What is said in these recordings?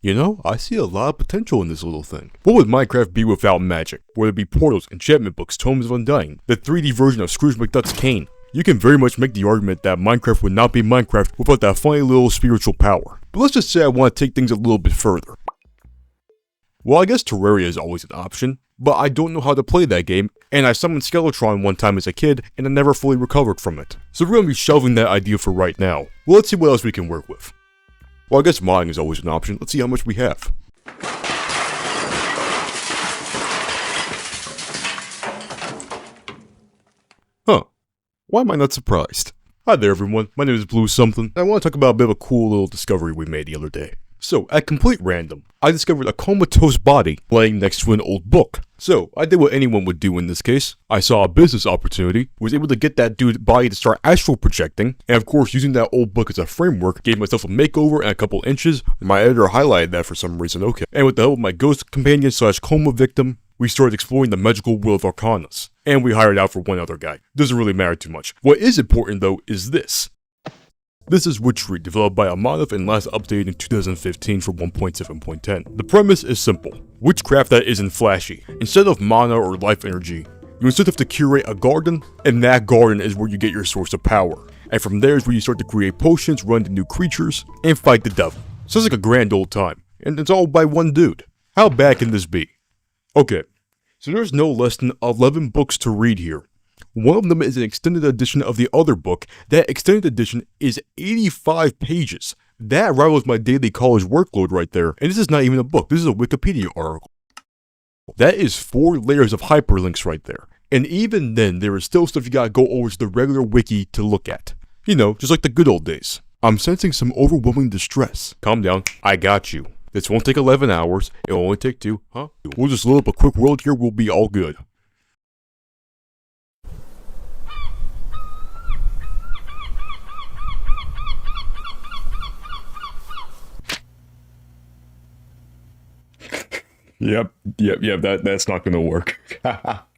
You know, I see a lot of potential in this little thing. What would Minecraft be without magic? Whether it be portals, enchantment books, tomes of undying, the 3D version of Scrooge McDuck's cane. You can very much make the argument that Minecraft would not be Minecraft without that funny little spiritual power. But let's just say I want to take things a little bit further. Well, I guess Terraria is always an option, but I don't know how to play that game, and I summoned Skeletron one time as a kid, and I never fully recovered from it. So we're going to be shelving that idea for right now. Well, let's see what else we can work with. Well, I guess modding is always an option. Let's see how much we have. Huh. Why am I not surprised? Hi there everyone, my name is Blue Something, and I want to talk about a bit of a cool little discovery we made the other day. So, at complete random, I discovered a comatose body laying next to an old book. So, I did what anyone would do in this case. I saw a business opportunity, was able to get that dude's body to start astral projecting, and of course using that old book as a framework, gave myself a makeover and a couple inches. My editor highlighted that for some reason, okay. And with the help of my ghost companion / coma victim, we started exploring the magical world of Arcanas. And we hired out for one other guy. Doesn't really matter too much. What is important though is this. This is Witchery, developed by Amonov and last updated in 2015 for 1.7.10. The premise is simple. Witchcraft that isn't flashy. Instead of mana or life energy, you instead have to curate a garden, and that garden is where you get your source of power. And from there is where you start to create potions, run into new creatures, and fight the devil. Sounds like a grand old time, and it's all by one dude. How bad can this be? Okay, so there's no less than 11 books to read here. One of them is an extended edition of the other book. That extended edition is 85 pages. That rivals my daily college workload right there. And this is not even a book, this is a Wikipedia article. That is 4 layers of hyperlinks right there. And even then, there is still stuff you gotta go over to the regular wiki to look at. You know, just like the good old days. I'm sensing some overwhelming distress. Calm down, I got you. This won't take 11 hours, it'll only take 2, huh? We'll just load up a quick world here, we'll be all good. Yep, that's not gonna work.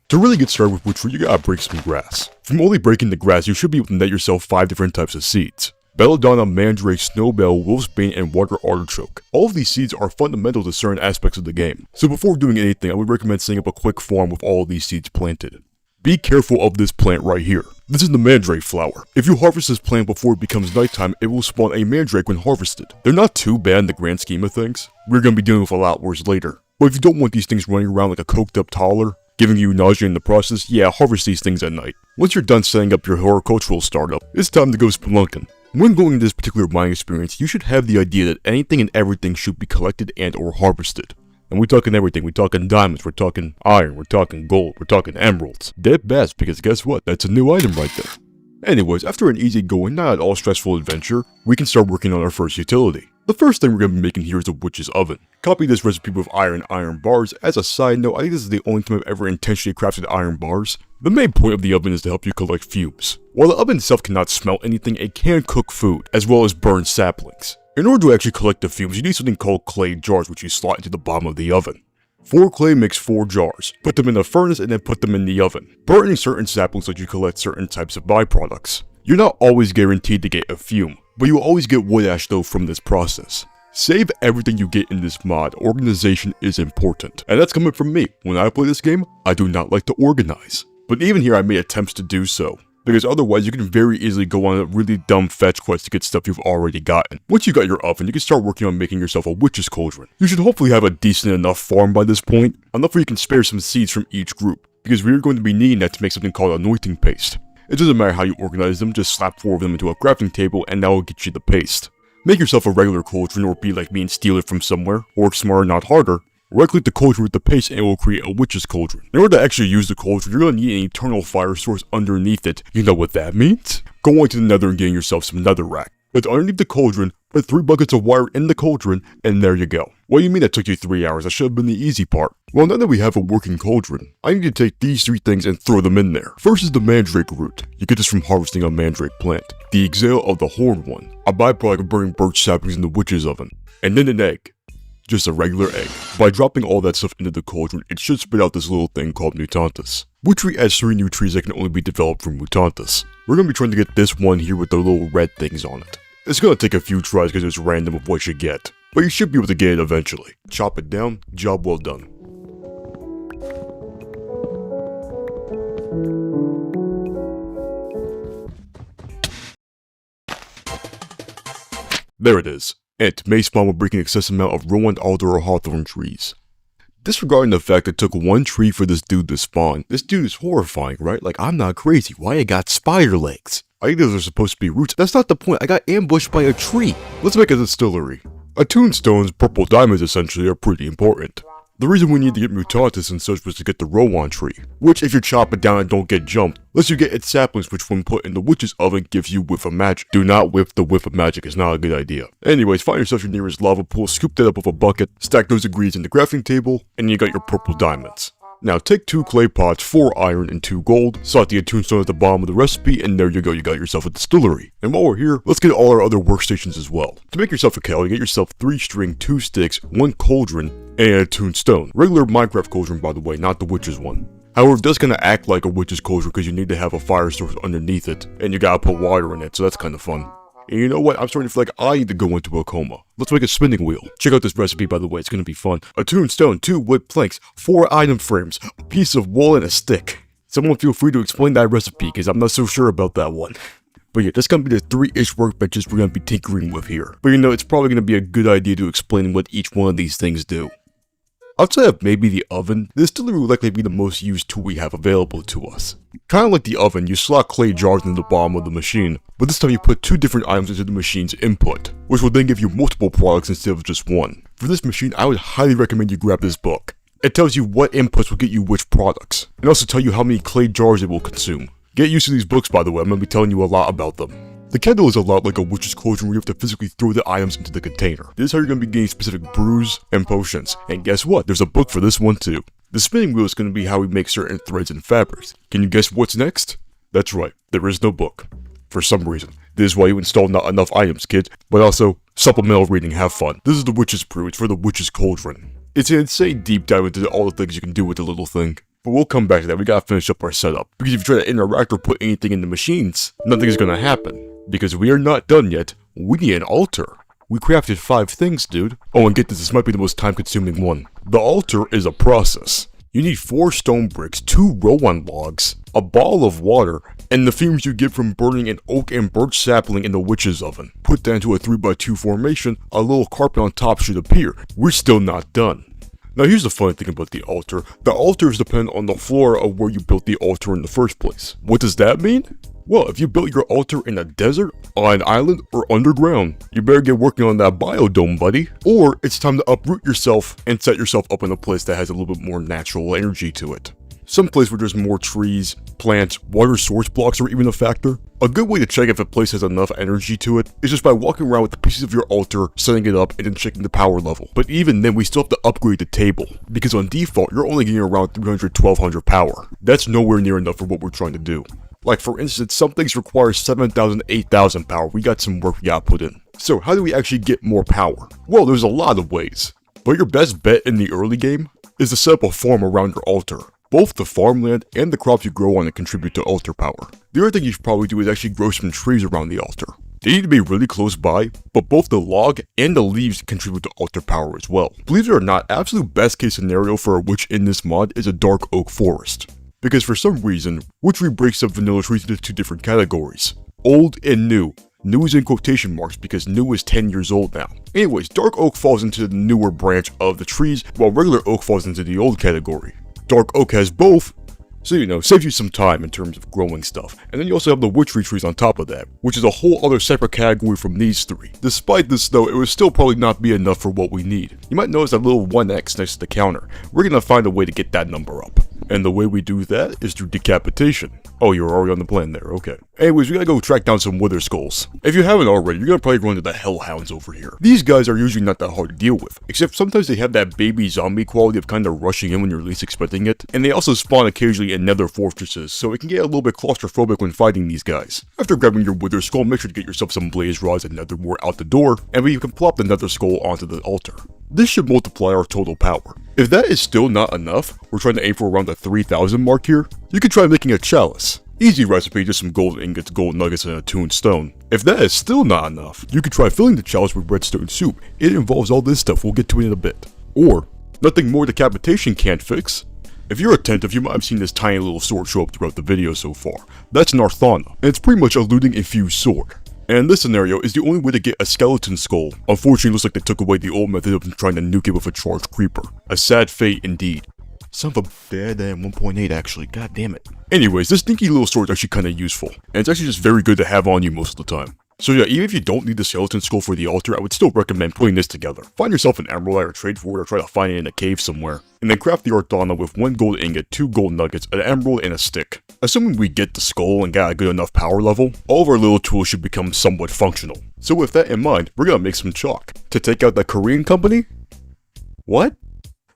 To really get started with Witchery, you gotta break some grass. From only breaking the grass, you should be able to net yourself 5 different types of seeds. Belladonna, Mandrake, Snowbell, Wolfsbane, and Water Artichoke. All of these seeds are fundamental to certain aspects of the game. So before doing anything, I would recommend setting up a quick farm with all of these seeds planted. Be careful of this plant right here. This is the Mandrake flower. If you harvest this plant before it becomes nighttime, it will spawn a Mandrake when harvested. They're not too bad in the grand scheme of things. We're gonna be dealing with a lot worse later. But if you don't want these things running around like a coked up toddler, giving you nausea in the process, yeah, harvest these things at night. Once you're done setting up your horticultural startup, it's time to go spelunking. When going into this particular mining experience, you should have the idea that anything and everything should be collected and or harvested. And we're talking everything, we're talking diamonds, we're talking iron, we're talking gold, we're talking emeralds. Dead best, because guess what, that's a new item right there. Anyways, after an easygoing, not at all stressful adventure, we can start working on our first utility. The first thing we're going to be making here is a witch's oven. Copy this recipe with iron bars. As a side note, I think this is the only time I've ever intentionally crafted iron bars. The main point of the oven is to help you collect fumes. While the oven itself cannot smelt anything, it can cook food, as well as burn saplings. In order to actually collect the fumes, you need something called clay jars, which you slot into the bottom of the oven. 4 clay makes 4 jars. Put them in a furnace and then put them in the oven. Burning certain saplings lets you collect certain types of byproducts. You're not always guaranteed to get a fume, but you will always get wood ash though from this process. Save everything you get in this mod. Organization is important. And that's coming from me. When I play this game, I do not like to organize. But even here I made attempts to do so. Because otherwise you can very easily go on a really dumb fetch quest to get stuff you've already gotten. Once you got your oven, you can start working on making yourself a witch's cauldron. You should hopefully have a decent enough farm by this point. Enough where you can spare some seeds from each group. Because we're going to be needing that to make something called anointing paste. It doesn't matter how you organize them, just slap 4 of them into a crafting table and that will get you the paste. Make yourself a regular cauldron or be like me and steal it from somewhere, or work smarter not harder. Right click the cauldron with the paste and it will create a witch's cauldron. In order to actually use the cauldron, you're going to need an eternal fire source underneath it. You know what that means? Going to the nether and getting yourself some netherrack. But underneath the cauldron, put 3 buckets of wire in the cauldron, and there you go. What do you mean that took you 3 hours? That should have been the easy part. Well, now that we have a working cauldron, I need to take these 3 things and throw them in there. First is the mandrake root. You get this from harvesting a mandrake plant. The exhale of the horned one, a byproduct of burning birch saplings in the witch's oven. And then an egg. Just a regular egg. By dropping all that stuff into the cauldron, it should spit out this little thing called Mutantis. Witchery adds 3 new trees that can only be developed from Mutantis. We're going to be trying to get this one here with the little red things on it. It's going to take a few tries because it's random of what you get. but you should be able to get it eventually. Chop it down, job well done. There it is. It may spawn with breaking excessive amount of ruined alder or hawthorn trees. Disregarding the fact it took one tree for this dude to spawn, this dude is horrifying, right? Like, I'm not crazy. Why it got spider legs? I think those are supposed to be roots. That's not the point. I got ambushed by a tree. Let's make a distillery. Attuned stones, purple diamonds essentially, are pretty important. The reason we need to get Mutatis and such was to get the Rowan tree, which if you chop it down and don't get jumped, lets you get its saplings, which when put in the witch's oven gives you whiff of magic. Do not whiff the whiff of magic, it's not a good idea. Anyways, find yourself your nearest lava pool, scoop that up with a bucket, stack those ingredients in the crafting table, and you got your purple diamonds. Now take 2 clay pots, 4 iron, and 2 gold, slot the attuned stone at the bottom of the recipe, and there you go, you got yourself a distillery. And while we're here, let's get all our other workstations as well. To make yourself a kettle, you get yourself 3 string, 2 sticks, 1 cauldron, and an attuned stone. Regular Minecraft cauldron, by the way, not the witch's one. However, it does kind of act like a witch's cauldron because you need to have a fire source underneath it, and you gotta put water in it, so that's kind of fun. And you know what? I'm starting to feel like I need to go into a coma. Let's make a spinning wheel. Check out this recipe, by the way. It's going to be fun. Attuned stone, 2 wood planks, 4 item frames, a piece of wool, and a stick. Someone feel free to explain that recipe, because I'm not so sure about that one. But yeah, that's going to be the 3-ish workbenches we're going to be tinkering with here. But you know, it's probably going to be a good idea to explain what each one of these things do. Outside of maybe the oven, the distillery will likely be the most used tool we have available to us. Kinda like the oven, you slot clay jars into the bottom of the machine, but this time you put 2 different items into the machine's input, which will then give you multiple products instead of just one. For this machine, I would highly recommend you grab this book. It tells you what inputs will get you which products, and also tell you how many clay jars it will consume. Get used to these books, by the way, I'm going to be telling you a lot about them. The Kettle is a lot like a witch's cauldron where you have to physically throw the items into the container. This is how you're going to be getting specific brews and potions. And guess what? There's a book for this one too. The spinning wheel is going to be how we make certain threads and fabrics. Can you guess what's next? That's right, there is no book. For some reason. This is why you install not enough items, kids. But also, supplemental reading, have fun. This is the witch's brew, it's for the witch's cauldron. It's an insane deep dive into all the things you can do with the little thing. But we'll come back to that, we gotta finish up our setup. Because if you try to interact or put anything in the machines, nothing is gonna happen. Because we are not done yet, we need an altar. We crafted 5 things, dude. Oh, and get this might be the most time-consuming one. The altar is a process. You need 4 stone bricks, 2 Rowan logs, a bottle of water, and the fumes you get from burning an oak and birch sapling in the witch's oven. Put that into a 3x2 formation, a little carpet on top should appear. We're still not done. Now here's the funny thing about the altar. The altar is dependent on the flora of where you built the altar in the first place. What does that mean? Well, if you built your altar in a desert, on an island, or underground, you better get working on that biodome, buddy. Or it's time to uproot yourself and set yourself up in a place that has a little bit more natural energy to it. Some place where there's more trees, plants, water source blocks are even a factor. A good way to check if a place has enough energy to it is just by walking around with the pieces of your altar, setting it up, and then checking the power level. But even then, we still have to upgrade the table, because on default, you're only getting around 300-1200 power. That's nowhere near enough for what we're trying to do. Like for instance, some things require 7,000, 8,000 power. We got some work we gotta put in. So how do we actually get more power? Well, there's a lot of ways. But your best bet in the early game is to set up a farm around your altar. Both the farmland and the crops you grow on it contribute to altar power. The other thing you should probably do is actually grow some trees around the altar. They need to be really close by, but both the log and the leaves contribute to altar power as well. Believe it or not, absolute best case scenario for a witch in this mod is a dark oak forest. Because for some reason, Witchery breaks up vanilla trees into 2 different categories. Old and new. New is in quotation marks because new is 10 years old now. Anyways, dark oak falls into the newer branch of the trees, while regular oak falls into the old category. Dark oak has both, so you know, saves you some time in terms of growing stuff. And then you also have the witchery trees on top of that, which is a whole other separate category from these 3. Despite this though, it would still probably not be enough for what we need. You might notice that little 1x next to the counter. We're gonna find a way to get that number up. And the way we do that is through decapitation. Oh, you're already on the plan there, okay. Anyways, we gotta go track down some wither skulls. If you haven't already, you're gonna probably run into the hellhounds over here. These guys are usually not that hard to deal with, except sometimes they have that baby zombie quality of kinda rushing in when you're least expecting it, and they also spawn occasionally in nether fortresses, so it can get a little bit claustrophobic when fighting these guys. After grabbing your wither skull, make sure to get yourself some blaze rods and nether wart out the door, and we can plop the nether skull onto the altar. This should multiply our total power. If that is still not enough, we're trying to aim for around the 3,000 mark here, you can try making a chalice. Easy recipe, just some gold ingots, gold nuggets, and a tuned stone. If that is still not enough, you could try filling the chalice with redstone soup. It involves all this stuff, we'll get to it in a bit. Or, nothing more decapitation can't fix. If you're attentive, you might have seen this tiny little sword show up throughout the video so far. That's an Arthana, and it's pretty much a looting infused sword. And in this scenario, is the only way to get a skeleton skull. Unfortunately, it looks like they took away the old method of trying to nuke it with a charged creeper. A sad fate indeed. Son of a bad 1.8 actually, god damn it. Anyways, this stinky little sword is actually kinda useful, and it's actually just very good to have on you most of the time. So yeah, even if you don't need the skeleton skull for the altar, I would still recommend putting this together. Find yourself an emerald or trade for it, or try to find it in a cave somewhere. And then craft the Arthana with 1 gold ingot, 2 gold nuggets, an emerald, and a stick. Assuming we get the skull and got a good enough power level, all of our little tools should become somewhat functional. So with that in mind, we're gonna make some chalk. To take out that Korean company? What?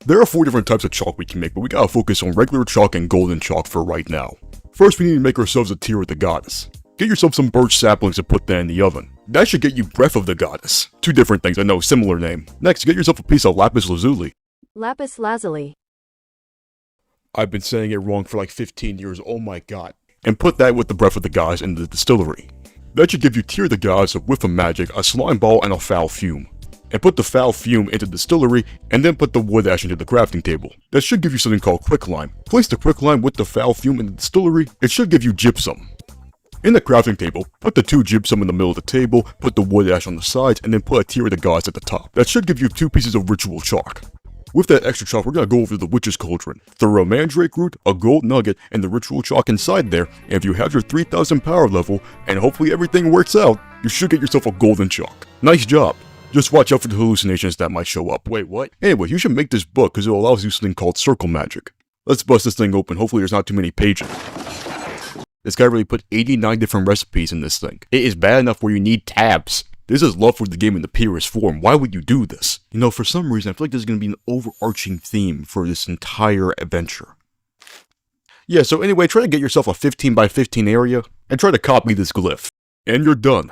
There are 4 different types of chalk we can make, but we gotta focus on regular chalk and golden chalk for right now. First, we need to make ourselves a tier of the goddess. Get yourself some birch saplings and put that in the oven. That should get you Breath of the Goddess. 2 different things, I know, similar name. Next, get yourself a piece of lapis lazuli. Lapis lazuli. I've been saying it wrong for like 15 years, oh my god. And put that with the Breath of the Goddess in the distillery. That should give you tier of the goddess, a whiff of magic, a slime ball, and a foul fume. And put the foul fume into the distillery, and then put the wood ash into the crafting table. That should give you something called quicklime. Place the quicklime with the foul fume in the distillery, it should give you gypsum. In the crafting table, put the 2 gypsum in the middle of the table, put the wood ash on the sides, and then put a tier of the gods at the top. That should give you 2 pieces of ritual chalk. With that extra chalk, we're gonna go over the witch's cauldron. Throw a mandrake root, a gold nugget, and the ritual chalk inside there, and if you have your 3000 power level, and hopefully everything works out, you should get yourself a golden chalk. Nice job. Just watch out for the hallucinations that might show up. Wait, what? Anyway, you should make this book because it allows you something called circle magic. Let's bust this thing open, hopefully there's not too many pages. This guy really put 89 different recipes in this thing. It is bad enough where you need tabs. This is love for the game in the purest form. Why would you do this? You know, for some reason, I feel like there's going to be an overarching theme for this entire adventure. Yeah, so anyway, try to get yourself a 15 by 15 area, and try to copy this glyph. And you're done.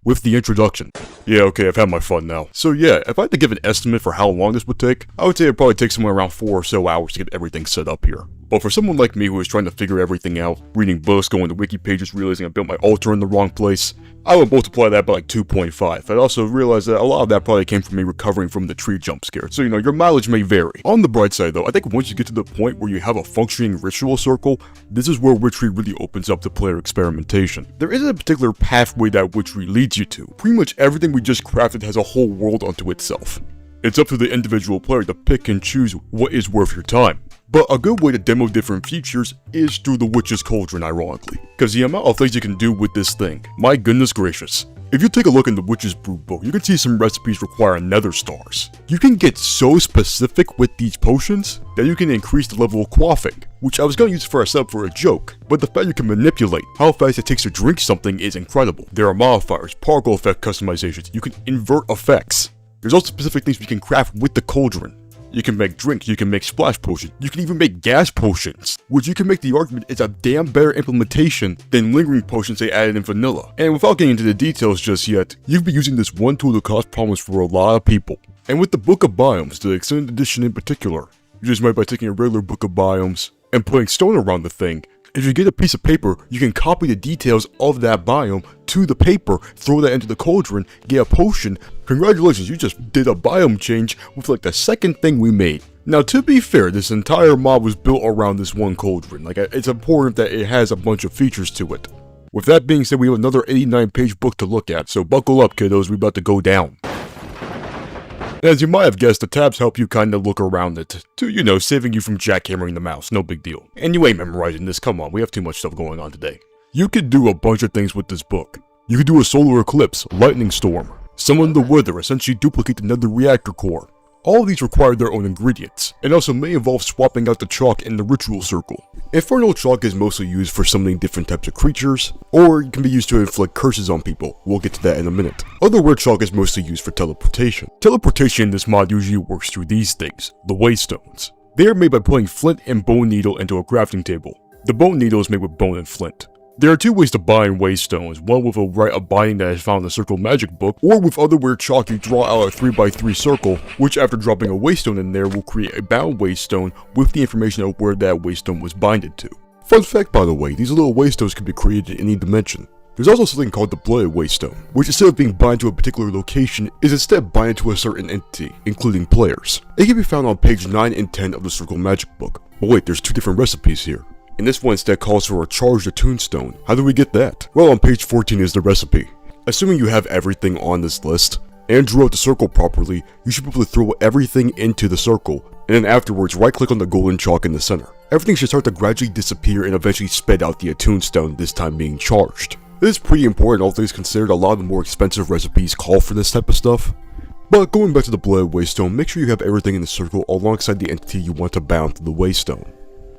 With the introduction. Yeah, okay, I've had my fun now. So yeah, if I had to give an estimate for how long this would take, I would say it'd probably take somewhere around 4 or so hours to get everything set up here. But for someone like me who is trying to figure everything out, reading books, going to wiki pages, realizing I built my altar in the wrong place, I would multiply that by like 2.5. I'd also realize that a lot of that probably came from me recovering from the tree jump scare, so you know, your mileage may vary. On the bright side though, I think once you get to the point where you have a functioning ritual circle, this is where Witchery really opens up to player experimentation. There isn't a particular pathway that Witchery leads you to. Pretty much everything we just crafted has a whole world unto itself. It's up to the individual player to pick and choose what is worth your time. But a good way to demo different features is through the Witch's Cauldron, ironically. Because the amount of things you can do with this thing, my goodness gracious. If you take a look in the Witch's Brew book, you can see some recipes require nether stars. You can get so specific with these potions that you can increase the level of quaffing, which I was going to use for a setup for a joke, but the fact you can manipulate how fast it takes to drink something is incredible. There are modifiers, particle effect customizations, you can invert effects. There's also specific things we can craft with the cauldron. You can make drinks, you can make splash potions, you can even make gas potions, which you can make the argument is a damn better implementation than lingering potions they added in vanilla. And without getting into the details just yet, you've been using this one tool to cause problems for a lot of people. And with the Book of Biomes, the extended edition in particular, you just might by taking a regular Book of Biomes and putting stone around the thing. If you get a piece of paper, you can copy the details of that biome to the paper, throw that into the cauldron, get a potion. Congratulations, you just did a biome change with like the second thing we made. Now to be fair, this entire mod was built around this one cauldron. Like, it's important that it has a bunch of features to it. With that being said, we have another 89-page book to look at, so buckle up kiddos, we're about to go down. As you might have guessed, the tabs help you kinda look around it, to, you know, saving you from jackhammering the mouse, no big deal. And you ain't memorizing this, come on, we have too much stuff going on today. You could do a bunch of things with this book. You could do a solar eclipse, lightning storm, summon the wither, essentially duplicate the nether reactor core. All of these require their own ingredients, and also may involve swapping out the chalk in the ritual circle. Infernal chalk is mostly used for summoning different types of creatures, or it can be used to inflict curses on people. We'll get to that in a minute. Otherware chalk is mostly used for teleportation. Teleportation in this mod usually works through these things, the waystones. They are made by putting flint and bone needle into a crafting table. The bone needle is made with bone and flint. There are 2 ways to bind waystones, one with a rite of binding that is found in the Circle Magic book, or with otherware chalk you draw out a 3x3 circle, which after dropping a waystone in there will create a bound waystone with the information of where that waystone was binded to. Fun fact by the way, these little waystones can be created in any dimension. There's also something called the Blooded Waystone, which instead of being bind to a particular location, is instead bind to a certain entity, including players. It can be found on page 9 and 10 of the Circle Magic book. But wait, there's two different recipes here. And this one instead calls for a charged tombstone. How do we get that? Well, on page 14 is the recipe. Assuming you have everything on this list, and drew out the circle properly, you should be able to throw everything into the circle, and then afterwards right click on the golden chalk in the center. Everything should start to gradually disappear and eventually spit out the tombstone, this time being charged. This is pretty important, all things considered. A lot of the more expensive recipes call for this type of stuff. But going back to the Blooded Waystone, make sure you have everything in the circle alongside the entity you want to bound to the Waystone.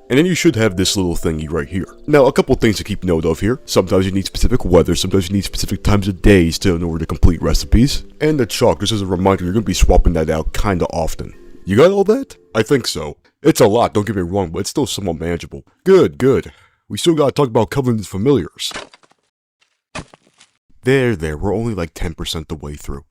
And then you should have this little thingy right here. Now, a couple things to keep note of here. Sometimes you need specific weather, sometimes you need specific times of days in order to complete recipes. And the chalk, just as a reminder, you're going to be swapping that out kinda often. You got all that? I think so. It's a lot, don't get me wrong, but it's still somewhat manageable. Good. We still gotta talk about Covenant's familiars. There, we're only like 10% the way through.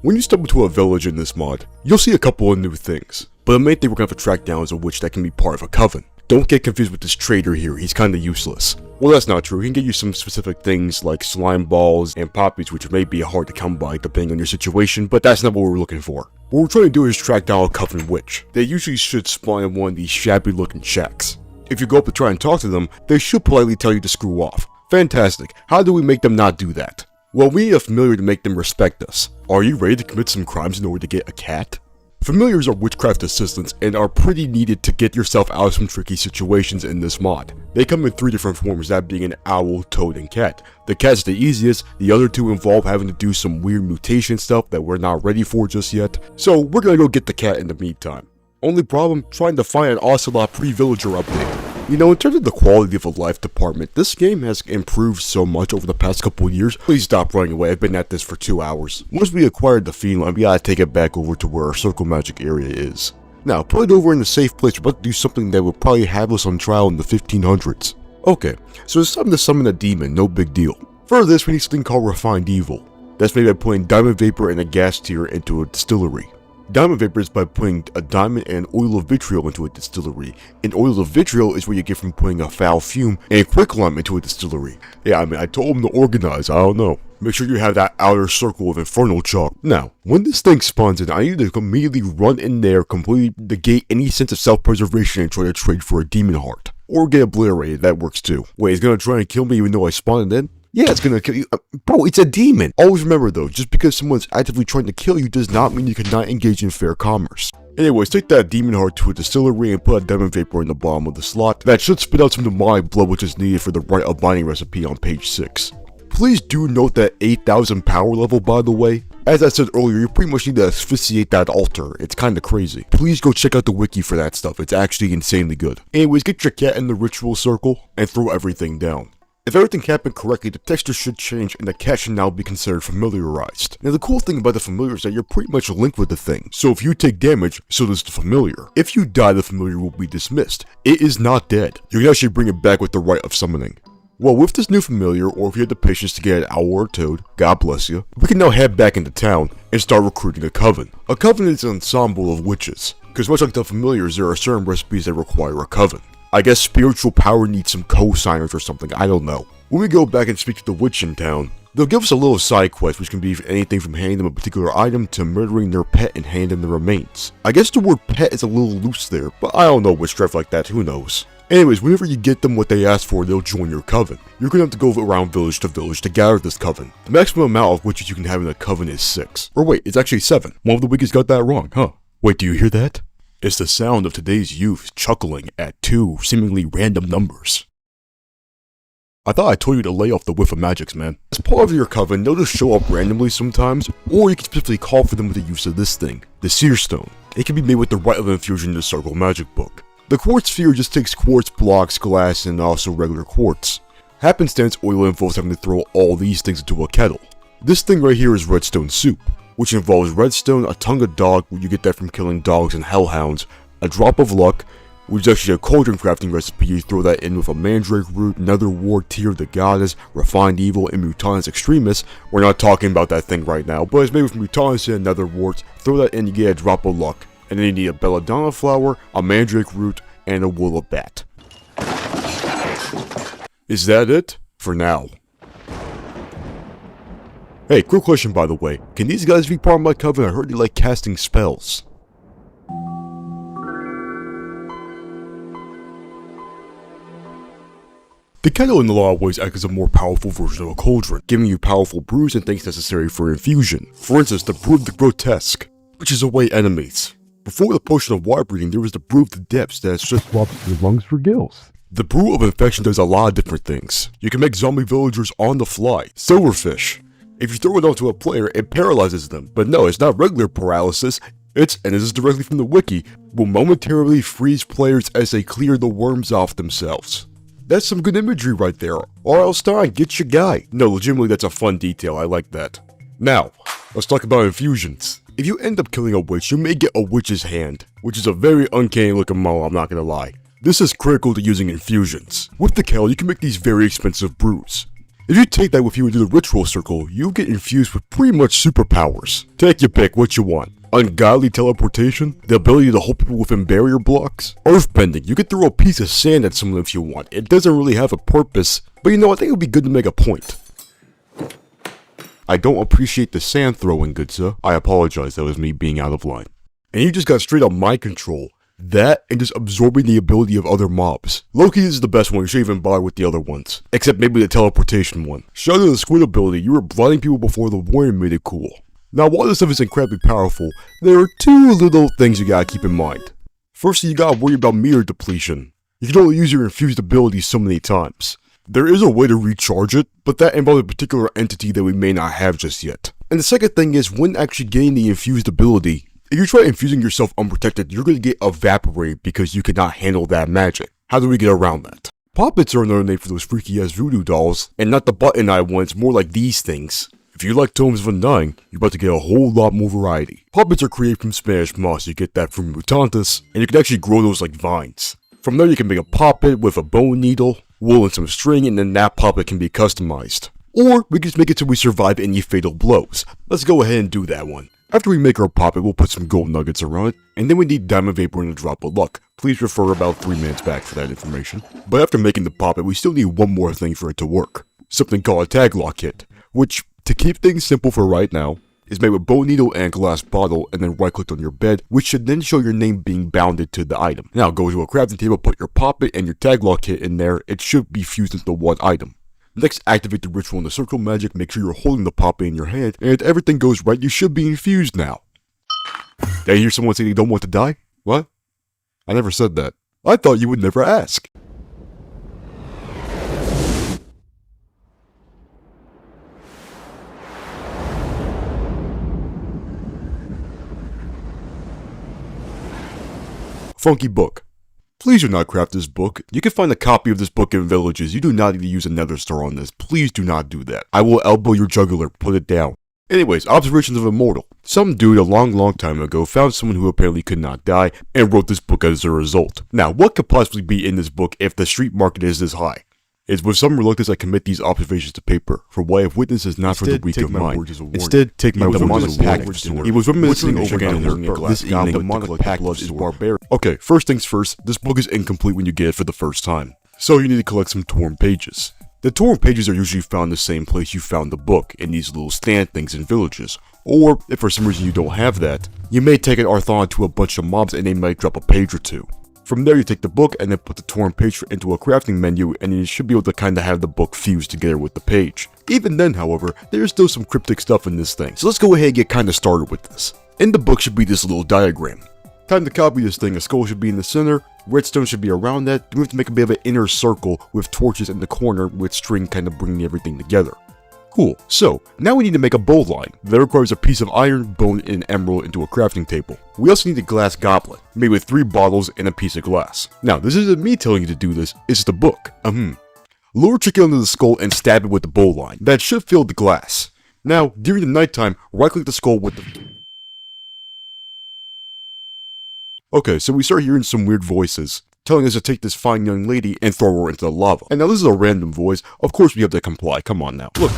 When you step into a village in this mod, you'll see a couple of new things. But the main thing we're gonna have to track down is a witch that can be part of a coven. Don't get confused with this trader here, he's kinda useless. Well, that's not true. He can get you some specific things like slime balls and poppies, which may be hard to come by depending on your situation, but that's not what we're looking for. What we're trying to do is track down a coven witch. They usually should spawn in one of these shabby looking shacks. If you go up to try and talk to them, they should politely tell you to screw off. Fantastic. How do we make them not do that? Well, we need a familiar to make them respect us. Are you ready to commit some crimes in order to get a cat? Familiars are witchcraft assistants and are pretty needed to get yourself out of some tricky situations in this mod. They come in 3 different forms, that being an owl, toad, and cat. The cat's the easiest, the other 2 involve having to do some weird mutation stuff that we're not ready for just yet, so we're gonna go get the cat in the meantime. Only problem, trying to find an Ocelot pre-villager update. You know, in terms of the quality of a life department, this game has improved so much over the past couple of years. Please stop running away, I've been at this for 2 hours. Once we acquired the feline, we gotta take it back over to where our Circle Magic area is. Now, put it over in a safe place. We're about to do something that will probably have us on trial in the 1500s. Okay, so it's time to summon a demon, no big deal. For this, we need something called Refined Evil. That's made by putting diamond vapor and a gas tier into a distillery. Diamond vapor is by putting a diamond and oil of vitriol into a distillery, and oil of vitriol is what you get from putting a foul fume and quicklime into a distillery. Yeah, I mean, I told them to organize, I don't know. Make sure you have that outer circle of infernal chalk. Now, when this thing spawns in, I need to immediately run in there, completely negate any sense of self-preservation and try to trade for a demon heart. Or get obliterated, that works too. Wait, it's gonna try and kill me even though I spawned in? Yeah, it's gonna kill you. Bro, it's a demon! Always remember though, just because someone's actively trying to kill you does not mean you cannot engage in fair commerce. Anyways, take that demon heart to a distillery and put a diamond vapor in the bottom of the slot. That should spit out some demonic blood which is needed for the right of binding recipe on page 6. Please do note that 8,000 power level, by the way. As I said earlier, you pretty much need to asphyxiate that altar. It's kinda crazy. Please go check out the wiki for that stuff. It's actually insanely good. Anyways, get your cat in the ritual circle and throw everything down. If everything happened correctly, the texture should change and the cat should now be considered familiarized. Now the cool thing about the familiar is that you're pretty much linked with the thing. So if you take damage, so does the familiar. If you die, the familiar will be dismissed. It is not dead. You can actually bring it back with the rite of summoning. Well, with this new familiar, or if you have the patience to get an owl or a toad, God bless you, we can now head back into town and start recruiting a coven. A coven is an ensemble of witches, because much like the familiars, there are certain recipes that require a coven. I guess spiritual power needs some co-signers or something, I don't know. When we go back and speak to the witch in town, they'll give us a little side quest which can be anything from handing them a particular item to murdering their pet and handing them the remains. I guess the word pet is a little loose there, but I don't know witchcraft like that, who knows. Anyways, whenever you get them what they ask for, they'll join your coven. You're gonna have to go around village to gather this coven. The maximum amount of witches you can have in a coven is 6. Or wait, it's actually 7. One of the wikis got that wrong, huh? Wait, do you hear that? It's the sound of today's youth chuckling at 2 seemingly random numbers. I thought I told you to lay off the whiff of magics, man. As part of your coven, they'll just show up randomly sometimes, or you can specifically call for them with the use of this thing, the Seer Stone. It can be made with the rite of infusion in the Circle Magic book. The quartz sphere just takes quartz blocks, glass, and also regular quartz. Happenstance oil involves having to throw all these things into a kettle. This thing right here is redstone soup, which involves redstone, a tongue of dog, where you get that from killing dogs and hellhounds, a drop of luck, which is actually a cauldron crafting recipe. You throw that in with a mandrake root, nether wart, tear of the goddess, refined evil, and mutanus extremis. We're not talking about that thing right now, but it's made with mutanus and nether wart. Throw that in, you get a drop of luck. And then you need a belladonna flower, a mandrake root, and a wool of bat. Is that it? For now. Hey, quick question by the way. Can these guys be part of my coven? I heard they like casting spells. The kettle in a lot of ways acts as a more powerful version of a cauldron, giving you powerful brews and things necessary for infusion. For instance, the brew of the grotesque, which is away enemies. Before the potion of water breathing, there was the brew of the depths that just swaps your lungs for gills. The brew of infection does a lot of different things. You can make zombie villagers on the fly. Silverfish. If you throw it onto a player, it paralyzes them. But no, it's not regular paralysis. And this is directly from the Wiki, will momentarily freeze players as they clear the worms off themselves. That's some good imagery right there. R.L. Stein, get your guy. No, legitimately that's a fun detail, I like that. Now, let's talk about infusions. If you end up killing a witch, you may get a witch's hand, which is a very uncanny looking model, I'm not gonna lie. This is critical to using infusions. With the Kettle, you can make these very expensive brews. If you take that with you into the ritual circle, you get infused with pretty much superpowers. Take your pick, what you want. Ungodly teleportation, the ability to hold people within barrier blocks, earthbending, you can throw a piece of sand at someone if you want. It doesn't really have a purpose, but you know, I think it would be good to make a point. I don't appreciate the sand throwing, good sir. I apologize, that was me being out of line. And you just got straight up mind control. That and just absorbing the ability of other mobs. Loki is the best one, you shouldn't even bother with the other ones. Except maybe the teleportation one. Shout out to the squid ability, you were blinding people before the warrior made it cool. Now while this stuff is incredibly powerful, there are two little things you gotta keep in mind. Firstly, you gotta worry about meter depletion. You can only use your infused ability so many times. There is a way to recharge it, but that involves a particular entity that we may not have just yet. And the second thing is, when actually getting the infused ability, if you try infusing yourself unprotected, you're gonna get evaporated because you cannot handle that magic. How do we get around that? Poppets are another name for those freaky ass voodoo dolls, and not the button-eye ones, more like these things. If you like Tomes of Undying, you're about to get a whole lot more variety. Poppets are created from Spanish moss, you get that from mutantes, and you can actually grow those like vines. From there you can make a poppet with a bone needle, wool and some string, and then that poppet can be customized. Or we can just make it so we survive any fatal blows. Let's go ahead and do that one. After we make our poppet, we'll put some gold nuggets around it, and then we need diamond vapor and a drop of luck. Please refer about 3 minutes back for that information. But after making the poppet, we still need one more thing for it to work. Something called a tag lock kit, which, to keep things simple for right now, is made with bone needle and glass bottle, and then right click on your bed, which should then show your name being bounded to the item. Now go to a crafting table, put your poppet and your tag lock kit in there, it should be fused into one item. Next, activate the ritual in the circle magic, make sure you're holding the poppet in your hand, and if everything goes right, you should be infused now. Did I hear someone say they don't want to die? What? I never said that. I thought you would never ask. Funky book. Please do not craft this book. You can find a copy of this book in villages. You do not need to use a nether star on this. Please do not do that. I will elbow your jugular. Put it down. Anyways, observations of Immortal. Some dude a long time ago found someone who apparently could not die and wrote this book as a result. Now, what could possibly be in this book if the street market is this high? It's with some reluctance I commit these observations to paper, for what I have witnessed is not for the weak of mind. Instead, take my word as a warning. He was reminiscing over this evening, demonic package is barbaric. Okay, first things first, this book is incomplete when you get it for the first time. So you need to collect some torn pages. The torn pages are usually found in the same place you found the book, in these little stand things in villages. Or, if for some reason you don't have that, you may take an Arthon to a bunch of mobs and they might drop a page or two. From there you take the book and then put the torn page into a crafting menu, and you should be able to kinda have the book fused together with the page. Even then, however, there's still some cryptic stuff in this thing, so let's go ahead and get kinda started with this. In the book should be this little diagram. Time to copy this thing, a skull should be in the center, redstone should be around that, we have to make a bit of an inner circle with torches in the corner with string kinda bringing everything together. Cool, so now we need to make a bow line. That requires a piece of iron, bone, and emerald into a crafting table. We also need a glass goblet, made with 3 bottles and a piece of glass. Now, this isn't me telling you to do this, it's the book. Lower chicken under the skull and stab it with the bow line. That should fill the glass. Now, during the nighttime, right click the skull with the... Okay, so we start hearing some weird voices, telling us to take this fine young lady and throw her into the lava. And now this is a random voice, of course we have to comply, come on now. Look.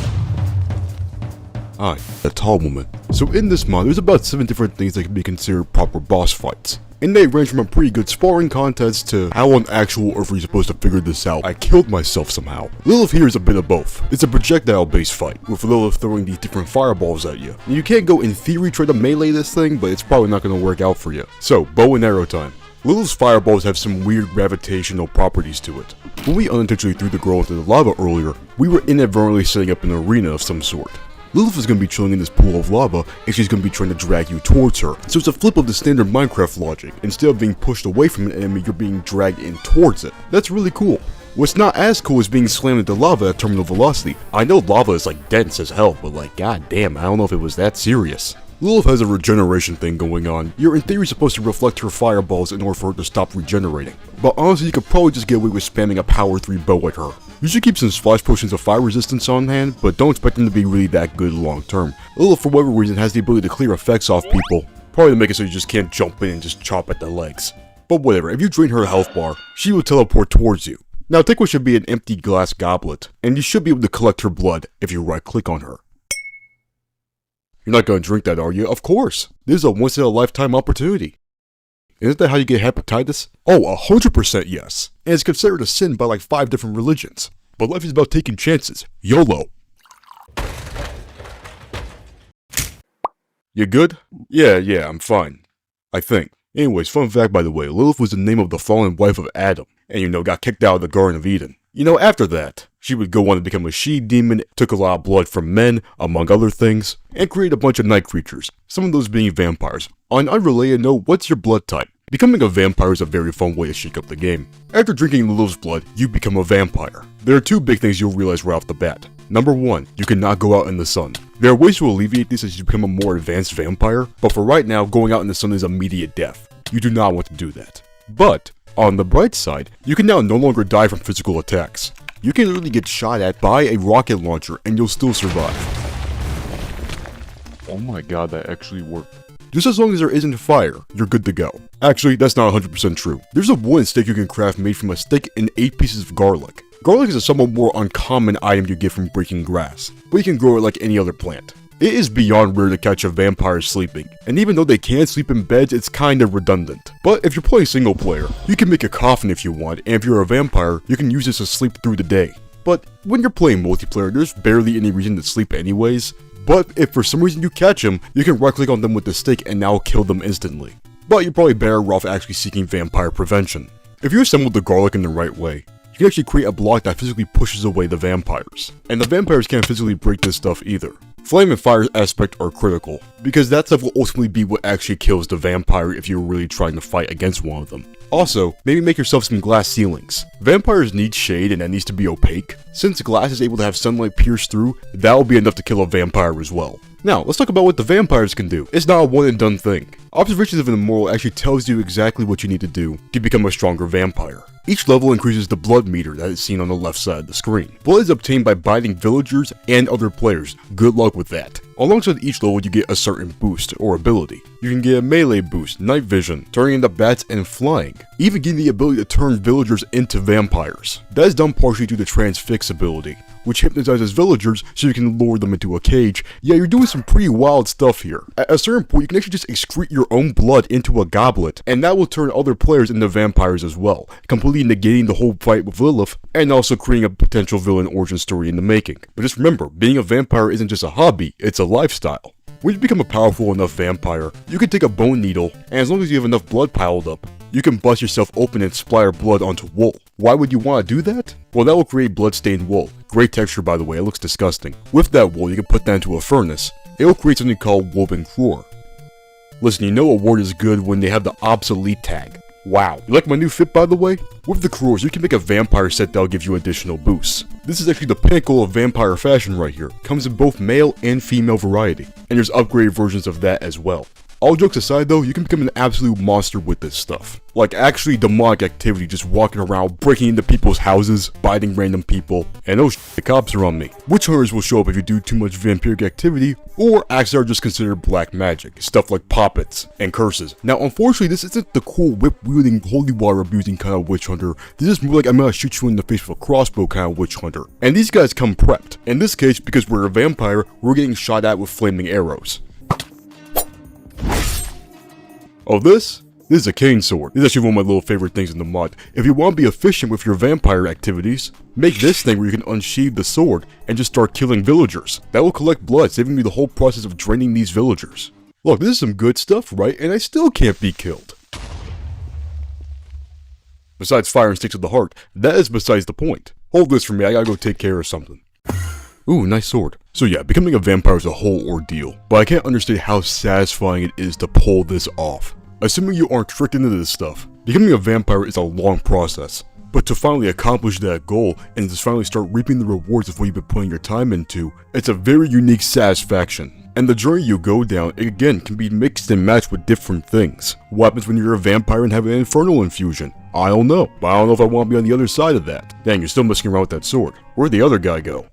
Hi, a tall woman. So in this mod, there's about 7 different things that can be considered proper boss fights. and they range from a pretty good sparring contest to how on actual earth are you supposed to figure this out. I killed myself somehow. Lilith here is a bit of both. It's a projectile based fight, with Lilith throwing these different fireballs at you. And you can't go in theory try to melee this thing, but it's probably not going to work out for you. So, bow and arrow time. Lilith's fireballs have some weird gravitational properties to it. When we unintentionally threw the girl into the lava earlier, we were inadvertently setting up an arena of some sort. Lilith is going to be chilling in this pool of lava, and she's going to be trying to drag you towards her. So it's a flip of the standard Minecraft logic. Instead of being pushed away from an enemy, you're being dragged in towards it. That's really cool. What's not as cool is being slammed into lava at terminal velocity. I know lava is like dense as hell, but like goddamn, I don't know if it was that serious. Lilith has a regeneration thing going on. You're in theory supposed to reflect her fireballs in order for her to stop regenerating. But honestly, you could probably just get away with spamming a power 3 bow at her. You should keep some splash potions of fire resistance on hand, but don't expect them to be really that good long term. Lilith, for whatever reason, has the ability to clear effects off people, probably to make it so you just can't jump in and just chop at the legs. But whatever, if you drain her health bar, she will teleport towards you. Now take what should be an empty glass goblet, and you should be able to collect her blood if you right click on her. You're not gonna drink that, are you? Of course! This is a once-in-a-lifetime opportunity. Isn't that how you get hepatitis? Oh, 100% yes. And it's considered a sin by like 5 different religions. But life is about taking chances. YOLO. You good? Yeah, I'm fine. I think. Anyways, fun fact by the way, Lilith was the name of the fallen wife of Adam, and got kicked out of the Garden of Eden. After that, she would go on to become a she-demon, took a lot of blood from men, among other things, and create a bunch of night creatures, some of those being vampires. On an unrelated note, what's your blood type? Becoming a vampire is a very fun way to shake up the game. After drinking Lilith's blood, you become a vampire. There are 2 big things you'll realize right off the bat. Number 1, you cannot go out in the sun. There are ways to alleviate this as you become a more advanced vampire, but for right now, going out in the sun is immediate death. You do not want to do that. But, on the bright side, you can now no longer die from physical attacks. You can literally get shot at by a rocket launcher and you'll still survive. Oh my god, that actually worked. Just as long as there isn't fire, you're good to go. Actually, that's not 100% true. There's a wooden stick you can craft made from a stick and 8 pieces of garlic. Garlic is a somewhat more uncommon item you get from breaking grass, but you can grow it like any other plant. It is beyond rare to catch a vampire sleeping, and even though they can sleep in beds, it's kinda redundant. But if you're playing single player, you can make a coffin if you want, and if you're a vampire, you can use this to sleep through the day. But when you're playing multiplayer, there's barely any reason to sleep anyways. But if for some reason you catch them, you can right click on them with the stick and now kill them instantly. But you're probably better off actually seeking vampire prevention. If you assemble the garlic in the right way, you can actually create a block that physically pushes away the vampires. And the vampires can't physically break this stuff either. Flame and fire aspect are critical, because that stuff will ultimately be what actually kills the vampire if you're really trying to fight against one of them. Also, maybe make yourself some glass ceilings. Vampires need shade and that needs to be opaque. Since glass is able to have sunlight pierce through, that will be enough to kill a vampire as well. Now, let's talk about what the vampires can do. It's not a one and done thing. Observations of an Immoral actually tells you exactly what you need to do to become a stronger vampire. Each level increases the blood meter that is seen on the left side of the screen. Blood is obtained by biting villagers and other players. Good luck with that. Alongside each level you get a certain boost or ability. You can get a melee boost, night vision, turning into bats and flying. Even getting the ability to turn villagers into vampires. That is done partially due to transfix ability, which hypnotizes villagers so you can lure them into a cage. Yeah, you're doing some pretty wild stuff here. At a certain point, you can actually just excrete your own blood into a goblet, and that will turn other players into vampires as well, completely negating the whole fight with Lilith, and also creating a potential villain origin story in the making. But just remember, being a vampire isn't just a hobby, it's a lifestyle. When you become a powerful enough vampire, you can take a bone needle, and as long as you have enough blood piled up, you can bust yourself open and splatter blood onto wool. Why would you want to do that? Well, that will create blood-stained wool. Great texture, by the way, it looks disgusting. With that wool, you can put that into a furnace. It will create something called woven crore. Listen, you know a word is good when they have the obsolete tag. Wow, you like my new fit, by the way? With the crores, you can make a vampire set that'll give you additional boosts. This is actually the pinnacle of vampire fashion right here. Comes in both male and female variety, and there's upgraded versions of that as well. All jokes aside though, you can become an absolute monster with this stuff. Like actually demonic activity, just walking around, breaking into people's houses, biting random people, and oh shit, the cops are on me. Witch hunters will show up if you do too much vampiric activity, or acts that are just considered black magic, stuff like poppets and curses. Now unfortunately, this isn't the cool whip-wielding, holy water abusing kind of witch hunter. This is more like I'm gonna shoot you in the face with a crossbow kind of witch hunter. And these guys come prepped. In this case, because we're a vampire, we're getting shot at with flaming arrows. Oh, this? This is a cane sword. This is actually one of my little favorite things in the mod. If you want to be efficient with your vampire activities, make this thing where you can unsheathe the sword and just start killing villagers. That will collect blood, saving me the whole process of draining these villagers. Look, this is some good stuff, right? And I still can't be killed. Besides fire and sticks of the heart, that is besides the point. Hold this for me, I gotta go take care of something. Ooh, nice sword. So yeah, becoming a vampire is a whole ordeal, but I can't understand how satisfying it is to pull this off. Assuming you aren't tricked into this stuff, becoming a vampire is a long process. But to finally accomplish that goal, and to finally start reaping the rewards of what you've been putting your time into, it's a very unique satisfaction. And the journey you go down, again, can be mixed and matched with different things. What happens when you're a vampire and have an infernal infusion? I don't know, but I don't know if I want to be on the other side of that. Dang, you're still messing around with that sword. Where'd the other guy go?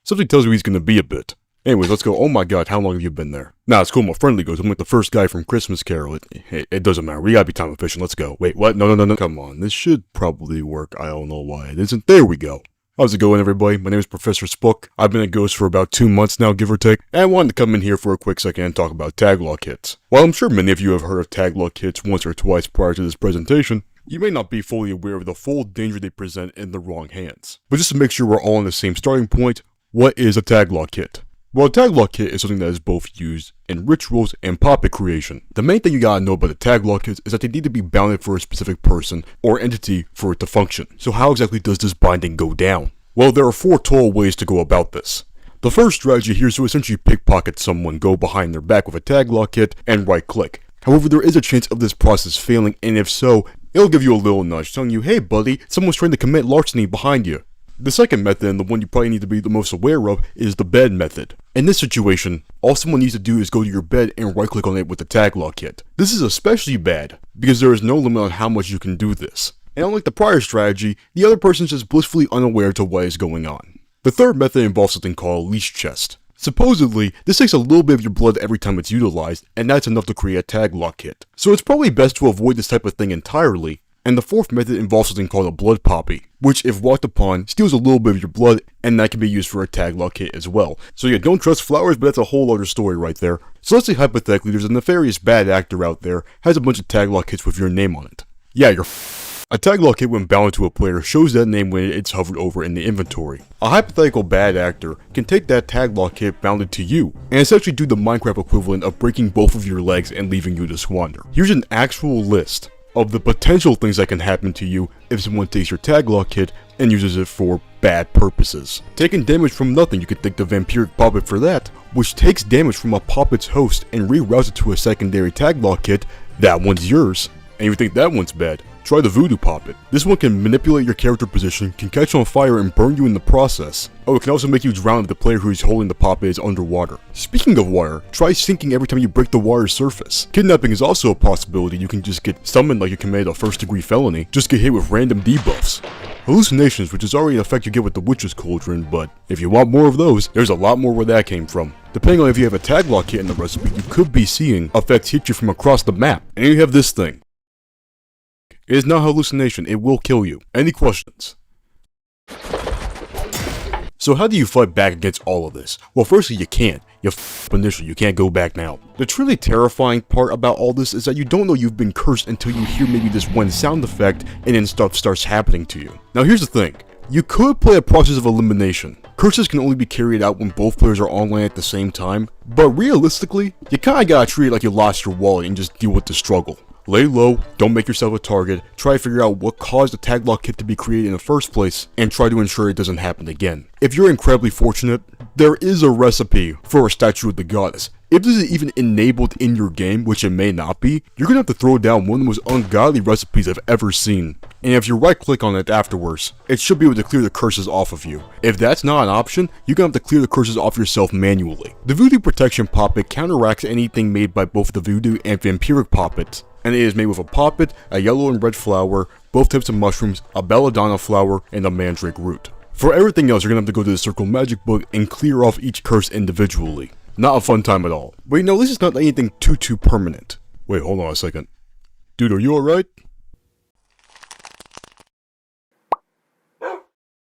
Something tells me he's gonna be a bit. Anyways, let's go. Oh my god, how long have you been there? Nah, it's cool, my friendly goes. I'm like the first guy from Christmas Carol. It doesn't matter. We gotta be time efficient. Let's go. Wait, what? No. Come on, this should probably work. I don't know why it isn't. There we go. How's it going, everybody? My name is Professor Spook. I've been a ghost for about 2 months now, give or take, and I wanted to come in here for a quick second and talk about tag log kits. While I'm sure many of you have heard of tag log kits once or twice prior to this presentation, you may not be fully aware of the full danger they present in the wrong hands. But just to make sure we're all on the same starting point, what is a tag log kit? Well, a tag log kit is something that is both used in rituals and Poppet creation. The main thing you gotta know about the tag log kits is that they need to be bounded for a specific person or entity for it to function. So how exactly does this binding go down? Well, there are 4 total ways to go about this. The first strategy here is to essentially pickpocket someone, go behind their back with a tag log kit, and right click. However, there is a chance of this process failing, and if so, it'll give you a little nudge telling you, hey buddy, someone's trying to commit larceny behind you. The second method, and the one you probably need to be the most aware of, is the bed method. In this situation, all someone needs to do is go to your bed and right click on it with the tag log kit. This is especially bad, because there is no limit on how much you can do this. And unlike the prior strategy, the other person is just blissfully unaware to what is going on. The third method involves something called a leash chest. Supposedly, this takes a little bit of your blood every time it's utilized, and that's enough to create a tag log kit. So it's probably best to avoid this type of thing entirely. And the fourth method involves something called a blood poppy, which if walked upon, steals a little bit of your blood, and that can be used for a tag log kit as well. So yeah, don't trust flowers, but that's a whole other story right there. So let's say hypothetically there's a nefarious bad actor out there, has a bunch of tag log kits with your name on it. Yeah, you're A tag log kit when bound to a player shows that name when it's hovered over in the inventory. A hypothetical bad actor can take that tag log kit bounded to you, and essentially do the Minecraft equivalent of breaking both of your legs and leaving you to squander. Here's an actual list of the potential things that can happen to you if someone takes your tag log kit and uses it for bad purposes. Taking damage from nothing, you could thank the vampiric Poppet for that, which takes damage from a Poppet's host and reroutes it to a secondary tag log kit. That one's yours. And you think that one's bad? Try the Voodoo Poppet. This one can manipulate your character position, can catch on fire and burn you in the process. Oh, it can also make you drown if the player who is holding the Poppet is underwater. Speaking of water, try sinking every time you break the water's surface. Kidnapping is also a possibility. You can just get summoned like you committed a first-degree felony, just get hit with random debuffs. Hallucinations, which is already an effect you get with the Witch's Cauldron, but if you want more of those, there's a lot more where that came from. Depending on if you have a tag log kit in the recipe, you could be seeing effects hit you from across the map. And you have this thing. It is not hallucination, it will kill you. Any questions? So how do you fight back against all of this? Well, firstly, you can't. You f*** initially, you can't go back now. The truly terrifying part about all this is that you don't know you've been cursed until you hear maybe this one sound effect and then stuff starts happening to you. Now here's the thing. You could play a process of elimination. Curses can only be carried out when both players are online at the same time, but realistically, you kinda gotta treat it like you lost your wallet and just deal with the struggle. Lay low, don't make yourself a target, try to figure out what caused the tag log kit to be created in the first place, and try to ensure it doesn't happen again. If you're incredibly fortunate, there is a recipe for a statue of the goddess. If this is even enabled in your game, which it may not be, you're gonna have to throw down one of the most ungodly recipes I've ever seen. And if you right click on it afterwards, it should be able to clear the curses off of you. If that's not an option, you're gonna have to clear the curses off yourself manually. The Voodoo Protection Poppet counteracts anything made by both the Voodoo and Vampiric Poppets, and it is made with a Poppet, a yellow and red flower, both types of mushrooms, a belladonna flower, and a mandrake root. For everything else, you're gonna have to go to the Circle Magic book and clear off each curse individually. Not a fun time at all. But you know, this is not anything too permanent. Wait, hold on a second. Dude, are you alright?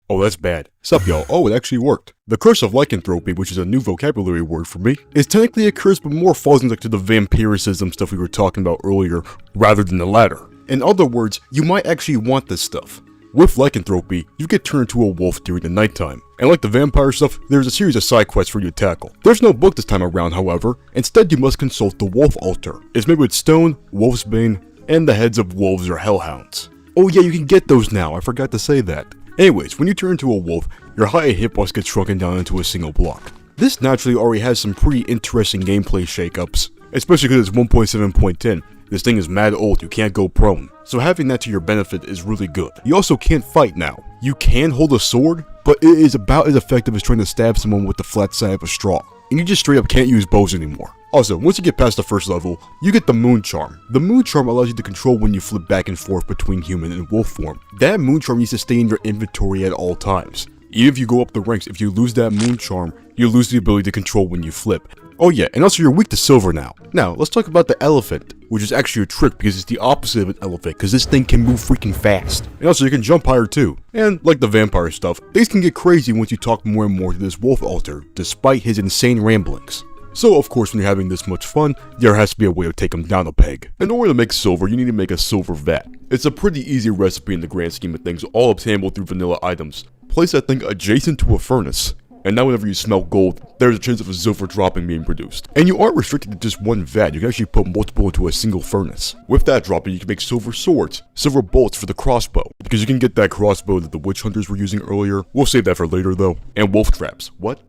Oh, that's bad. Sup, y'all? Oh, it actually worked. The curse of lycanthropy, which is a new vocabulary word for me, is technically a curse but more falls into the vampiricism stuff we were talking about earlier, rather than the latter. In other words, you might actually want this stuff. With lycanthropy, you get turned into a wolf during the nighttime. And like the vampire stuff, there's a series of side quests for you to tackle. There's no book this time around, however. Instead, you must consult the wolf altar. It's made with stone, wolf's bane, and the heads of wolves or hellhounds. Oh yeah, you can get those now, I forgot to say that. Anyways, when you turn into a wolf, your height and hitbox gets shrunken down into a single block. This naturally already has some pretty interesting gameplay shakeups, especially because it's 1.7.10. This thing is mad old, you can't go prone. So having that to your benefit is really good. You also can't fight now. You can hold a sword, but it is about as effective as trying to stab someone with the flat side of a straw. And you just straight up can't use bows anymore. Also, once you get past the first level, you get the Moon Charm. The Moon Charm allows you to control when you flip back and forth between human and wolf form. That Moon Charm needs to stay in your inventory at all times. Even if you go up the ranks, if you lose that Moon Charm, you lose the ability to control when you flip. Oh yeah, and also you're weak to silver now. Now, let's talk about the elephant, which is actually a trick because it's the opposite of an elephant, because this thing can move freaking fast. And also you can jump higher too. And like the vampire stuff, things can get crazy once you talk more and more to this wolf altar, despite his insane ramblings. So of course when you're having this much fun, there has to be a way to take him down a peg. In order to make silver, you need to make a silver vat. It's a pretty easy recipe in the grand scheme of things, all obtainable through vanilla items. Place that thing adjacent to a furnace. And now whenever you smell gold, there's a chance of a silver dropping being produced. And you aren't restricted to just one vat, you can actually put multiple into a single furnace. With that dropping, you can make silver swords, silver bolts for the crossbow, because you can get that crossbow that the witch hunters were using earlier. We'll save that for later though. And wolf traps. What?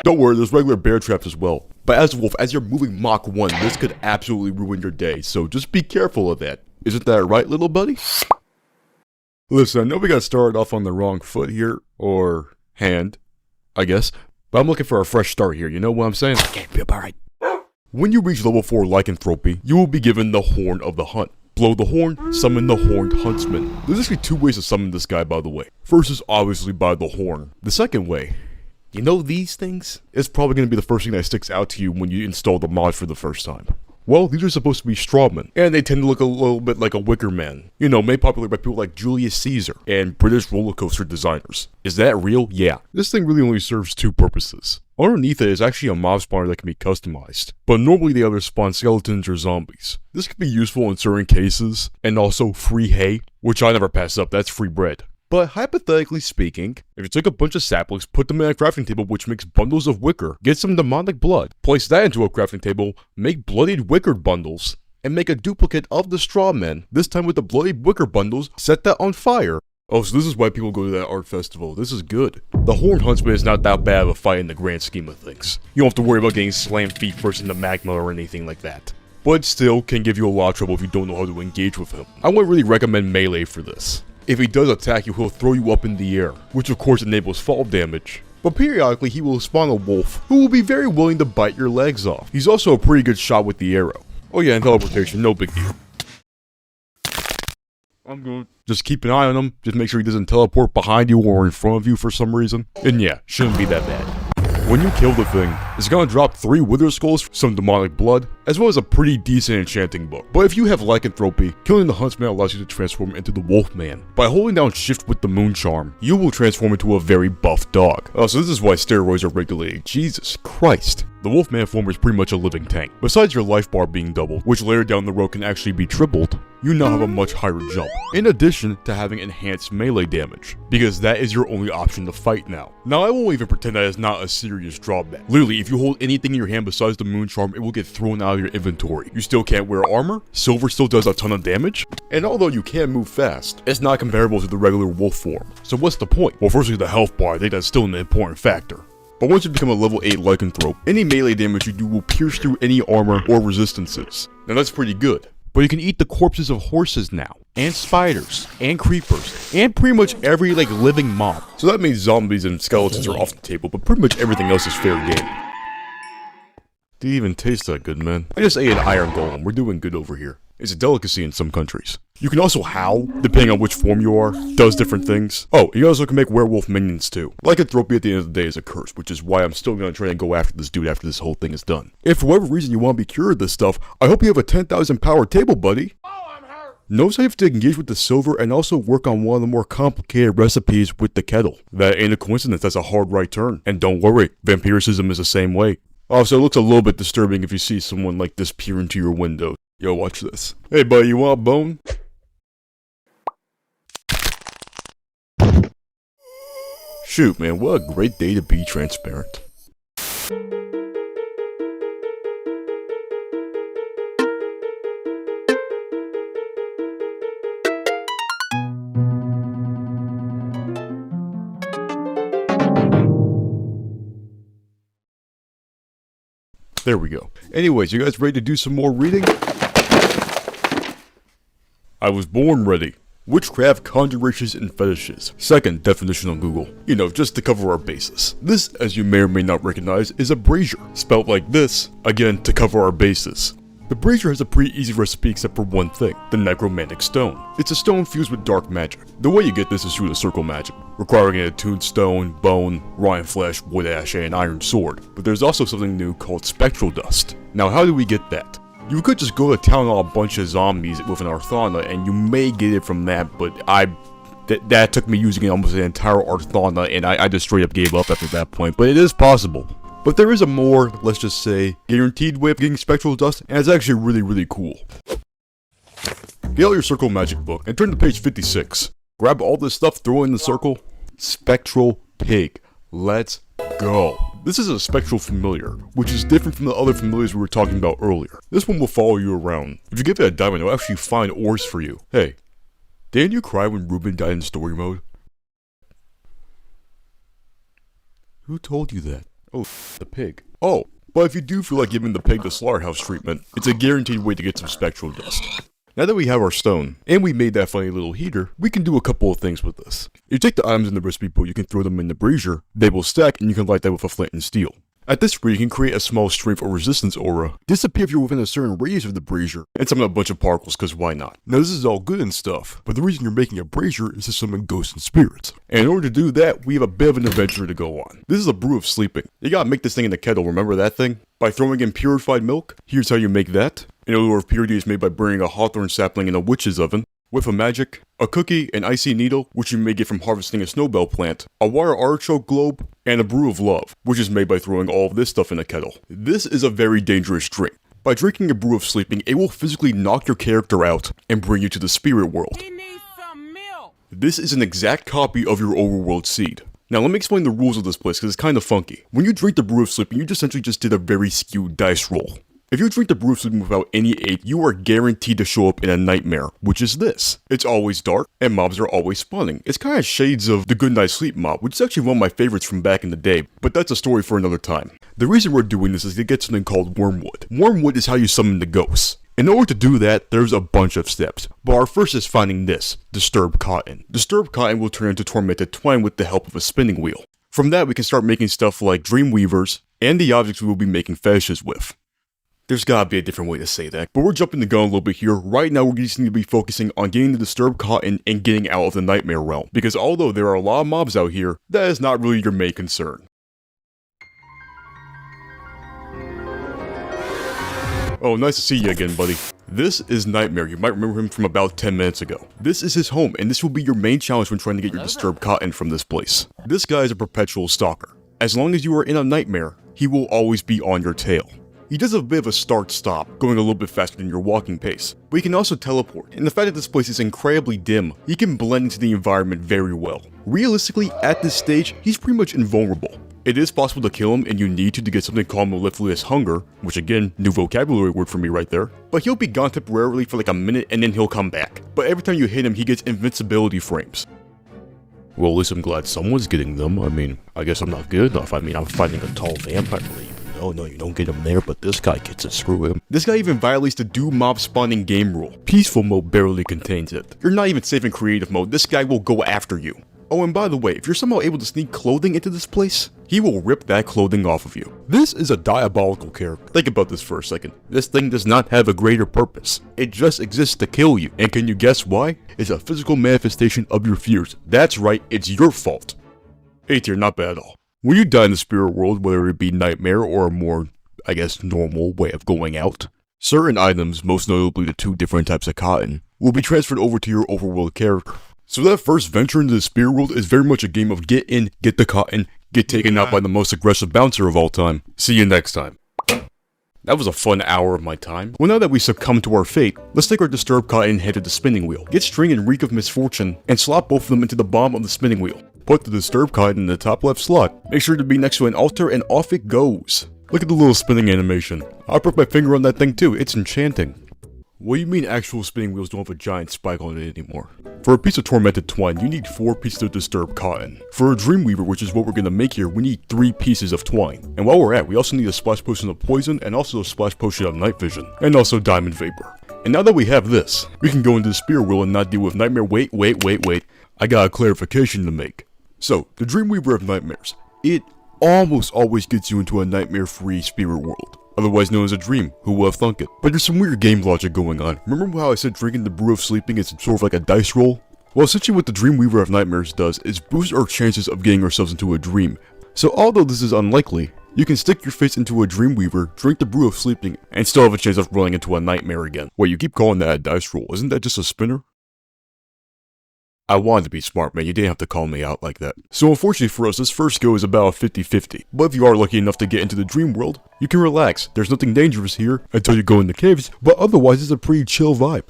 Don't worry, there's regular bear traps as well. But as a wolf, as you're moving Mach 1, this could absolutely ruin your day, so just be careful of that. Isn't that right, little buddy? Listen, I know we got started off on the wrong foot here, or hand, I guess, but I'm looking for a fresh start here, you know what I'm saying? Okay, be alright. When you reach level 4 lycanthropy, you will be given the Horn of the Hunt. Blow the horn, summon the horned huntsman. There's actually two ways to summon this guy, by the way. First is obviously by the horn. The second way, you know these things? It's probably going to be the first thing that sticks out to you when you install the mod for the first time. Well, these are supposed to be strawmen, and they tend to look a little bit like a wicker man. You know, made popular by people like Julius Caesar and British roller coaster designers. Is that real? Yeah. This thing really only serves two purposes. Underneath it is actually a mob spawner that can be customized, but normally they either spawn skeletons or zombies. This could be useful in certain cases, and also free hay, which I never pass up, that's free bread. But hypothetically speaking, if you take a bunch of saplings, put them in a crafting table which makes bundles of wicker, get some demonic blood, place that into a crafting table, make bloodied wicker bundles, and make a duplicate of the straw men, this time with the bloodied wicker bundles, set that on fire. Oh, so this is why people go to that art festival. This is good. The Horned Huntsman is not that bad of a fight in the grand scheme of things. You don't have to worry about getting slammed feet first into magma or anything like that. But still can give you a lot of trouble if you don't know how to engage with him. I wouldn't really recommend melee for this. If he does attack you, he'll throw you up in the air, which of course enables fall damage. But periodically he will spawn a wolf, who will be very willing to bite your legs off. He's also a pretty good shot with the arrow. Oh yeah, and teleportation, no big deal. I'm good. Just keep an eye on him, just make sure he doesn't teleport behind you or in front of you for some reason. And yeah, shouldn't be that bad. When you kill the thing, it's gonna drop 3 wither skulls, some demonic blood, as well as a pretty decent enchanting book. But if you have lycanthropy, killing the huntsman allows you to transform into the wolfman. By holding down shift with the moon charm, you will transform into a very buff dog. Oh, so this is why steroids are regulated. Jesus Christ. The wolfman form is pretty much a living tank. Besides your life bar being doubled, which later down the road can actually be tripled, you now have a much higher jump, in addition to having enhanced melee damage, because that is your only option to fight now. Now I won't even pretend that is not a serious drawback. Literally, if you hold anything in your hand besides the moon charm, it will get thrown out of your inventory. You still can't wear armor, silver still does a ton of damage, and although you can move fast, it's not comparable to the regular wolf form. So what's the point? Well, firstly the health bar, I think that's still an important factor. But once you become a level 8 lycanthrope, any melee damage you do will pierce through any armor or resistances. Now that's pretty good. But you can eat the corpses of horses now, and spiders, and creepers, and pretty much every living mob. So that means zombies and skeletons are off the table, but pretty much everything else is fair game. Didn't even taste that good, man. I just ate an iron golem, we're doing good over here. It's a delicacy in some countries. You can also howl, depending on which form you are, does different things. Oh, you also can make werewolf minions too. Lycanthropy at the end of the day is a curse, which is why I'm still gonna try and go after this dude after this whole thing is done. If for whatever reason you want to be cured of this stuff, I hope you have a 10,000 power table, buddy. Oh, I'm hurt! Notice how you have to engage with the silver and also work on one of the more complicated recipes with the kettle. That ain't a coincidence, that's a hard right turn. And don't worry, vampiricism is the same way. Also, it looks a little bit disturbing if you see someone like this peer into your window. Yo, watch this. Hey buddy, you want a bone? Shoot man, what a great day to be transparent. There we go. Anyways, you guys ready to do some more reading? I was born ready. Witchcraft, conjurations, and fetishes. Second definition on Google. You know, just to cover our bases. This, as you may or may not recognize, is a brazier. Spelled like this, again, to cover our bases. The brazier has a pretty easy recipe except for one thing, the necromantic stone. It's a stone fused with dark magic. The way you get this is through the circle magic, requiring an attuned stone, bone, rotten flesh, wood ash, and an iron sword. But there's also something new called spectral dust. Now how do we get that? You could just go to town on a bunch of zombies with an Arthana and you may get it from that, but that took me using almost an entire Arthana and I just straight up gave up after that point, but it is possible. But there is a more, let's just say, guaranteed way of getting spectral dust, and it's actually really cool. Get out your circle magic book and turn to page 56. Grab all this stuff, throw it in the circle. Spectral pig. Let's go. This is a spectral familiar, which is different from the other familiars we were talking about earlier. This one will follow you around. If you give it a diamond, it'll actually find ores for you. Hey, didn't you cry when Ruben died in story mode? Who told you that? Oh, the pig. Oh, but if you do feel like giving the pig the slaughterhouse treatment, it's a guaranteed way to get some spectral dust. Now that we have our stone, and we made that funny little heater, we can do a couple of things with this. You take the items in the recipe book, you can throw them in the brazier, they will stack, and you can light that with a flint and steel. At this rate, you can create a small strength or resistance aura, disappear if you're within a certain radius of the brazier, and summon a bunch of particles, cause why not? Now this is all good and stuff, but the reason you're making a brazier is to summon ghosts and spirits. And in order to do that, we have a bit of an adventure to go on. This is a brew of sleeping. You gotta make this thing in the kettle, remember that thing? By throwing in purified milk, here's how you make that. An odor of purity is made by burning a hawthorn sapling in a witch's oven. With a magic, a cookie, an icy needle, which you may get from harvesting a snowbell plant, a wire artichoke globe, and a brew of love, which is made by throwing all of this stuff in a kettle. This is a very dangerous drink. By drinking a brew of sleeping, it will physically knock your character out and bring you to the spirit world. He needs some milk. This is an exact copy of your overworld seed. Now let me explain the rules of this place because it's kind of funky. When you drink the brew of sleeping, you essentially just did a very skewed dice roll. If you drink the brew of sleeping without any aid, you are guaranteed to show up in a nightmare, which is this. It's always dark, and mobs are always spawning. It's kind of shades of the Good Night Sleep mob, which is actually one of my favorites from back in the day, but that's a story for another time. The reason we're doing this is to get something called wormwood. Wormwood is how you summon the ghosts. In order to do that, there's a bunch of steps, but our first is finding this, disturbed cotton. Disturbed cotton will turn into tormented twine with the help of a spinning wheel. From that, we can start making stuff like dream weavers, and the objects we will be making fetishes with. There's gotta be a different way to say that, but we're jumping the gun a little bit here. Right now we just need to be focusing on getting the disturbed cotton and getting out of the nightmare realm, because although there are a lot of mobs out here, that is not really your main concern. Oh, nice to see you again, buddy. This is Nightmare. You might remember him from about 10 minutes ago. This is his home, and this will be your main challenge when trying to get your disturbed cotton from this place. This guy is a perpetual stalker. As long as you are in a nightmare, he will always be on your tail. He does a bit of a start-stop, going a little bit faster than your walking pace, but he can also teleport, and the fact that this place is incredibly dim, he can blend into the environment very well. Realistically, at this stage, he's pretty much invulnerable. It is possible to kill him, and you need to get something called mellifluous hunger, which again, new vocabulary word for me right there, but he'll be gone temporarily for like a minute and then he'll come back. But every time you hit him, he gets invincibility frames. Well, at least I'm glad someone's getting them. I mean, I guess I'm not good enough. I mean, I'm fighting a tall vampire lead. No, you don't get him there, but this guy gets it, screw him. This guy even violates the do mob spawning game rule. Peaceful mode barely contains it. You're not even safe in creative mode, this guy will go after you. Oh, and by the way, if you're somehow able to sneak clothing into this place, he will rip that clothing off of you. This is a diabolical character. Think about this for a second. This thing does not have a greater purpose. It just exists to kill you. And can you guess why? It's a physical manifestation of your fears. That's right, it's your fault. A tier, not bad at all. When you die in the spirit world, whether it be nightmare or a more, I guess, normal way of going out, Certain items, most notably the 2 different types of cotton, will be transferred over to your overworld character. So that first venture into the spirit world is very much a game of get in, get the cotton, get taken out by the most aggressive bouncer of all time. See you next time. That was a fun hour of my time. Well, now that we succumbed to our fate, let's take our disturbed cotton and head to the spinning wheel. Get String and Reek of Misfortune, and slot both of them into the bottom of the spinning wheel. Put the disturbed cotton in the top left slot. Make sure to be next to an altar, and off it goes. Look at the little spinning animation. I put my finger on that thing too, it's enchanting. What do you mean actual spinning wheels don't have a giant spike on it anymore? For a piece of tormented twine, you need 4 pieces of disturbed cotton. For a dreamweaver, which is what we're gonna make here, we need 3 pieces of twine. And while we're at, we also need a splash potion of poison, and also a splash potion of night vision, and also diamond vapor. And now that we have this, we can go into the spirit wheel and not deal with nightmare. Wait. I got a clarification to make. So, the Dreamweaver of Nightmares. It almost always gets you into a nightmare-free spirit world, otherwise known as a dream. Who would have thunk it? But there's some weird game logic going on. Remember how I said drinking the brew of sleeping is sort of like a dice roll? Well, essentially what the Dreamweaver of Nightmares does is boost our chances of getting ourselves into a dream. So although this is unlikely, you can stick your face into a Dreamweaver, drink the brew of sleeping, and still have a chance of running into a nightmare again. Wait, you keep calling that a dice roll, isn't that just a spinner? I wanted to be smart, man, you didn't have to call me out like that. So unfortunately for us, this first go is about a 50-50. But if you are lucky enough to get into the dream world, you can relax. There's nothing dangerous here until you go in the caves, but otherwise it's a pretty chill vibe.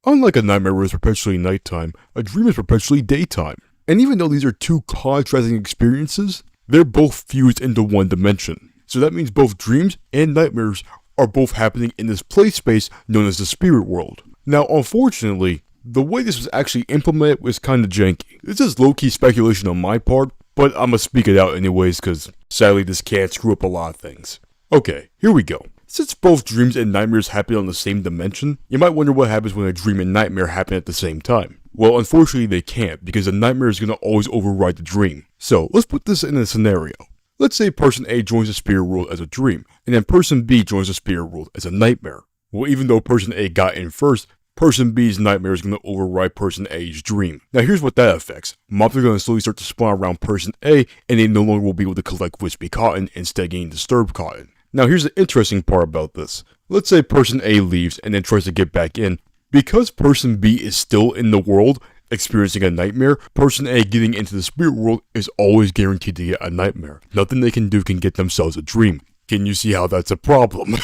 Unlike a nightmare where it's perpetually nighttime, a dream is perpetually daytime. And even though these are 2 contrasting experiences, they're both fused into one dimension. So that means both dreams and nightmares are both happening in this play space known as the spirit world. Now unfortunately, the way this was actually implemented was kinda janky. This is low-key speculation on my part, but I'ma speak it out anyways cause sadly this can't screw up a lot of things. Okay, here we go. Since both dreams and nightmares happen on the same dimension, you might wonder what happens when a dream and nightmare happen at the same time. Well, unfortunately they can't, because the nightmare is gonna always override the dream. So, let's put this in a scenario. Let's say person A joins the spirit world as a dream, and then person B joins the spirit world as a nightmare. Well, even though person A got in first, person B's nightmare is going to override person A's dream. Now here's what that affects. Mobs are going to slowly start to spawn around person A, and they no longer will be able to collect wispy cotton, instead getting disturbed cotton. Now here's the interesting part about this. Let's say person A leaves and then tries to get back in. Because person B is still in the world, experiencing a nightmare, person A getting into the spirit world is always guaranteed to get a nightmare. Nothing they can do can get themselves a dream. Can you see how that's a problem?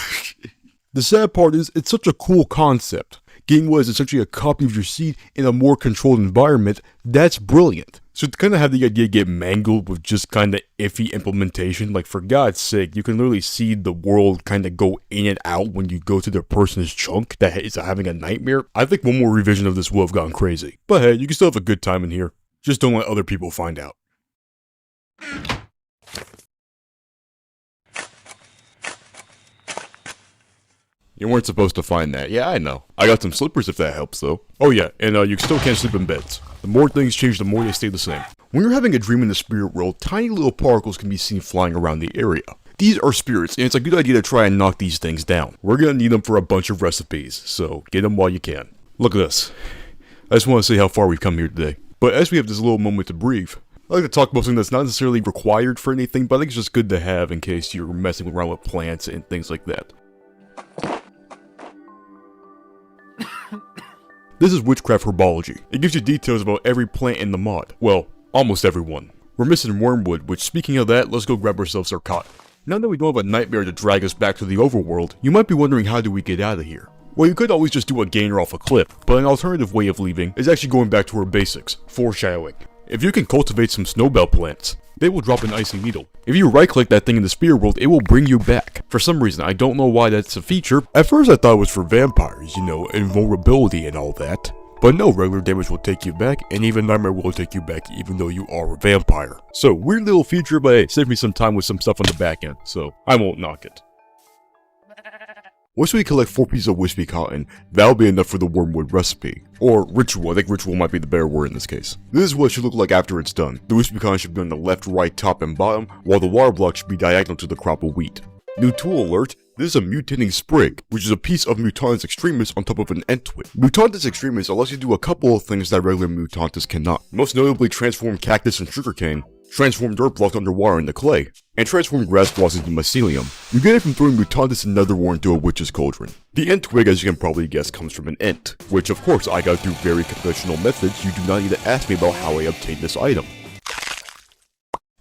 The sad part is, it's such a cool concept. Getting what is essentially a copy of your seed in a more controlled environment, that's brilliant. So to kind of have the idea get mangled with just kind of iffy implementation, like for God's sake, you can literally see the world kind of go in and out when you go to the person's chunk that is having a nightmare. I think one more revision of this will have gone crazy. But hey, you can still have a good time in here. Just don't let other people find out. You weren't supposed to find that. Yeah, I know. I got some slippers if that helps though. Oh yeah, and you still can't sleep in beds. The more things change, the more they stay the same. When you're having a dream in the spirit world, tiny little particles can be seen flying around the area. These are spirits, and it's a good idea to try and knock these things down. We're gonna need them for a bunch of recipes, so get them while you can. Look at this. I just want to say how far we've come here today. But as we have this little moment to breathe, I like to talk about something that's not necessarily required for anything, but I think it's just good to have in case you're messing around with plants and things like that. This is Witchcraft Herbology. It gives you details about every plant in the mod. Well, almost everyone. We're missing wormwood, which speaking of that, let's go grab ourselves our cotton. Now that we don't have a nightmare to drag us back to the overworld, you might be wondering how do we get out of here? Well, you could always just do a gainer off a cliff, but an alternative way of leaving is actually going back to our basics, foreshadowing. If you can cultivate some snowbell plants, they will drop an icy needle. If you right click that thing in the spirit world, it will bring you back. For some reason, I don't know why that's a feature. At first I thought it was for vampires, you know, invulnerability and all that. But no, regular damage will take you back, and even nightmare will take you back even though you are a vampire. So, weird little feature, but hey, save me some time with some stuff on the back end, so I won't knock it. Once we collect 4 pieces of wispy cotton, that'll be enough for the wormwood recipe. Or ritual, I think ritual might be the better word in this case. This is what it should look like after it's done. The wispy cotton should be on the left, right, top, and bottom, while the water block should be diagonal to the crop of wheat. New tool alert, this is a mutating sprig, which is a piece of Mutantis Extremis on top of an end twig. Mutantis Extremis allows you to do a couple of things that regular Mutantis cannot. Most notably transform cactus and sugarcane, transform dirt blocks underwater into clay, and transform grass blocks into mycelium. You get it from throwing Mutantis and Netherwar into a witch's cauldron. The int twig, as you can probably guess, comes from an int, which of course I got through very conventional methods. You do not need to ask me about how I obtained this item.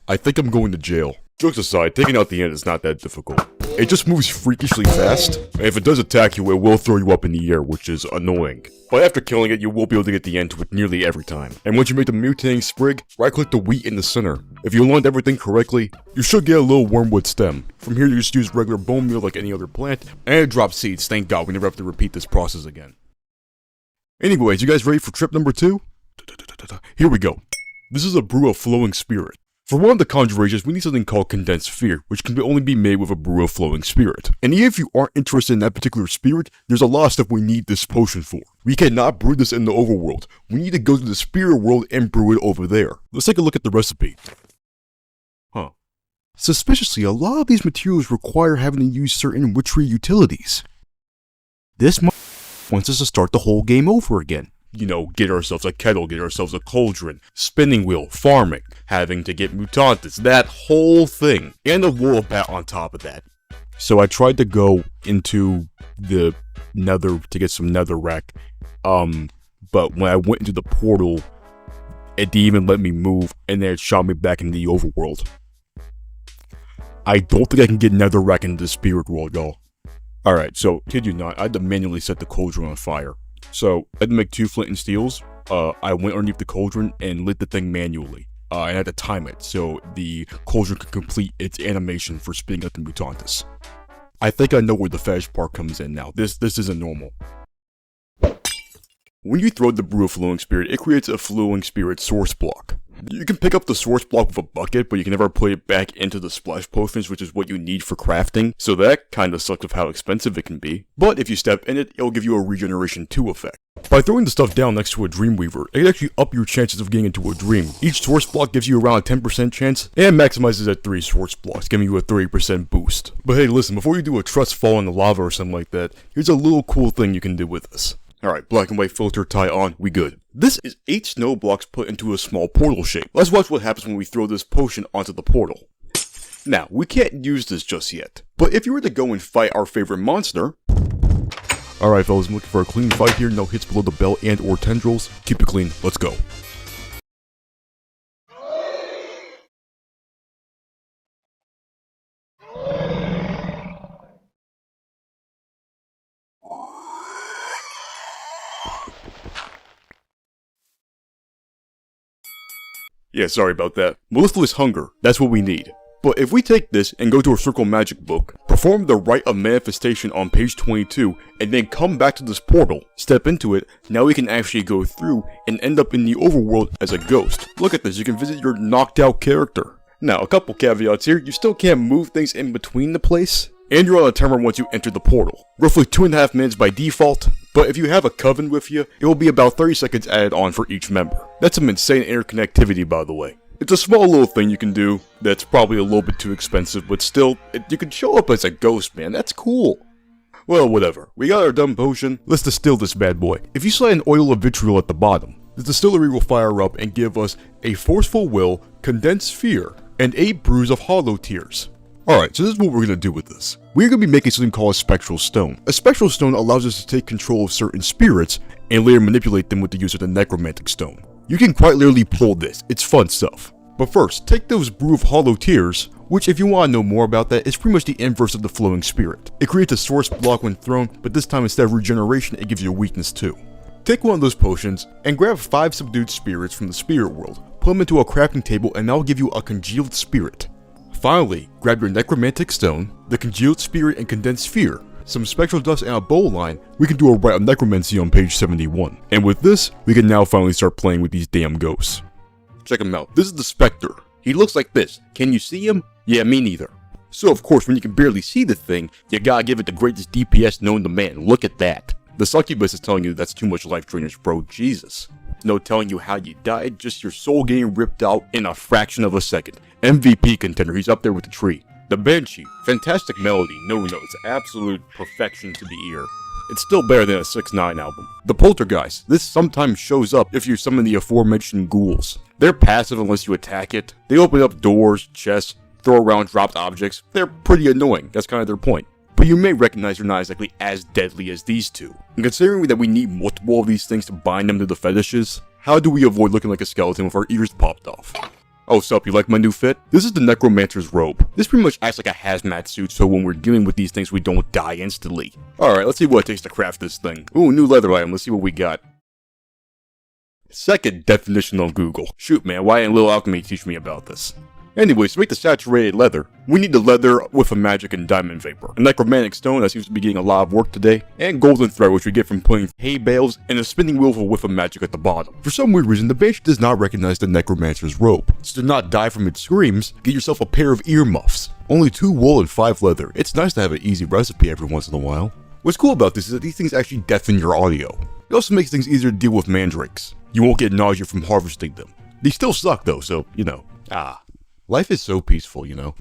I think I'm going to jail. Jokes aside, taking out the int is not that difficult. It just moves freakishly fast, and if it does attack you, it will throw you up in the air, which is annoying. But after killing it, you will be able to get the int with nearly every time. And once you make the mutating sprig, right-click the wheat in the center. If you aligned everything correctly, you should get a little wormwood stem. From here, you just use regular bone meal like any other plant, and it drops seeds. Thank God we never have to repeat this process again. Anyways, you guys ready for trip number 2? Here we go. This is a brew of flowing spirit. For one of the conjurations, we need something called condensed fear, which can only be made with a brew of flowing spirit. And even if you aren't interested in that particular spirit, there's a lot of stuff we need this potion for. We cannot brew this in the overworld. We need to go to the spirit world and brew it over there. Let's take a look at the recipe. Suspiciously, a lot of these materials require having to use certain witchery utilities. This wants us to start the whole game over again. You know, get ourselves a kettle, get ourselves a cauldron, spinning wheel, farming, having to get mutantis, that whole thing, and a wool bat on top of that. So I tried to go into the nether to get some netherrack, but when I went into the portal, it didn't even let me move, and then it shot me back into the overworld. I don't think I can get netherrack into the spirit world, y'all. Alright, so, kid you not, I had to manually set the cauldron on fire. So, I had to make 2 flint and steels. I went underneath the cauldron and lit the thing manually. I had to time it so the cauldron could complete its animation for spinning up the mutantis. I think I know where the fetish part comes in now. This isn't normal. When you throw the brew of flowing spirit, it creates a flowing spirit source block. You can pick up the source block with a bucket, but you can never put it back into the splash potions, which is what you need for crafting, so that kinda sucks of how expensive it can be. But if you step in it, it'll give you a regeneration 2 effect. By throwing the stuff down next to a dreamweaver, it can actually up your chances of getting into a dream. Each source block gives you around a 10% chance, and maximizes at 3 source blocks, giving you a 30% boost. But hey, listen, before you do a trust fall in the lava or something like that, here's a little cool thing you can do with this. Alright, black and white filter tie on, we good. This is 8 snow blocks put into a small portal shape. Let's watch what happens when we throw this potion onto the portal. Now, we can't use this just yet, but if you were to go and fight our favorite monster... Alright fellas, I'm looking for a clean fight here, no hits below the belt and or tendrils. Keep it clean, let's go. Yeah, sorry about that. Mellifluous Hunger, that's what we need. But if we take this and go to our Circle Magic book, perform the Rite of Manifestation on page 22, and then come back to this portal, step into it, now we can actually go through and end up in the overworld as a ghost. Look at this, you can visit your knocked out character. Now, a couple caveats here, you still can't move things in between the place, and you're on a timer once you enter the portal. Roughly 2.5 minutes by default, but if you have a coven with you, it will be about 30 seconds added on for each member. That's some insane interconnectivity, by the way. It's a small little thing you can do that's probably a little bit too expensive, but still, you can show up as a ghost, man, that's cool. Well, whatever. We got our dumb potion, let's distill this bad boy. If you slide an oil of vitriol at the bottom, the distillery will fire up and give us a forceful will, condensed fear, and 8 brews of hollow tears. Alright, so this is what we're going to do with this. We're going to be making something called a spectral stone. A spectral stone allows us to take control of certain spirits, and later manipulate them with the use of the necromantic stone. You can quite literally pull this, it's fun stuff. But first, take those brew of hollow tears, which if you want to know more about that, is pretty much the inverse of the flowing spirit. It creates a source block when thrown, but this time instead of regeneration, it gives you a weakness too. Take one of those potions, and grab 5 subdued spirits from the spirit world, put them into a crafting table, and that'll give you a congealed spirit. Finally, grab your necromantic stone, the congealed spirit and condensed fear, some spectral dust and a bowline. We can do a rite of necromancy on page 71. And with this, we can now finally start playing with these damn ghosts. Check him out, this is the Spectre. He looks like this. Can you see him? Yeah, me neither. So of course, when you can barely see the thing, you gotta give it the greatest DPS known to man. Look at that. The succubus is telling you that's too much life drainage, bro, Jesus. No telling you how you died, just your soul getting ripped out in a fraction of a second. MVP contender, he's up there with the tree. The Banshee, fantastic melody, no notes, absolute perfection to the ear. it's still better than a 6ix9ine album. The Poltergeist. This sometimes shows up if you summon the aforementioned ghouls. They're passive unless you attack it. They open up doors, chests, throw around dropped objects. They're pretty annoying, that's kind of their point. But you may recognize they're not exactly as deadly as these two. And considering that we need multiple of these things to bind them to the fetishes, how do we avoid looking like a skeleton with our ears popped off? Oh, sup, you like my new fit? This is the Necromancer's robe. This pretty much acts like a hazmat suit, so when we're dealing with these things, we don't die instantly. Alright, let's see what it takes to craft this thing. Ooh, new leather item, let's see what we got. Second definition on Google. Shoot man, why didn't Little Alchemy teach me about this? Anyways, to make the saturated leather, we need the leather with a magic and diamond vapor, a necromantic stone that seems to be getting a lot of work today, and golden thread which we get from putting hay bales and a spinning wheel with a whiff of magic at the bottom. For some weird reason, the banshee does not recognize the necromancer's robe, so to not die from its screams, get yourself a pair of earmuffs. Only 2 wool and 5 leather. It's nice to have an easy recipe every once in a while. What's cool about this is that these things actually deafen your audio. It also makes things easier to deal with mandrakes. You won't get nausea from harvesting them. They still suck though, so, you know. Life is so peaceful, you know.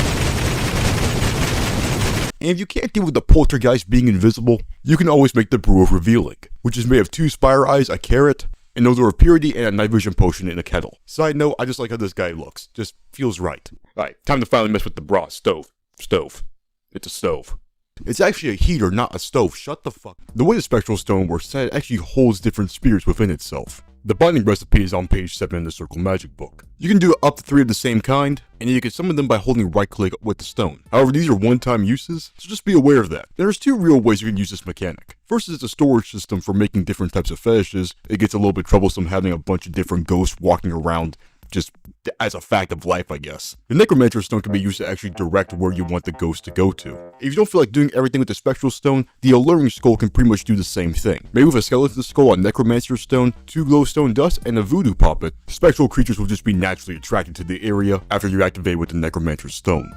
And if you can't deal with the poltergeist being invisible, you can always make the brew of revealing, which is made of 2 spire eyes, a carrot, an odor of purity, and a night vision potion in a kettle. Side note, I just like how this guy looks. Just feels right. Alright, time to finally mess with the bra. Stove. It's a stove. It's actually a heater, not a stove. Shut the fuck. The way the spectral stone works is that it actually holds different spirits within itself. The binding recipe is on page 7 in the Circle Magic book. You can do up to 3 of the same kind, and you can summon them by holding right click with the stone. However, these are one-time uses, so just be aware of that. There's 2 real ways you can use this mechanic. First is a storage system for making different types of fetishes. It gets a little bit troublesome having a bunch of different ghosts walking around just as a fact of life, I guess. The Necromancer stone can be used to actually direct where you want the ghost to go to. If you don't feel like doing everything with the spectral stone, the alluring skull can pretty much do the same thing. Maybe with a skeleton skull, a Necromancer stone, 2 glowstone dust, and a voodoo poppet, spectral creatures will just be naturally attracted to the area after you activate with the Necromancer stone.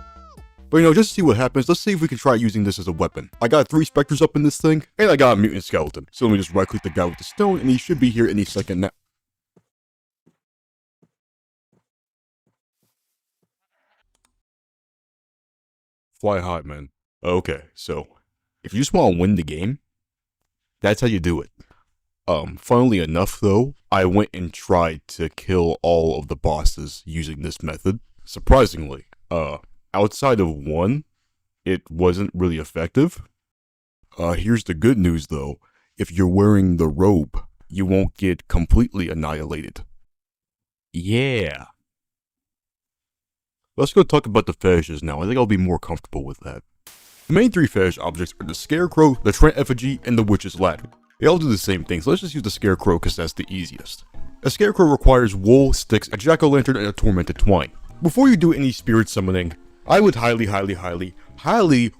But you know, just to see what happens, let's see if we can try using this as a weapon. I got 3 specters up in this thing, and I got a mutant skeleton. So let me just right click the guy with the stone, and he should be here any second now. Fly high, man. Okay, so if you just want to win the game, that's how you do it. Funnily enough though, I went and tried to kill all of the bosses using this method. Surprisingly, outside of one, it wasn't really effective. Here's the good news though. If you're wearing the robe, you won't get completely annihilated. Yeah. Let's go talk about the fetishes now. I think I'll be more comfortable with that. The main 3 fetish objects are the Scarecrow, the Trent Effigy, and the Witch's Ladder. They all do the same thing, so let's just use the Scarecrow because that's the easiest. A Scarecrow requires wool, sticks, a jack-o'-lantern, and a tormented twine. Before you do any spirit summoning, I would highly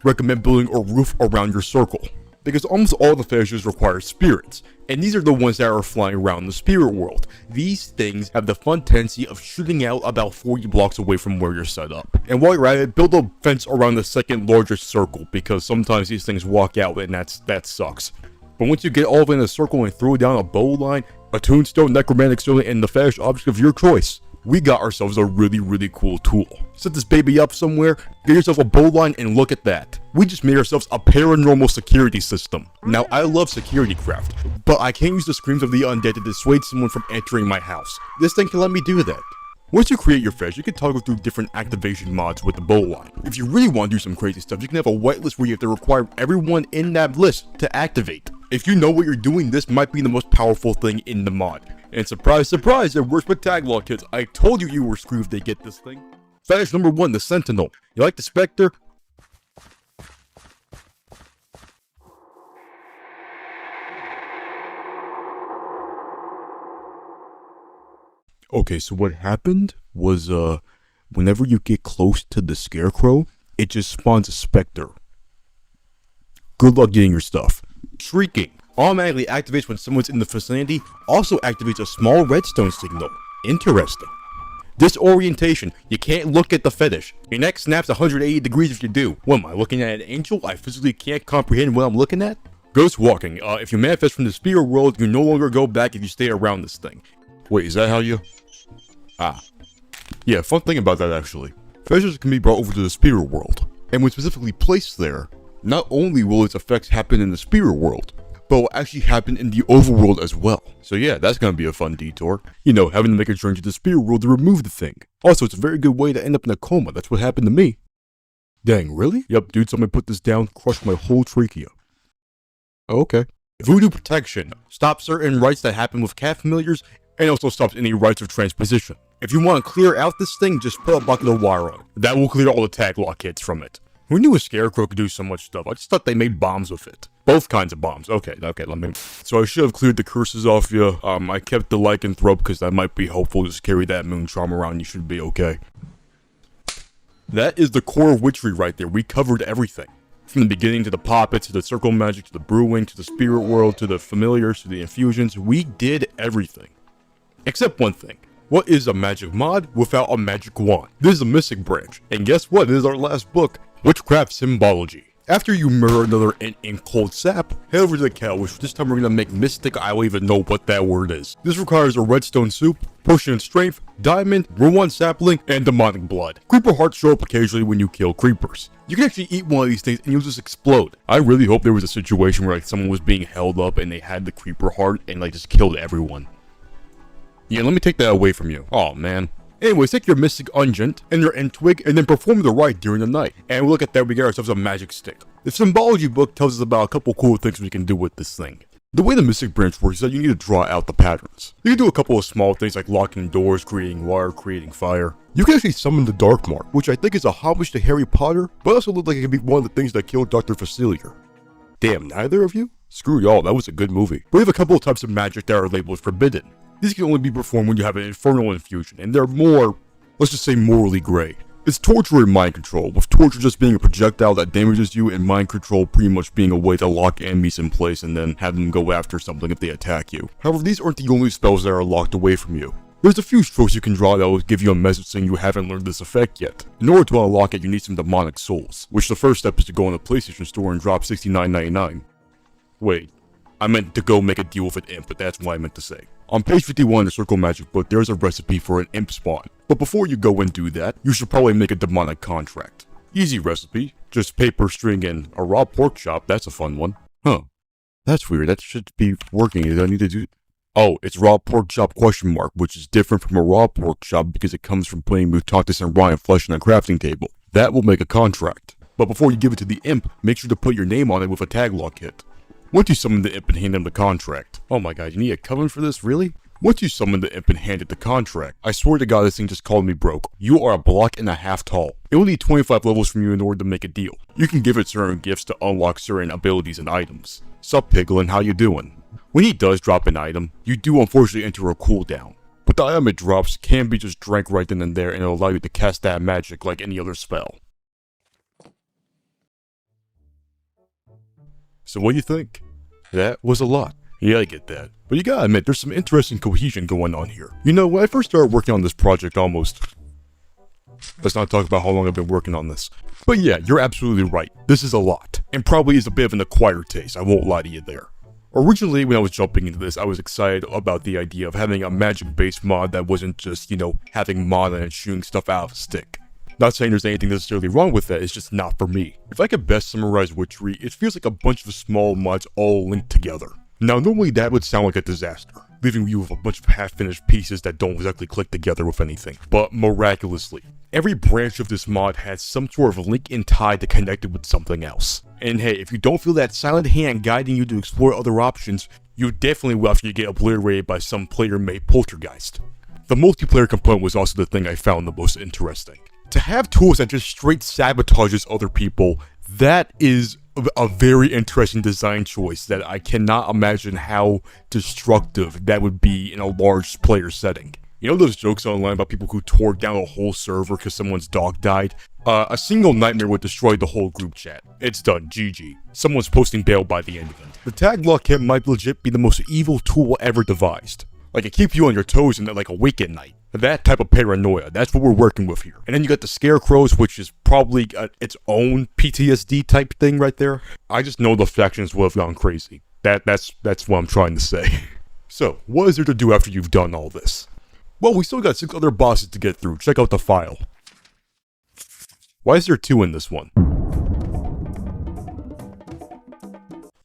recommend building a roof around your circle, because almost all the fetishes require spirits, and these are the ones that are flying around the spirit world. These things have the fun tendency of shooting out about 40 blocks away from where you're set up. And while you're at it, build a fence around the second largest circle, because sometimes these things walk out and that sucks. But once you get all of it in a circle and throw down a bow line, a tombstone, necromantic stone, and the fetish object of your choice, we got ourselves a really cool tool. Set this baby up somewhere, get yourself a bowline, and look at that. We just made ourselves a paranormal security system. Now, I love security craft, but I can't use the screams of the undead to dissuade someone from entering my house. This thing can let me do that. Once you create your fetish, you can toggle through different activation mods with the bowline. If you really want to do some crazy stuff, you can have a whitelist where you have to require everyone in that list to activate. If you know what you're doing, this might be the most powerful thing in the mod. And surprise, surprise, it works with tag log kids. I told you were screwed if they get this thing. Fetish number 1, the Sentinel. You like the Spectre? Okay, so what happened was, whenever you get close to the Scarecrow, it just spawns a Spectre. Good luck getting your stuff. Shrieking automatically activates when someone's in the vicinity, also activates a small redstone signal. Interesting. Disorientation. You can't look at the fetish. Your neck snaps 180 degrees if you do. What am I looking at, an angel? I physically can't comprehend what I'm looking at? Ghost walking. If you manifest from the spirit world, you no longer go back if you stay around this thing. Wait, is that how you... Yeah, fun thing about that actually. Fetishes can be brought over to the spirit world, and when specifically placed there, not only will its effects happen in the spirit world, but will actually happen in the overworld as well. So yeah, that's gonna be a fun detour. You know, having to make a journey to the spirit world to remove the thing. Also, it's a very good way to end up in a coma. That's what happened to me. Dang, really? Yep, dude, somebody put this down, crushed my whole trachea. Okay. Voodoo protection stops certain rites that happen with cat familiars, and also stops any rites of transposition. If you want to clear out this thing, just put a bucket of wire on it. That will clear all the tag lock hits from it. Who knew a scarecrow could do so much stuff? I just thought they made bombs with it. Both kinds of bombs. Okay, let me... So I should have cleared the curses off you. I kept the lycanthrope because that might be helpful. Just carry that moon charm around, you should be okay. That is the core of Witchery right there. We covered everything. From the beginning to the Poppets, to the circle magic, to the brewing, to the spirit world, to the familiars, to the infusions. We did everything. Except one thing. What is a magic mod without a magic wand? This is a Mystic branch. And guess what? This is our last book, Witchcraft Symbology. After you murder another int in cold sap, head over to the Kettle, which this time we're gonna make Mystic. I don't even know what that word is. This requires a redstone soup, potion of strength, diamond, room 1 sapling, and demonic blood. Creeper hearts show up occasionally when you kill creepers. You can actually eat one of these things and you'll just explode. I really hope there was a situation where like someone was being held up and they had the creeper heart and like just killed everyone. Yeah, let me take that away from you. Oh man. Anyways, take your Mystic Unguent and your End Twig and then perform the rite during the night. And look at that, we get ourselves a magic stick. The symbology book tells us about a couple cool things we can do with this thing. The way the Mystic branch works is that you need to draw out the patterns. You can do a couple of small things like locking doors, creating wire, creating fire. You can actually summon the Dark Mark, which I think is a homage to Harry Potter, but also looks like it could be one of the things that killed Dr. Facilier. Damn, neither of you? Screw y'all, that was a good movie. We have a couple of types of magic that are labeled forbidden. These can only be performed when you have an infernal infusion, and they're more, let's just say morally gray. It's torture and mind control, with torture just being a projectile that damages you and mind control pretty much being a way to lock enemies in place and then have them go after something if they attack you. However, these aren't the only spells that are locked away from you. There's a few strokes you can draw that will give you a message saying you haven't learned this effect yet. In order to unlock it, you need some demonic souls, which the first step is to go in the PlayStation store and drop $69.99. Wait, I meant to go make a deal with an imp, but that's what I meant to say. On page 51 of the Circle Magic book, there's a recipe for an imp spawn. But before you go and do that, you should probably make a demonic contract. Easy recipe, just paper, string, and a raw pork chop. That's a fun one. Huh. That's weird, that should be working. I need to do... Oh, it's raw pork chop ? Which is different from a raw pork chop because it comes from putting mutatis and Ryan flesh on a crafting table. That will make a contract. But before you give it to the imp, make sure to put your name on it with a tag lock hit. Once you summon the imp and hand him the contract. Oh my god, you need a coven for this, really? Once you summon the imp and hand it the contract, I swear to god this thing just called me broke. You are a block and a half tall. It will need 25 levels from you in order to make a deal. You can give it certain gifts to unlock certain abilities and items. Sup Piglin, how you doing? When he does drop an item, you do unfortunately enter a cooldown. But the item it drops can be just drank right then and there and it'll allow you to cast that magic like any other spell. So what do you think? That was a lot. Yeah, I get that. But you gotta admit, there's some interesting cohesion going on here. You know, when I first started working on this project let's not talk about how long I've been working on this. But yeah, you're absolutely right. This is a lot. And probably is a bit of an acquired taste, I won't lie to you there. Originally, when I was jumping into this, I was excited about the idea of having a magic-based mod that wasn't just, you know, having mana and shooting stuff out of a stick. Not saying there's anything necessarily wrong with that, it's just not for me. If I could best summarize Witchery, it feels like a bunch of small mods all linked together. Now normally that would sound like a disaster, leaving you with a bunch of half-finished pieces that don't exactly click together with anything. But miraculously, every branch of this mod has some sort of link and tie to connect it with something else. And hey, if you don't feel that silent hand guiding you to explore other options, you definitely will after you get obliterated by some player-made poltergeist. The multiplayer component was also the thing I found the most interesting. To have tools that just straight sabotages other people, that is a very interesting design choice that I cannot imagine how destructive that would be in a large player setting. You know those jokes online about people who tore down a whole server because someone's dog died? A single nightmare would destroy the whole group chat. It's done, GG. Someone's posting bail by the end of it. The tag lock hit might legit be the most evil tool ever devised. Like, it keeps you on your toes and like awake at night. That type of paranoia, that's what we're working with here. And then you got the scarecrows, which is probably its own PTSD type thing right there. I just know the factions will have gone crazy. That's what I'm trying to say. So, what is there to do after you've done all this? Well, we still got 6 other bosses to get through. Check out the file. Why is there 2 in this one?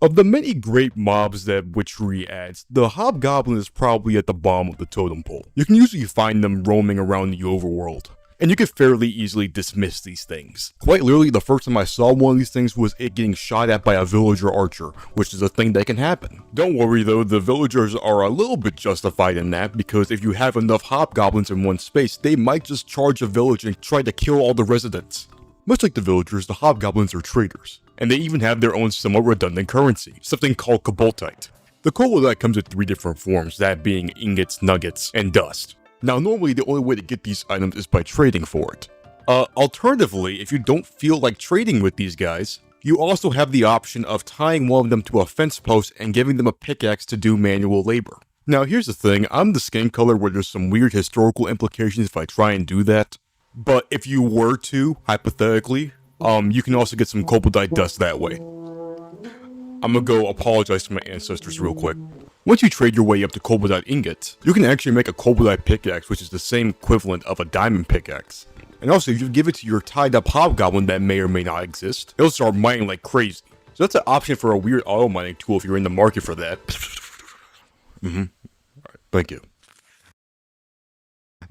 Of the many great mobs that Witchery adds, the Hobgoblin is probably at the bottom of the totem pole. You can usually find them roaming around the overworld, and you can fairly easily dismiss these things. Quite literally, the first time I saw one of these things was it getting shot at by a villager archer, which is a thing that can happen. Don't worry though, the villagers are a little bit justified in that, because if you have enough Hobgoblins in one space, they might just charge a village and try to kill all the residents. Much like the villagers, the Hobgoblins are traitors, and they even have their own somewhat redundant currency, something called Koboldite. The Koboldite comes in 3 different forms, that being ingots, nuggets, and dust. Now normally the only way to get these items is by trading for it. Alternatively, if you don't feel like trading with these guys, you also have the option of tying one of them to a fence post and giving them a pickaxe to do manual labor. Now here's the thing, I'm the skin color where there's some weird historical implications if I try and do that. But if you were to, hypothetically, you can also get some Koboldite dust that way. I'm gonna go apologize to my ancestors real quick. Once you trade your way up to Koboldite ingots, you can actually make a Koboldite pickaxe, which is the same equivalent of a diamond pickaxe. And also, if you give it to your tied up Hobgoblin that may or may not exist, it'll start mining like crazy. So that's an option for a weird auto mining tool if you're in the market for that. Alright, thank you.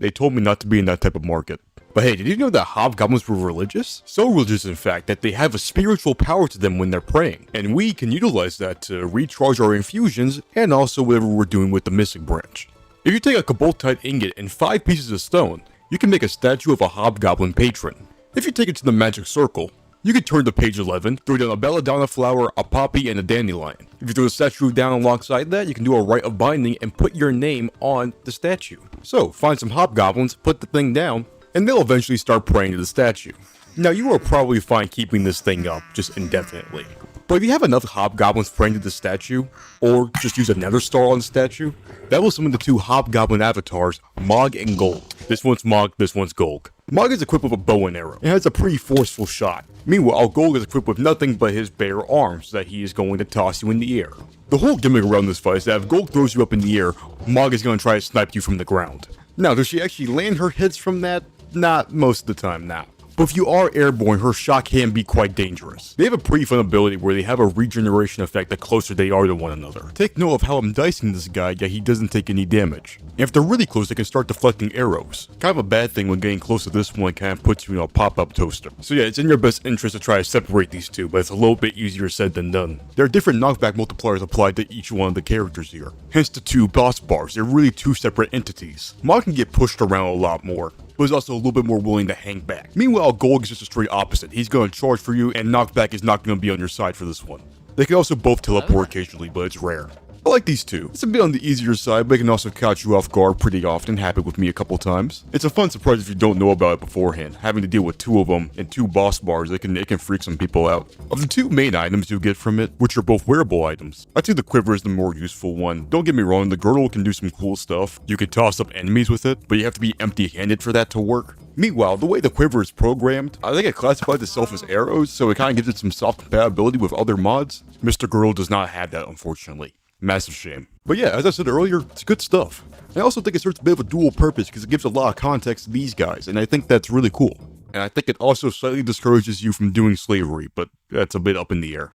They told me not to be in that type of market. But hey, did you know that Hobgoblins were religious? So religious in fact that they have a spiritual power to them when they're praying. And we can utilize that to recharge our infusions and also whatever we're doing with the missing branch. If you take a Koboldite ingot and 5 pieces of stone, you can make a statue of a Hobgoblin patron. If you take it to the magic circle, you can turn to page 11, throw down a belladonna flower, a poppy, and a dandelion. If you throw the statue down alongside that, you can do a rite of binding and put your name on the statue. So, find some Hobgoblins, put the thing down, and they'll eventually start praying to the statue. Now you are probably fine keeping this thing up, just indefinitely. But if you have enough Hobgoblins praying to the statue, or just use a nether star on the statue, that will summon the 2 Hobgoblin avatars, Mog and Gulg. This one's Mog, this one's Gulg. Mog is equipped with a bow and arrow, and has a pretty forceful shot. Meanwhile, Gulg is equipped with nothing but his bare arms that he is going to toss you in the air. The whole gimmick around this fight is that if Gulg throws you up in the air, Mog is going to try to snipe you from the ground. Now, does she actually land her hits from that? Not most of the time now. But if you are airborne, her shot can be quite dangerous. They have a pretty fun ability where they have a regeneration effect the closer they are to one another. Take note of how I'm dicing this guy, yet he doesn't take any damage. And if they're really close, they can start deflecting arrows. Kind of a bad thing when getting close to this one kind of puts you in a pop-up toaster. So yeah, it's in your best interest to try to separate these two, but it's a little bit easier said than done. There are different knockback multipliers applied to each one of the characters here. Hence the 2 boss bars, they're really 2 separate entities. Mog can get pushed around a lot more, but is also a little bit more willing to hang back. Meanwhile, Gulg is just a straight opposite. He's going to charge for you, and knockback is not going to be on your side for this one. They can also both teleport occasionally, but it's rare. I like these 2. It's a bit on the easier side, but they can also catch you off guard pretty often, happened with me a couple times. It's a fun surprise if you don't know about it beforehand. Having to deal with 2 of them and 2 boss bars, it can freak some people out. Of the 2 main items you get from it, which are both wearable items, I'd say the quiver is the more useful one. Don't get me wrong, the girdle can do some cool stuff. You can toss up enemies with it, but you have to be empty-handed for that to work. Meanwhile, the way the quiver is programmed, I think it classifies itself as arrows, so it kind of gives it some soft compatibility with other mods. Mr. Girdle does not have that, unfortunately. Massive shame. But yeah, as I said earlier, it's good stuff. I also think it serves a bit of a dual purpose because it gives a lot of context to these guys, and I think that's really cool. And I think it also slightly discourages you from doing slavery, but that's a bit up in the air.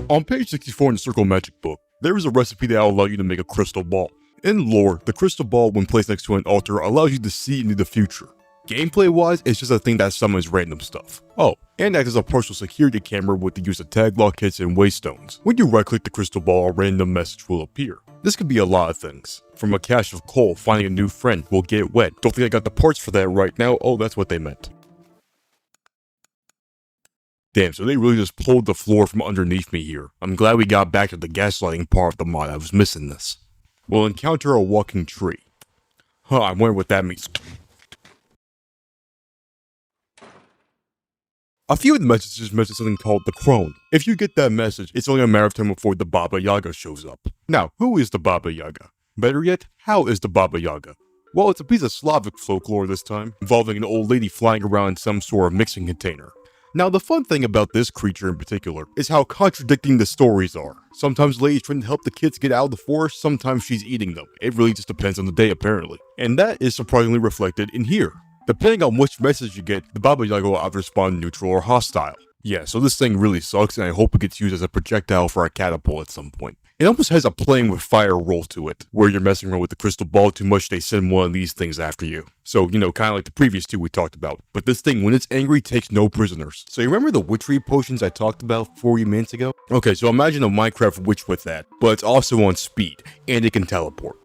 On page 64 in the Circle Magic book, there is a recipe that will allow you to make a crystal ball. In lore, the crystal ball, when placed next to an altar, allows you to see into the future. Gameplay-wise, it's just a thing that summons random stuff. Oh, and acts as a partial security camera with the use of tag lock hits and waystones. When you right-click the crystal ball, a random message will appear. This could be a lot of things. From a cache of coal, finding a new friend, will get wet. Don't think I got the parts for that right now. Oh, that's what they meant. Damn, so they really just pulled the floor from underneath me here. I'm glad we got back to the gaslighting part of the mod. I was missing this. We'll encounter a walking tree. Huh, I wonder what that means. A few of the messages mention something called the crone. If you get that message, it's only a matter of time before the Baba Yaga shows up. Now, who is the Baba Yaga? Better yet, how is the Baba Yaga? Well, it's a piece of Slavic folklore this time, involving an old lady flying around in some sort of mixing container. Now, the fun thing about this creature in particular is how contradicting the stories are. Sometimes the lady's trying to help the kids get out of the forest, sometimes she's eating them. It really just depends on the day, apparently. And that is surprisingly reflected in here. Depending on which message you get, the Baba Yaga will either respond neutral or hostile. Yeah, so this thing really sucks, and I hope it gets used as a projectile for a catapult at some point. It almost has a playing with fire roll to it, where you're messing around with the crystal ball too much, they send one of these things after you. So, kind of like the previous two we talked about. But this thing, when it's angry, takes no prisoners. So you remember the witchery potions I talked about 40 minutes ago? Okay, so imagine a Minecraft witch with that, but it's also on speed, and it can teleport.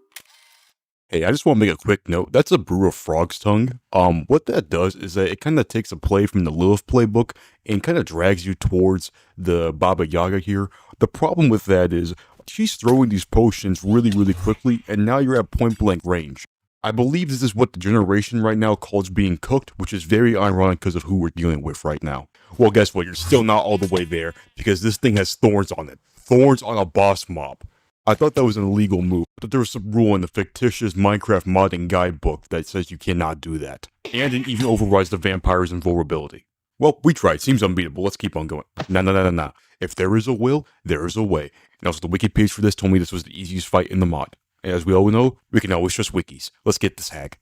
Hey, I just want to make a quick note. That's a brew of frog's tongue. What that does is that it kind of takes a play from the Lilith playbook and kind of drags you towards the Baba Yaga here. The problem with that is she's throwing these potions really, really quickly, and now you're at point blank range. I believe this is what the generation right now calls being cooked, which is very ironic because of who we're dealing with right now. Well, guess what? You're still not all the way there because this thing has thorns on it. Thorns on a boss mob. I thought that was an illegal move, but there was some rule in the fictitious Minecraft modding guidebook that says you cannot do that. And it even overrides the vampire's invulnerability. Well, we tried. Seems unbeatable. Let's keep on going. Nah. If there is a will, there is a way. And also the wiki page for this told me this was the easiest fight in the mod. And as we all know, we can always trust wikis. Let's get this hag.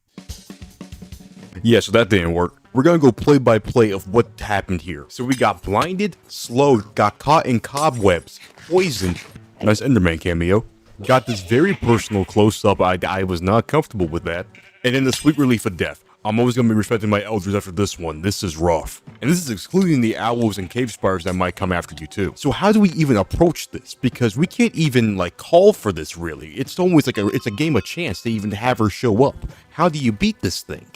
Yeah, so that didn't work. We're gonna go play by play of what happened here. So we got blinded, slowed, got caught in cobwebs, poisoned. Nice Enderman cameo. Got this very personal close-up. I was not comfortable with that. And then the sweet relief of death. I'm always going to be respecting my elders after this one. This is rough. And this is excluding the owls and cave spiders that might come after you too. So how do we even approach this? Because we can't even call for this really. It's almost like it's a game of chance to even have her show up. How do you beat this thing?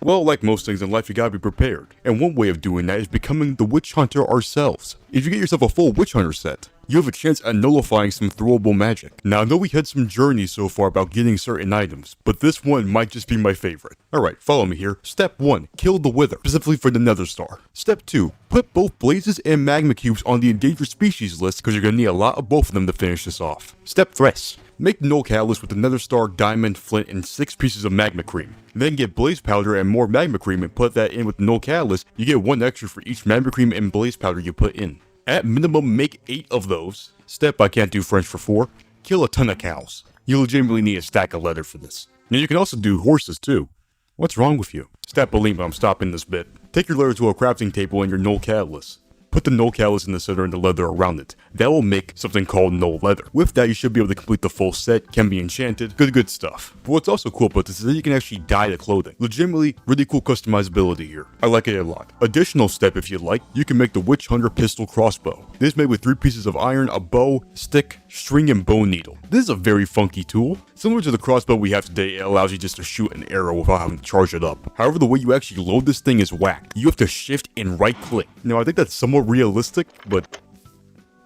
Well, like most things in life, you gotta be prepared. And one way of doing that is becoming the witch hunter ourselves. If you get yourself a full witch hunter set, you have a chance at nullifying some throwable magic. Now, I know we had some journeys so far about getting certain items, but this one might just be my favorite. Alright, follow me here. Step 1, kill the wither, specifically for the nether star. Step 2, put both blazes and magma cubes on the endangered species list because you're gonna need a lot of both of them to finish this off. Step 3, make null catalyst with the nether star, diamond, flint, and 6 pieces of magma cream. Then get blaze powder and more magma cream and put that in with the null catalyst. You get 1 extra for each magma cream and blaze powder you put in. At minimum, make 8 of those. Step, I can't do French for 4. Kill a ton of cows. You legitimately need a stack of leather for this. Now you can also do horses too. What's wrong with you? Step, believe me, I'm stopping this bit. Take your leather to a crafting table and your null catalyst. Put the null catalyst in the center and the leather around it. That will make something called null leather. With that, you should be able to complete the full set, can be enchanted, good stuff. But what's also cool about this is that you can actually dye the clothing. Legitimately, really cool customizability here. I like it a lot. Additional step, if you'd like, you can make the Witch Hunter Pistol Crossbow. This is made with 3 pieces of iron, a bow, stick, string, and bone needle. This is a very funky tool. Similar to the crossbow we have today, it allows you just to shoot an arrow without having to charge it up. However, the way you actually load this thing is whack. You have to shift and right click. Now, I think that's somewhat realistic, but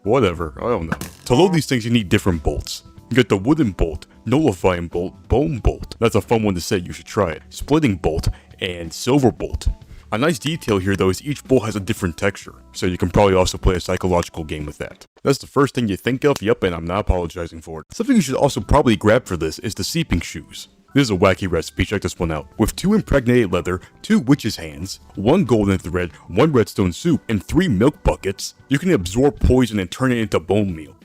whatever, I don't know. To load these things, you need different bolts. You get the wooden bolt, nullifying bolt, bone bolt. That's a fun one to say, you should try it. Splitting bolt, and silver bolt. A nice detail here though is each bolt has a different texture, so you can probably also play a psychological game with that. That's the first thing you think of, yep, and I'm not apologizing for it. Something you should also probably grab for this is the seeping shoes. This is a wacky recipe, check this one out. With 2 impregnated leather, 2 witch's hands, 1 golden thread, 1 redstone soup, and 3 milk buckets, you can absorb poison and turn it into bone meal.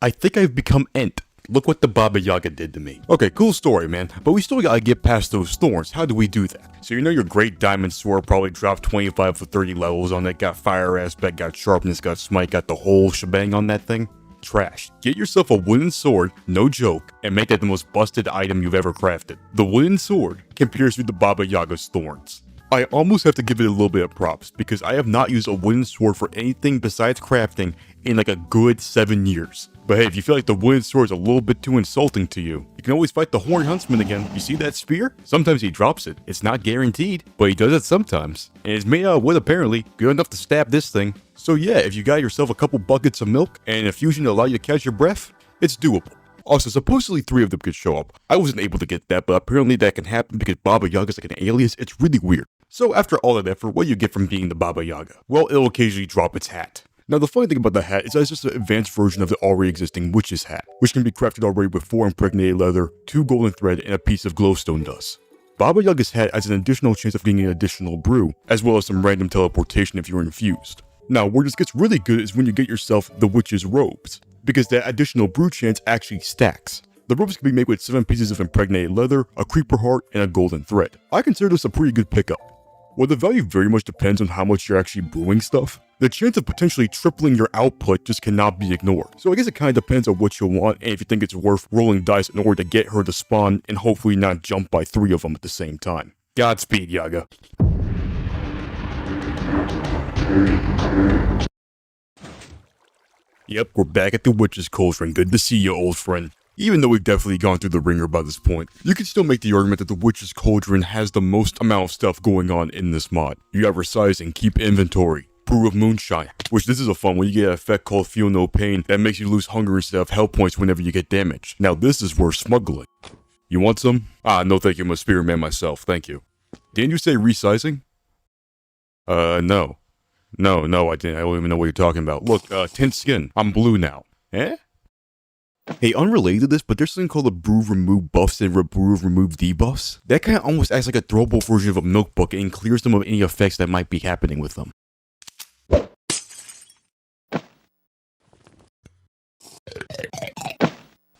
I think I've become Ent. Look what the Baba Yaga did to me. Okay, cool story, man, but we still gotta get past those thorns. How do we do that? So you know your great diamond sword probably dropped 25 or 30 levels on it, got fire aspect, got sharpness, got smite, got the whole shebang on that thing? Trash. Get yourself a wooden sword, no joke, and make that the most busted item you've ever crafted. The wooden sword can pierce through the Baba Yaga's thorns. I almost have to give it a little bit of props, because I have not used a wooden sword for anything besides crafting in like a good 7 years. But hey, if you feel like the wooden sword is a little bit too insulting to you, you can always fight the Horned Huntsman again. You see that spear? Sometimes he drops it. It's not guaranteed, but he does it sometimes. And it's made out of wood apparently, good enough to stab this thing. So yeah, if you got yourself a couple buckets of milk and an infusion to allow you to catch your breath, it's doable. Also, supposedly 3 of them could show up. I wasn't able to get that, but apparently that can happen because Baba Yaga is like an alias. It's really weird. So after all that effort, what do you get from being the Baba Yaga? Well, it'll occasionally drop its hat. Now the funny thing about the hat is that it's just an advanced version of the already existing witch's hat, which can be crafted already with 4 impregnated leather, 2 golden thread, and a piece of glowstone dust. Baba Yaga's hat has an additional chance of getting an additional brew, as well as some random teleportation if you're infused. Now where this gets really good is when you get yourself the witch's robes, because that additional brew chance actually stacks. The ropes can be made with 7 pieces of impregnated leather, a creeper heart, and a golden thread. I consider this a pretty good pickup. While the value very much depends on how much you're actually brewing stuff, the chance of potentially tripling your output just cannot be ignored. So I guess it kind of depends on what you want and if you think it's worth rolling dice in order to get her to spawn and hopefully not jump by 3 of them at the same time. Godspeed, Yaga. Yep, we're back at the Witch's Cauldron. Good to see you, old friend. Even though we've definitely gone through the ringer by this point, you can still make the argument that the Witch's Cauldron has the most amount of stuff going on in this mod. You have resizing, keep inventory, brew of moonshine, which this is a fun one. You get an effect called Feel No Pain that makes you lose hunger instead of health points whenever you get damaged. Now this is worth smuggling. You want some? No thank you, I'm a spirit man myself, thank you. Didn't you say resizing? No. No, I didn't. I don't even know what you're talking about. Look, tint skin. I'm blue now. Eh? Hey, unrelated to this, but there's something called a brew remove buffs and brew remove debuffs. That kind of almost acts like a throwable version of a milk bucket and clears them of any effects that might be happening with them.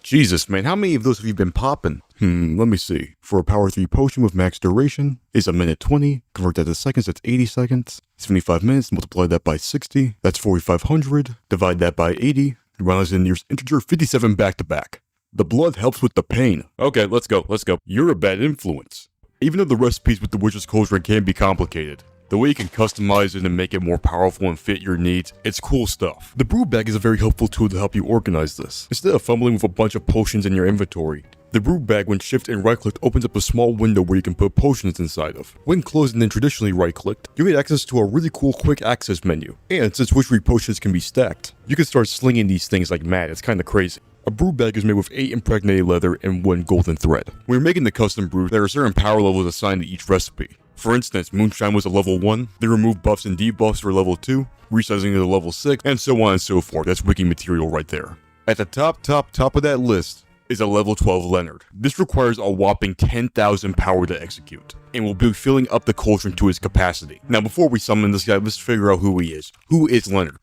Jesus, man, how many of those have you been popping? Let me see. For a power 3 potion with max duration, is a minute 20. Convert that to seconds, that's 80 seconds. 75 minutes, multiply that by 60. That's 4,500. Divide that by 80. Round as the nearest integer, 57 back to back. The blood helps with the pain. Okay, let's go. You're a bad influence. Even though the recipes with the Witch's Cauldron can be complicated, the way you can customize it and make it more powerful and fit your needs, it's cool stuff. The brew bag is a very helpful tool to help you organize this. Instead of fumbling with a bunch of potions in your inventory, the brew bag, when shift and right clicked, opens up a small window where you can put potions inside of. When closed and then traditionally right clicked, you get access to a really cool quick access menu. And since Witchery potions can be stacked, you can start slinging these things like mad. It's kinda crazy. A brew bag is made with 8 impregnated leather and 1 golden thread. When you're making the custom brew, there are certain power levels assigned to each recipe. For instance, Moonshine was a level 1, they removed buffs and debuffs for level 2, resizing to level 6, and so on and so forth. That's Wiki material right there. At the top of that list is a level 12 Leonard. This requires a whopping 10,000 power to execute, and will be filling up the cauldron to its capacity. Now before we summon this guy, let's figure out who he is. Who is Leonard?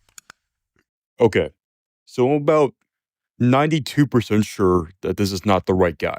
Okay, so I'm about 92% sure that this is not the right guy.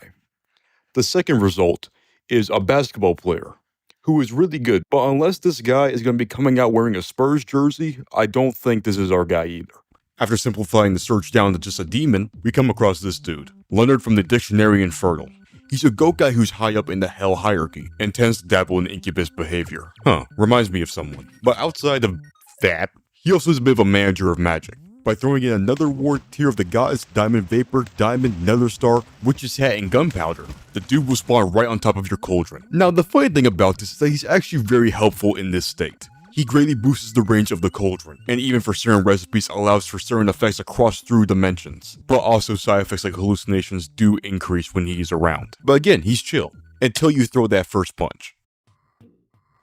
The second result is a basketball player who is really good, but unless this guy is going to be coming out wearing a Spurs jersey, I don't think this is our guy either. After simplifying the search down to just a demon, we come across this dude, Leonard from the Dictionary Infernal. He's a goat guy who's high up in the hell hierarchy, and tends to dabble in incubus behavior. Reminds me of someone. But outside of that, he also is a bit of a manager of magic, by throwing in another ward tier of the gods, Diamond Vapor, Diamond, Nether Star, Witch's Hat, and Gunpowder. The dude will spawn right on top of your cauldron. Now the funny thing about this is that he's actually very helpful in this state. He greatly boosts the range of the cauldron, and even for certain recipes allows for certain effects across through dimensions. But also side effects like hallucinations do increase when he's around. But again, he's chill, until you throw that first punch.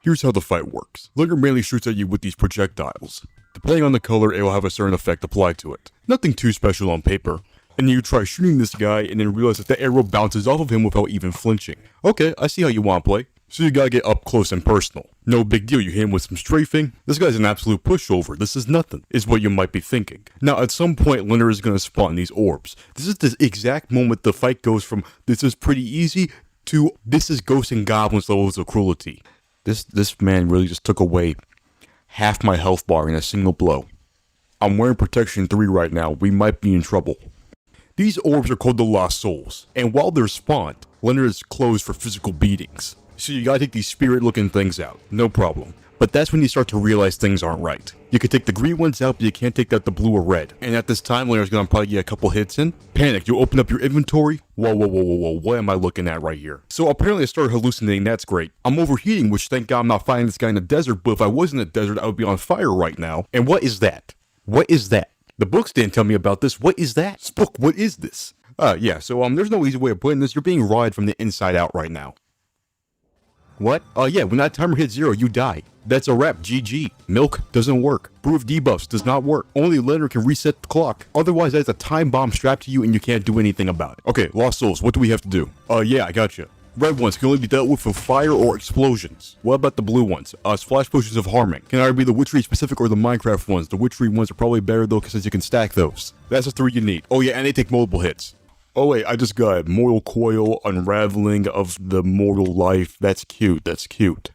Here's how the fight works. Leonard mainly shoots at you with these projectiles. Depending on the color, it will have a certain effect applied to it. Nothing too special on paper. And then you try shooting this guy and then realize that the arrow bounces off of him without even flinching. Okay, I see how you want to play. So you gotta get up close and personal. No big deal, you hit him with some strafing. This guy's an absolute pushover, this is nothing, is what you might be thinking. Now at some point, Leonard is gonna spawn these orbs. This is the exact moment the fight goes from, this is pretty easy, to this is ghosts and goblins levels of cruelty. This man really just took away half my health bar in a single blow. I'm wearing protection 3 right now, we might be in trouble. These orbs are called the Lost Souls, and while they're spawned, Leonard is closed for physical beatings. So you gotta take these spirit-looking things out, no problem. But that's when you start to realize things aren't right. You can take the green ones out, but you can't take out the blue or red. And at this time, Leonard's gonna probably get a couple hits in. Panic, you open up your inventory. Whoa, what am I looking at right here? So apparently I started hallucinating, that's great. I'm overheating, which thank God I'm not fighting this guy in the desert, but if I was in the desert, I would be on fire right now. And what is that? What is that? The books didn't tell me about this. What is that? Spook, what is this? Yeah, so there's no easy way of putting this. You're being rotted from the inside out right now. What? Yeah, when that timer hits 0, you die. That's a wrap, GG. Milk doesn't work. Brew of debuffs does not work. Only Leonard can reset the clock. Otherwise, that's a time bomb strapped to you and you can't do anything about it. Okay, Lost Souls, what do we have to do? Yeah, I gotcha. Red ones can only be dealt with fire or explosions. What about the blue ones? Splash potions of harming. Can either be the Witchery specific or the Minecraft ones. The Witchery ones are probably better though, since you can stack those. That's the 3 you need. Oh yeah, and they take multiple hits. Oh wait, I just got Mortal Coil, Unraveling of the Mortal Life. That's cute, that's cute.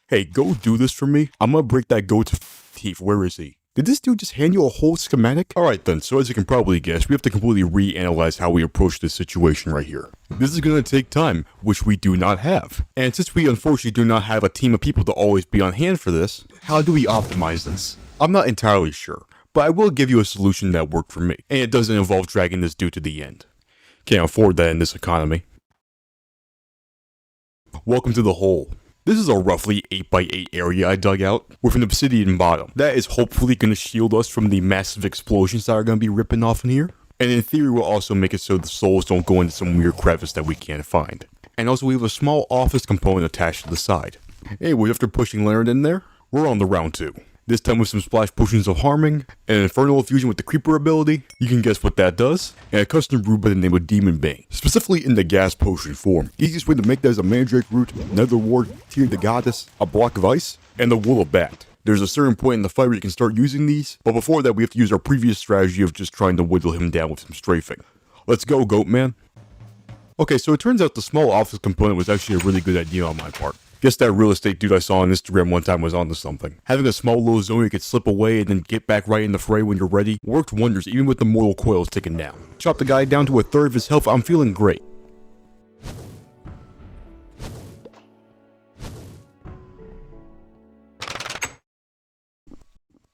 Hey, go do this for me. I'm gonna break that goat's teeth. Where is he? Did this dude just hand you a whole schematic? Alright then, so as you can probably guess, we have to completely reanalyze how we approach this situation right here. This is gonna take time, which we do not have. And since we unfortunately do not have a team of people to always be on hand for this, how do we optimize this? I'm not entirely sure, but I will give you a solution that worked for me. And it doesn't involve dragging this dude to the end. Can't afford that in this economy. Welcome to the hole. This is a roughly 8x8 area I dug out, with an obsidian bottom. That is hopefully going to shield us from the massive explosions that are going to be ripping off in here. And in theory will also make it so the souls don't go into some weird crevice that we can't find. And also we have a small office component attached to the side. Anyway, after pushing Leonard in there, we're on the round 2. This time with some splash potions of harming, an infernal infusion with the creeper ability, you can guess what that does, and a custom brew by the name of Demon Bane, specifically in the gas potion form. Easiest way to make that is a mandrake root, nether wart, tear the goddess, a block of ice, and the wool of bat. There's a certain point in the fight where you can start using these, but before that we have to use our previous strategy of just trying to whittle him down with some strafing. Let's go, goat man. Okay, so it turns out the small office component was actually a really good idea on my part. Guess that real estate dude I saw on Instagram one time was onto something. Having a small little zone you could slip away and then get back right in the fray when you're ready worked wonders even with the mortal coils ticking down. Chop the guy down to a third of his health, I'm feeling great.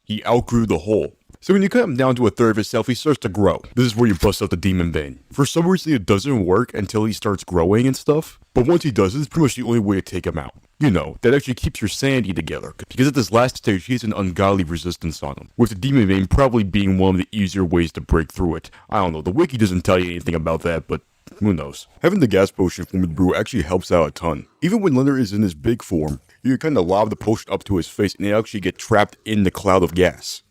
He outgrew the hole. So when you cut him down to a third of his health, he starts to grow. This is where you bust out the Demon Bane. For some reason it doesn't work until he starts growing and stuff, but once he does, it's pretty much the only way to take him out. You know, that actually keeps your sanity together, because at this last stage he has an ungodly resistance on him, with the Demon Bane probably being one of the easier ways to break through it. I don't know, the wiki doesn't tell you anything about that, but who knows. Having the gas potion form with brew actually helps out a ton. Even when Leonard is in his big form, you can kind of lob the potion up to his face and it actually get trapped in the cloud of gas.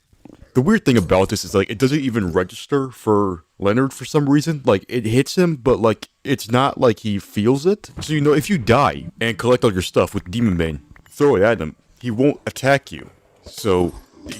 The weird thing about this is, like, it doesn't even register for Leonard for some reason. Like, it hits him, but, like, it's not like he feels it. So, you know, if you die and collect all your stuff with Demon Bane, throw it at him, he won't attack you. So,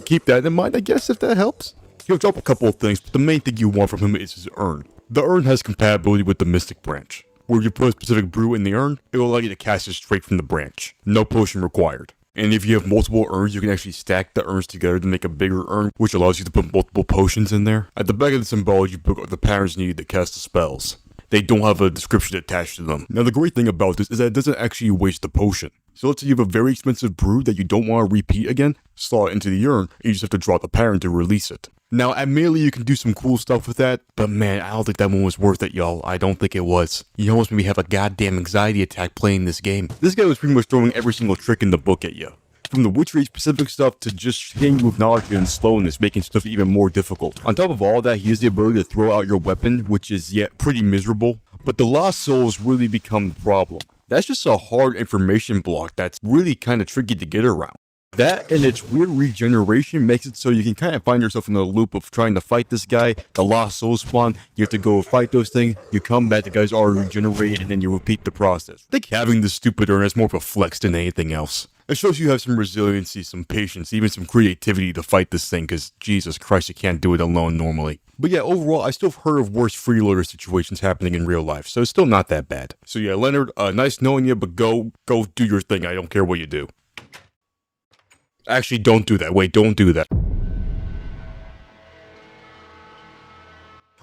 keep that in mind, I guess, if that helps. He'll drop a couple of things, but the main thing you want from him is his urn. The urn has compatibility with the Mystic Branch, where if you put a specific brew in the urn, it will allow you to cast it straight from the branch. No potion required. And if you have multiple urns, you can actually stack the urns together to make a bigger urn, which allows you to put multiple potions in there. At the back of the symbology book are the patterns needed to cast the spells. They don't have a description attached to them. Now the great thing about this is that it doesn't actually waste the potion. So let's say you have a very expensive brew that you don't want to repeat again, slot it into the urn, and you just have to draw the pattern to release it. Now admittedly you can do some cool stuff with that, but man, I don't think that one was worth it, y'all. I don't think it was. You almost made me have a goddamn anxiety attack playing this game. This guy was pretty much throwing every single trick in the book at you. From the Witchery specific stuff to just hitting you with knowledge and slowness, making stuff even more difficult. On top of all that, he has the ability to throw out your weapon, which is yet pretty miserable. But the Lost Souls really become the problem. That's just a hard information block that's really kind of tricky to get around. That and its weird regeneration makes it so you can kind of find yourself in a loop of trying to fight this guy, the Lost Souls spawn, you have to go fight those things, you come back, the guy's already regenerated, and then you repeat the process. I think having this stupid urn is more of a flex than anything else. It shows you have some resiliency, some patience, even some creativity to fight this thing, because Jesus Christ, you can't do it alone normally. But yeah, overall, I still have heard of worse freeloader situations happening in real life, so it's still not that bad. So yeah, Leonard, nice knowing you, but go do your thing, I don't care what you do. Actually, don't do that. Wait, don't do that.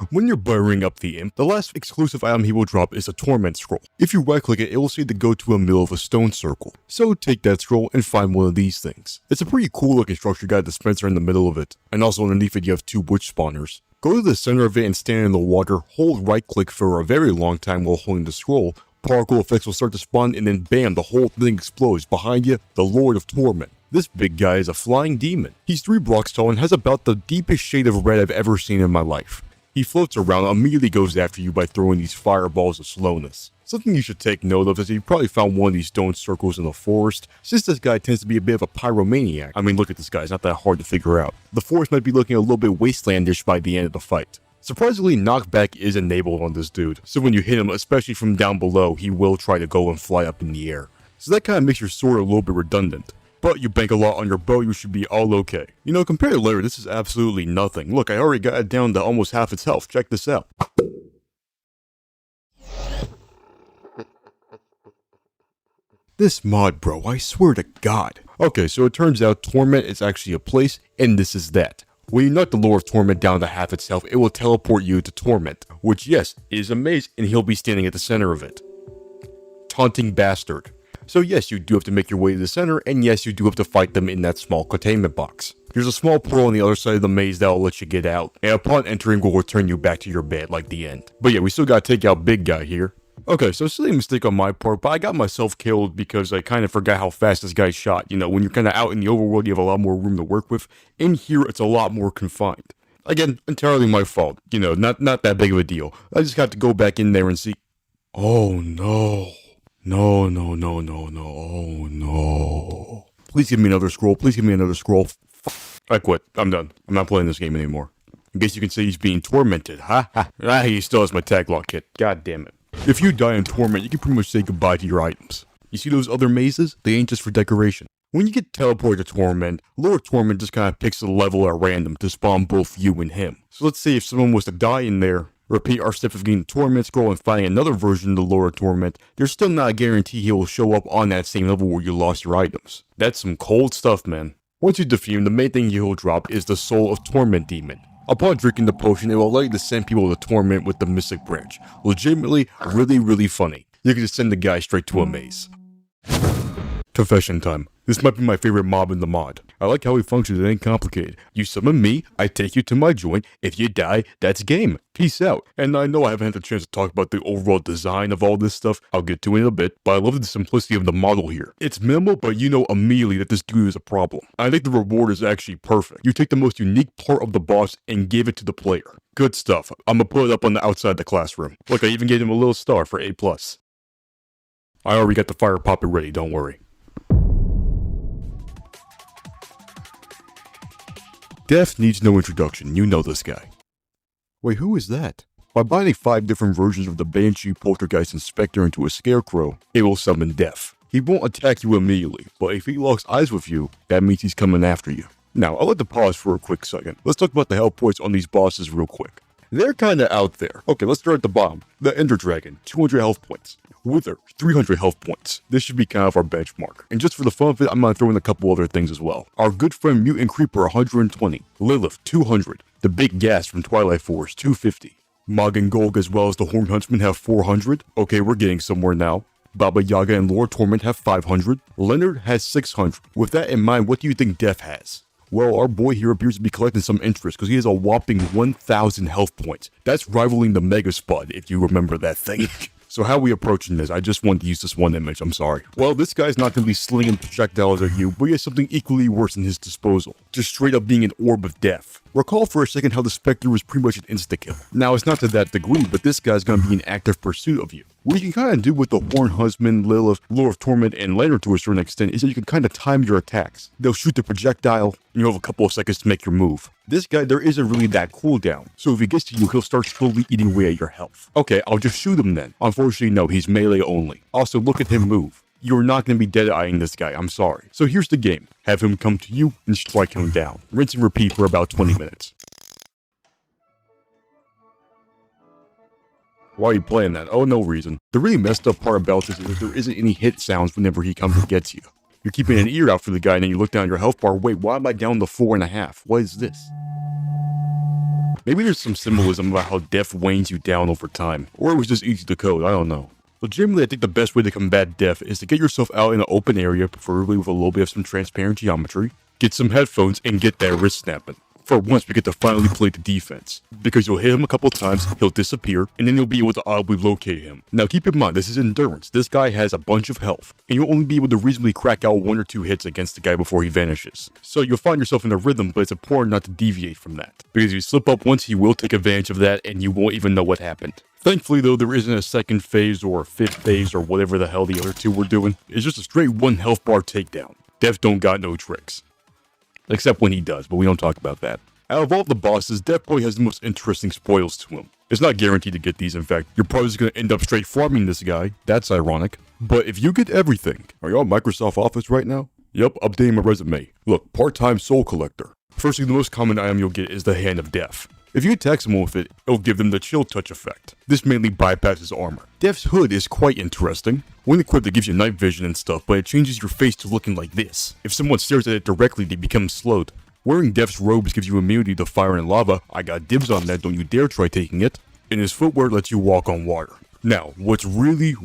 When you're burying up the imp, the last exclusive item he will drop is a Torment scroll. If you right click it, it will say to go to a middle of a stone circle. So take that scroll and find one of these things. It's a pretty cool looking structure, got a dispenser in the middle of it. And also underneath it you have 2 witch spawners. Go to the center of it and stand in the water, hold right click for a very long time while holding the scroll. Particle effects will start to spawn and then bam, the whole thing explodes. Behind you, the Lord of Torment. This big guy is a flying demon. He's 3 blocks tall and has about the deepest shade of red I've ever seen in my life. He floats around and immediately goes after you by throwing these fireballs of slowness. Something you should take note of is that you probably found one of these stone circles in the forest, since this guy tends to be a bit of a pyromaniac. I mean, look at this guy, it's not that hard to figure out. The forest might be looking a little bit wastelandish by the end of the fight. Surprisingly, knockback is enabled on this dude, so when you hit him, especially from down below, he will try to go and fly up in the air. So that kind of makes your sword a little bit redundant. But you bank a lot on your bow, you should be all okay. You know, compared to Leonard, this is absolutely nothing. Look, I already got it down to almost half its health. Check this out. This mod, bro, I swear to God. Okay, so it turns out Torment is actually a place, and this is that. When you knock the lore of Torment down to half itself, it will teleport you to Torment, which, yes, is a maze, and he'll be standing at the center of it. Taunting bastard. So yes, you do have to make your way to the center, and yes, you do have to fight them in that small containment box. There's a small portal on the other side of the maze that will let you get out, and upon entering will return you back to your bed like the end. But yeah, we still gotta take out Big Guy here. Okay, so silly mistake on my part, but I got myself killed because I kind of forgot how fast this guy shot. You know, when you're kind of out in the overworld, you have a lot more room to work with. In here, it's a lot more confined. Again, entirely my fault. You know, not that big of a deal. I just got to go back in there and see. Oh no. No. Oh no. Please give me another scroll. Please give me another scroll. I quit. I'm done. I'm not playing this game anymore. I guess you can say he's being tormented. Ha ha. Ah, he still has my tag lock kit. God damn it. If you die in Torment, you can pretty much say goodbye to your items. You see those other mazes? They ain't just for decoration. When you get teleported to Torment, Lord Torment just kind of picks a level at random to spawn both you and him. So let's say if someone was to die in there, repeat our step of getting the Torment scroll and finding another version of the Lord Torment, there's still not a guarantee he will show up on that same level where you lost your items. That's some cold stuff, man. Once you defeat him, the main thing you'll drop is the Soul of Torment Demon. Upon drinking the potion, it will allow you to send people to Torment with the Mystic Branch. Legitimately, really funny. You can just send the guy straight to a maze. Confession time. This might be my favorite mob in the mod. I like how he functions, it ain't complicated. You summon me, I take you to my joint. If you die, that's game. Peace out. And I know I haven't had the chance to talk about the overall design of all this stuff. I'll get to it in a bit, but I love the simplicity of the model here. It's minimal, but you know immediately that this dude is a problem. I think the reward is actually perfect. You take the most unique part of the boss and give it to the player. Good stuff. I'm gonna put it up on the outside of the classroom. Look, I even gave him a little star for A+. I already got the fire Poppet ready, don't worry. Death needs no introduction, you know this guy. Wait, who is that? By binding 5 different versions of the Banshee, Poltergeist, and Spectre into a Scarecrow, it will summon Death. He won't attack you immediately, but if he locks eyes with you, that means he's coming after you. Now, I'll let the pause for a quick second. Let's talk about the health points on these bosses real quick. They're kinda out there. Okay, let's start at the bottom. The Ender Dragon, 200 health points. Wither, 300 health points. This should be kind of our benchmark. And just for the fun of it, I'm gonna throw in a couple other things as well. Our good friend Mutant Creeper, 120. Lilith, 200. The Big Gas from Twilight Forest, 250. Mog and Gulg as well as the Horned Huntsman have 400. Okay, we're getting somewhere now. Baba Yaga and Lord Torment have 500. Leonard has 600. With that in mind, what do you think Death has? Well, our boy here appears to be collecting some interest because he has a whopping 1,000 health points. That's rivaling the Mega Spud, if you remember that thing. So how are we approaching this? I just wanted to use this one image, I'm sorry. Well, this guy's not going to be slinging projectiles at you, but he has something equally worse in his disposal. Just straight up being an orb of death. Recall for a second how the Spectre was pretty much an insta-kill. Now, it's not to that degree, but this guy's going to be in active pursuit of you. What you can kind of do with the Horned Huntsman, Lilith, Lord of Torment, and Leonard to a certain extent is that you can kind of time your attacks. They'll shoot the projectile, and you'll have a couple of seconds to make your move. This guy, there isn't really that cooldown, so if he gets to you, he'll start slowly eating away at your health. Okay, I'll just shoot him then. Unfortunately, no, he's melee only. Also, look at him move. You're not going to be dead-eyeing this guy, I'm sorry. So here's the game. Have him come to you and strike him down. Rinse and repeat for about 20 minutes. Why are you playing that? Oh, no reason. The really messed up part about this is that there isn't any hit sounds whenever he comes and gets you. You're keeping an ear out for the guy and then you look down your health bar. Wait, why am I down to 4.5? What is this? Maybe there's some symbolism about how death wanes you down over time. Or it was just easy to code, I don't know. Legitimately, I think the best way to combat death is to get yourself out in an open area, preferably with a little bit of some transparent geometry, get some headphones, and get that wrist snapping. For once, we get to finally play the defense. Because you'll hit him a couple times, he'll disappear, and then you'll be able to audibly locate him. Now keep in mind, this is endurance. This guy has a bunch of health, and you'll only be able to reasonably crack out 1 or 2 hits against the guy before he vanishes. So you'll find yourself in a rhythm, but it's important not to deviate from that. Because if you slip up once, he will take advantage of that, and you won't even know what happened. Thankfully though, there isn't a second phase or a 5th phase or whatever the hell the other 2 were doing. It's just a straight 1 health bar takedown. Death don't got no tricks. Except when he does, but we don't talk about that. Out of all the bosses, Death probably has the most interesting spoils to him. It's not guaranteed to get these, in fact. You're probably just going to end up straight farming this guy. That's ironic. But if you get everything... Are you on Microsoft Office right now? Yep, updating my resume. Look, part-time soul collector. Firstly, the most common item you'll get is the Hand of Death. If you attack someone with it, it'll give them the chill touch effect. This mainly bypasses armor. Death's hood is quite interesting. When equipped, it gives you night vision and stuff, but it changes your face to looking like this. If someone stares at it directly, they become slowed. Wearing Death's robes gives you immunity to fire and lava. I got dibs on that, don't you dare try taking it. And his footwear lets you walk on water. Now, what's really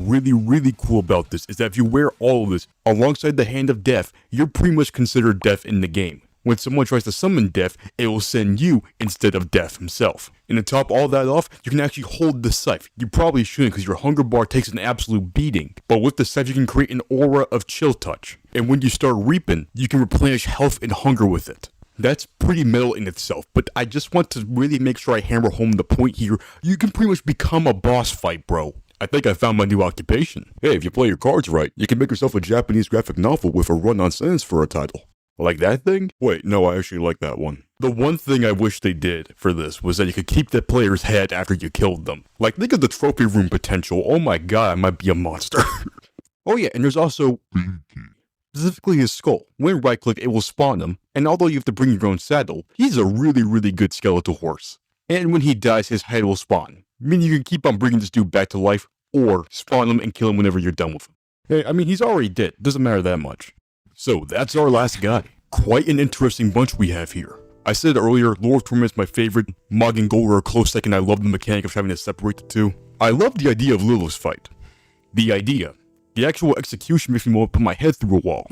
cool about this is that if you wear all of this alongside the Hand of Death, you're pretty much considered Death in the game. When someone tries to summon Death, it will send you instead of Death himself. And to top all that off, you can actually hold the scythe. You probably shouldn't because your hunger bar takes an absolute beating. But with the scythe, you can create an aura of chill touch. And when you start reaping, you can replenish health and hunger with it. That's pretty metal in itself, but I just want to really make sure I hammer home the point here. You can pretty much become a boss fight, bro. I think I found my new occupation. Hey, if you play your cards right, you can make yourself a Japanese graphic novel with a run-on sentence for a title. Like that thing? Wait, no, I actually like that one. The one thing I wish they did for this was that you could keep the player's head after you killed them. Like, think of the trophy room potential. Oh my god, I might be a monster. Oh yeah, and there's also specifically his skull. When right-click, it will spawn him, and although you have to bring your own saddle, he's a really good skeletal horse. And when he dies, his head will spawn, meaning you can keep on bringing this dude back to life, or spawn him and kill him whenever you're done with him. Hey, I mean, he's already dead. Doesn't matter that much. So, that's our last guy. Quite an interesting bunch we have here. I said earlier, Lord of Torment is my favorite. Mog and Gulg are a close second. I love the mechanic of having to separate the two. I love the idea of Lilith's fight. The idea. The actual execution makes me want to put my head through a wall.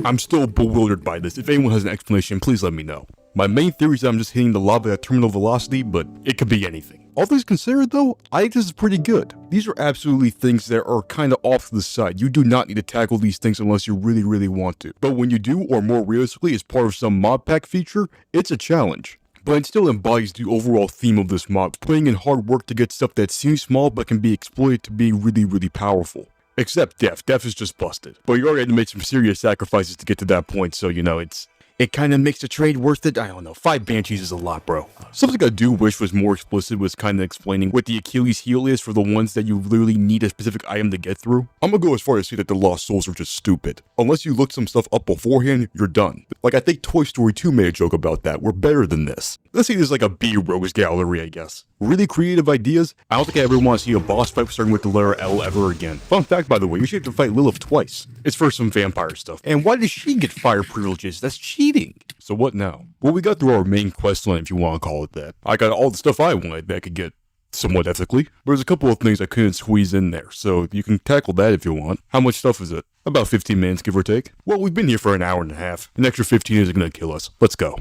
I'm still bewildered by this. If anyone has an explanation, please let me know. My main theory is that I'm just hitting the lava at terminal velocity, but it could be anything. All things considered though, I think this is pretty good. These are absolutely things that are kind of off to the side. You do not need to tackle these things unless you really want to. But when you do, or more realistically as part of some mod pack feature, it's a challenge. But it still embodies the overall theme of this mod, putting in hard work to get stuff that seems small but can be exploited to be really powerful. Except Death. Death is just busted. But you already had to make some serious sacrifices to get to that point, so you know, it kind of makes the trade worth it. I don't know, 5 Banshees is a lot, bro. Something I do wish was more explicit was kind of explaining what the Achilles heel is for the ones that you literally need a specific item to get through. I'm gonna go as far as to say that the Lost Souls are just stupid. Unless you look some stuff up beforehand, you're done. Like, I think Toy Story 2 made a joke about that. We're better than this. Let's say there's like a B-Rogues gallery, I guess. Really creative ideas? I don't think I ever want to see a boss fight starting with the letter L ever again. Fun fact, by the way, you should have to fight Lilith twice. It's for some vampire stuff. And why does she get fire privileges? That's cheating. So what now? Well, we got through our main quest line, if you want to call it that. I got all the stuff I wanted that I could get somewhat ethically. But there's a couple of things I couldn't squeeze in there, so you can tackle that if you want. How much stuff is it? About 15 minutes, give or take. Well, we've been here for an hour and a half. An extra 15 isn't gonna kill us. Let's go.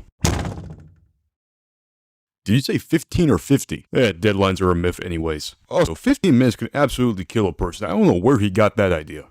Did you say 15 or 50? Deadlines are a myth anyways. Also, 15 minutes can absolutely kill a person. I don't know where he got that idea.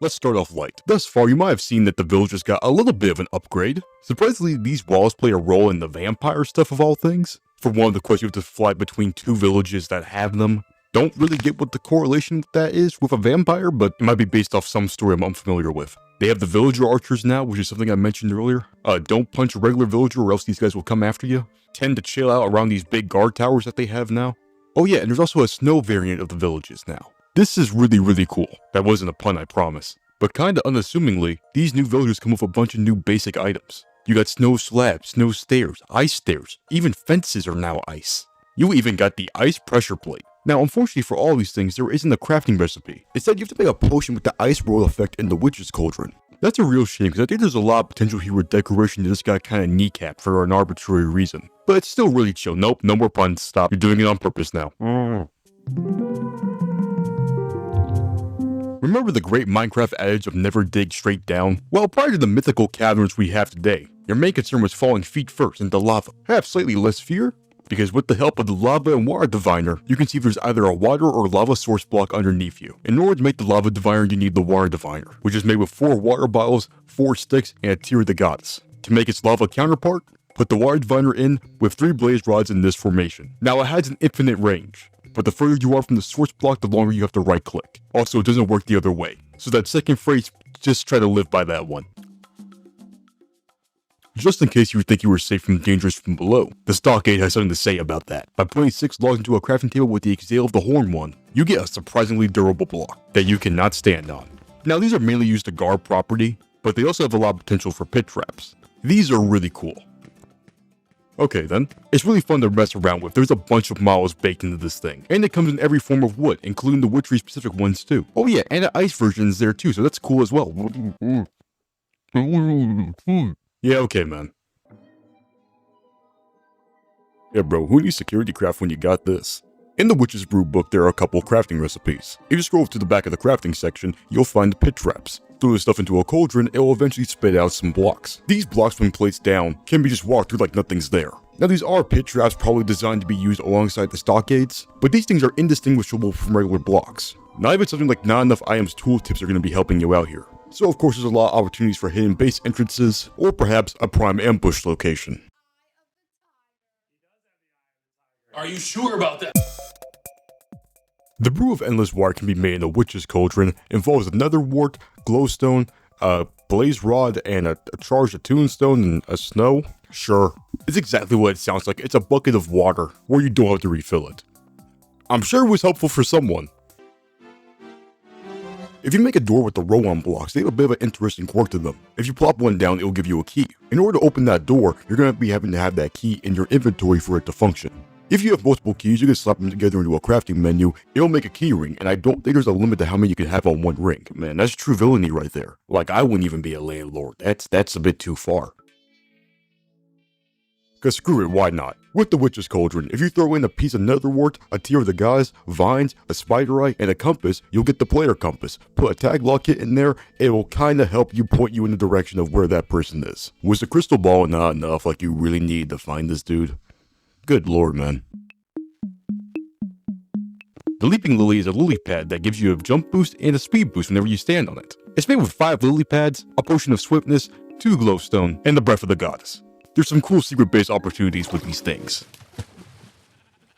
Let's start off light. Thus far, you might have seen that the villagers got a little bit of an upgrade. Surprisingly, these walls play a role in the vampire stuff of all things. For one of the quests, you have to fly between 2 villages that have them. Don't really get what the correlation with that is with a vampire, but it might be based off some story I'm unfamiliar with. They have the villager archers now, which is something I mentioned earlier. Don't punch a regular villager or else these guys will come after you. Tend to chill out around these big guard towers that they have now. Oh yeah, and there's also a snow variant of the villages now. This is really cool. That wasn't a pun, I promise. But kinda unassumingly, these new villagers come with a bunch of new basic items. You got snow slabs, snow stairs, ice stairs, even fences are now ice. You even got the ice pressure plate. Now, unfortunately for all these things, there isn't a crafting recipe. Instead, you have to make a potion with the ice roll effect in the Witch's Cauldron. That's a real shame, because I think there's a lot of potential here with decoration that just got kinda kneecapped for an arbitrary reason. But it's still really chill. Nope, no more puns. Stop. You're doing it on purpose now. Remember the great Minecraft adage of never dig straight down? Well, prior to the mythical caverns we have today, your main concern was falling feet first into lava. Have slightly less fear? Because with the help of the lava and water diviner, you can see if there's either a water or lava source block underneath you. In order to make the lava diviner, you need the water diviner, which is made with 4 water bottles, 4 sticks, and a tear of the goddess. To make its lava counterpart, put the water diviner in with 3 blaze rods in this formation. Now it has an infinite range, but the further you are from the source block, the longer you have to right click. Also, it doesn't work the other way. So that second phrase, just try to live by that one. Just in case you think you were safe from dangers from below, the stockade has something to say about that. By putting 6 logs into a crafting table with the exhale of the horn one, you get a surprisingly durable block that you cannot stand on. Now these are mainly used to guard property, but they also have a lot of potential for pit traps. These are really cool. Okay then, it's really fun to mess around with. There's a bunch of models baked into this thing, and it comes in every form of wood, including the Witchery specific ones too. Oh yeah, and the ice version is there too, so that's cool as well. Yeah, okay man. Yeah bro, who needs security craft when you got this? In the Witch's Brew book, there are a couple of crafting recipes. If you scroll to the back of the crafting section, you'll find the pit traps. Throw this stuff into a cauldron, it will eventually spit out some blocks. These blocks, when placed down, can be just walked through like nothing's there. Now these are pit traps probably designed to be used alongside the stockades, but these things are indistinguishable from regular blocks. Not even something like not enough items tooltips are going to be helping you out here. So of course there's a lot of opportunities for hidden base entrances, or perhaps a prime ambush location. Are you sure about that? The brew of endless wire can be made in a witch's cauldron, involves a nether wart, glowstone, a blaze rod, and a charged attuned stone and a snow. Sure, it's exactly what it sounds like. It's a bucket of water, where you don't have to refill it. I'm sure it was helpful for someone. If you make a door with the roll-on blocks, they have a bit of an interesting quirk to them. If you plop one down, it will give you a key. In order to open that door, you're going to be having to have that key in your inventory for it to function. If you have multiple keys, you can slap them together into a crafting menu, it'll make a key ring, and I don't think there's a limit to how many you can have on one ring. Man, that's true villainy right there. Like, I wouldn't even be a landlord. That's a bit too far. Cause screw it, why not? With the Witch's Cauldron, if you throw in a piece of netherwort, a tier of the guys, vines, a spider eye, and a compass, you'll get the player compass. Put a tag lock kit in there, it will kinda help you point you in the direction of where that person is. Was the crystal ball not enough, like you really need to find this dude? Good lord, man. The Leaping Lily is a lily pad that gives you a jump boost and a speed boost whenever you stand on it. It's made with 5 lily pads, a potion of swiftness, 2 glowstone, and the breath of the goddess. There's some cool secret-based opportunities with these things.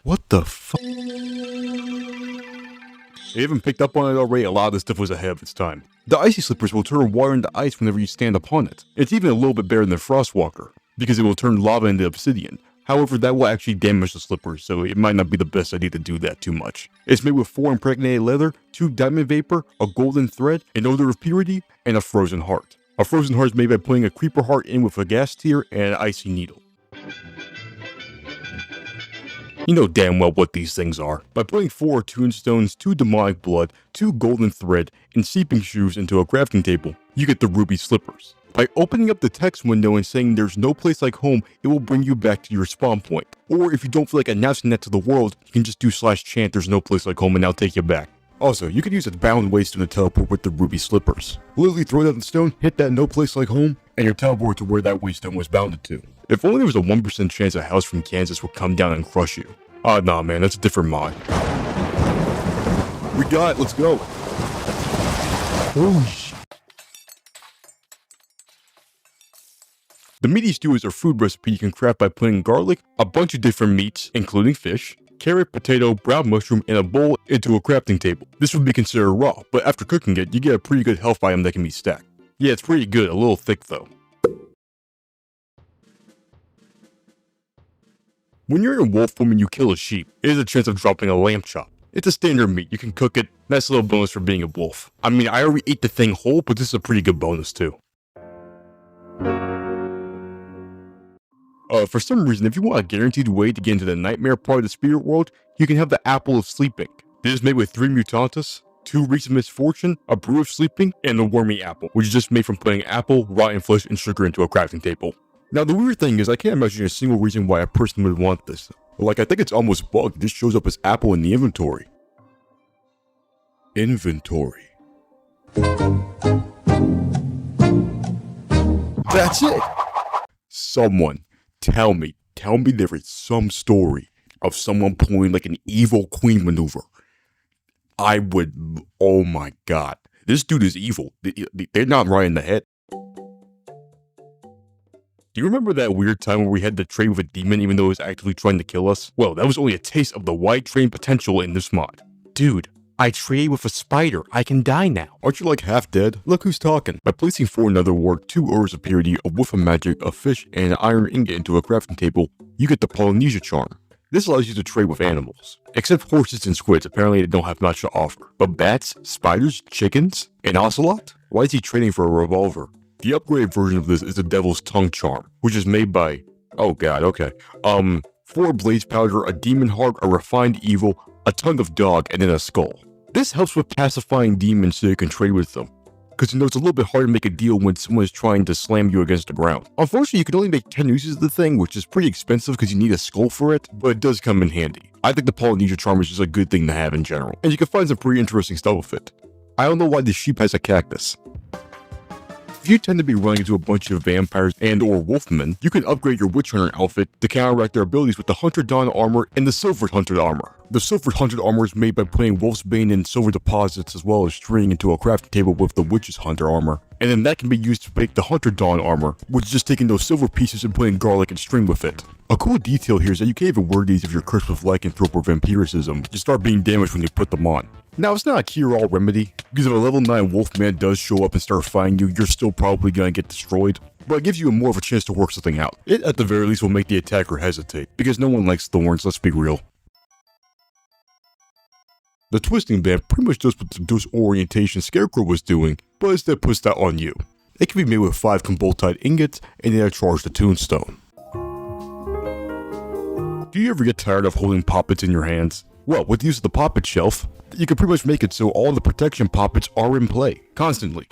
What the fuck? If you haven't picked up on it already, a lot of this stuff was ahead of its time. The icy slippers will turn water into ice whenever you stand upon it. It's even a little bit better than Frostwalker, because it will turn lava into obsidian. However, that will actually damage the slippers, so it might not be the best idea to do that too much. It's made with 4 impregnated leather, 2 diamond vapor, a golden thread, an odor of purity, and a frozen heart. A frozen heart is made by putting a creeper heart in with a gas tier and an icy needle. You know damn well what these things are. By putting 4 tombstones, 2 demonic blood, 2 golden thread, and seeping shoes into a crafting table, you get the ruby slippers. By opening up the text window and saying there's no place like home, it will bring you back to your spawn point. Or if you don't feel like announcing that to the world, you can just do /chant there's no place like home and that'll take you back. Also, you can use a bound waystone to teleport with the ruby slippers. Literally throw down the stone, hit that no place like home, and you're teleported to where that waystone was bounded to. If only there was a 1% chance a house from Kansas would come down and crush you. Ah, nah man, that's a different mod. We got it, let's go. Holy shit. The meaty stew is a food recipe you can craft by putting garlic, a bunch of different meats, including fish, carrot, potato, brown mushroom, and a bowl into a crafting table. This would be considered raw, but after cooking it, you get a pretty good health item that can be stacked. Yeah, it's pretty good, a little thick though. When you're in wolf form and you kill a sheep, there's a chance of dropping a lamb chop. It's a standard meat, you can cook it, nice little bonus for being a wolf. I mean, I already ate the thing whole, but this is a pretty good bonus too. For some reason, if you want a guaranteed way to get into the nightmare part of the spirit world, you can have the Apple of Sleeping. This is made with 3 Mutantus, 2 Reeks of Misfortune, a Brew of Sleeping, and the Wormy Apple, which is just made from putting apple, rotten flesh, and sugar into a crafting table. Now the weird thing is, I can't imagine a single reason why a person would want this. Like, I think it's almost bugged, this shows up as apple in the inventory. Inventory. That's it! Someone. Tell me there is some story of someone pulling like an evil queen maneuver. I would, oh my god. This dude is evil. They're not right in the head. Do you remember that weird time where we had to trade with a demon even though it was actively trying to kill us? Well, that was only a taste of the wide train potential in this mod. Dude, I traded with a spider. I can die now. Aren't you like half dead? Look who's talking. By placing 4 netherwort, 2 ores of purity, a whiff of magic, a fish, and an iron ingot into a crafting table, you get the Polynesia charm. This allows you to trade with animals. Except horses and squids, apparently they don't have much to offer. But bats, spiders, chickens, an ocelot? Why is he trading for a revolver? The upgraded version of this is the Devil's Tongue Charm, which is made by, oh god, okay, 4 blaze powder, a demon heart, a refined evil, a tongue of dog, and then a skull. This helps with pacifying demons so you can trade with them, because it's a little bit hard to make a deal when someone is trying to slam you against the ground. Unfortunately, you can only make 10 uses of the thing, which is pretty expensive because you need a skull for it, but it does come in handy. I think the Polynesia Charm is just a good thing to have in general, and you can find some pretty interesting stuff with it. I don't know why the sheep has a cactus. If you tend to be running into a bunch of vampires and or wolfmen, you can upgrade your Witch Hunter outfit to counteract their abilities with the Hunter Dawn armor and the Silvered Hunter armor. The Silvered Hunter armor is made by putting Wolfsbane and silver deposits as well as string into a crafting table with the Witch's Hunter armor. And then that can be used to make the Hunter Dawn armor, which is just taking those silver pieces and putting garlic and string with it. A cool detail here is that you can't even wear these if you're cursed with lycanthrope or vampirism. You start being damaged when you put them on. Now, it's not a cure-all remedy, because if a level 9 Wolfman does show up and start fighting you, you're still probably gonna get destroyed, but it gives you more of a chance to work something out. It, at the very least, will make the attacker hesitate, because no one likes thorns, let's be real. The Twisting Band pretty much does what the disorientation Scarecrow was doing, but instead puts that on you. It can be made with 5 Comboltite ingots, and then charge the Tombstone. Do you ever get tired of holding Poppets in your hands? Well, with the use of the Poppet shelf, you can pretty much make it so all the protection Poppets are in play, constantly.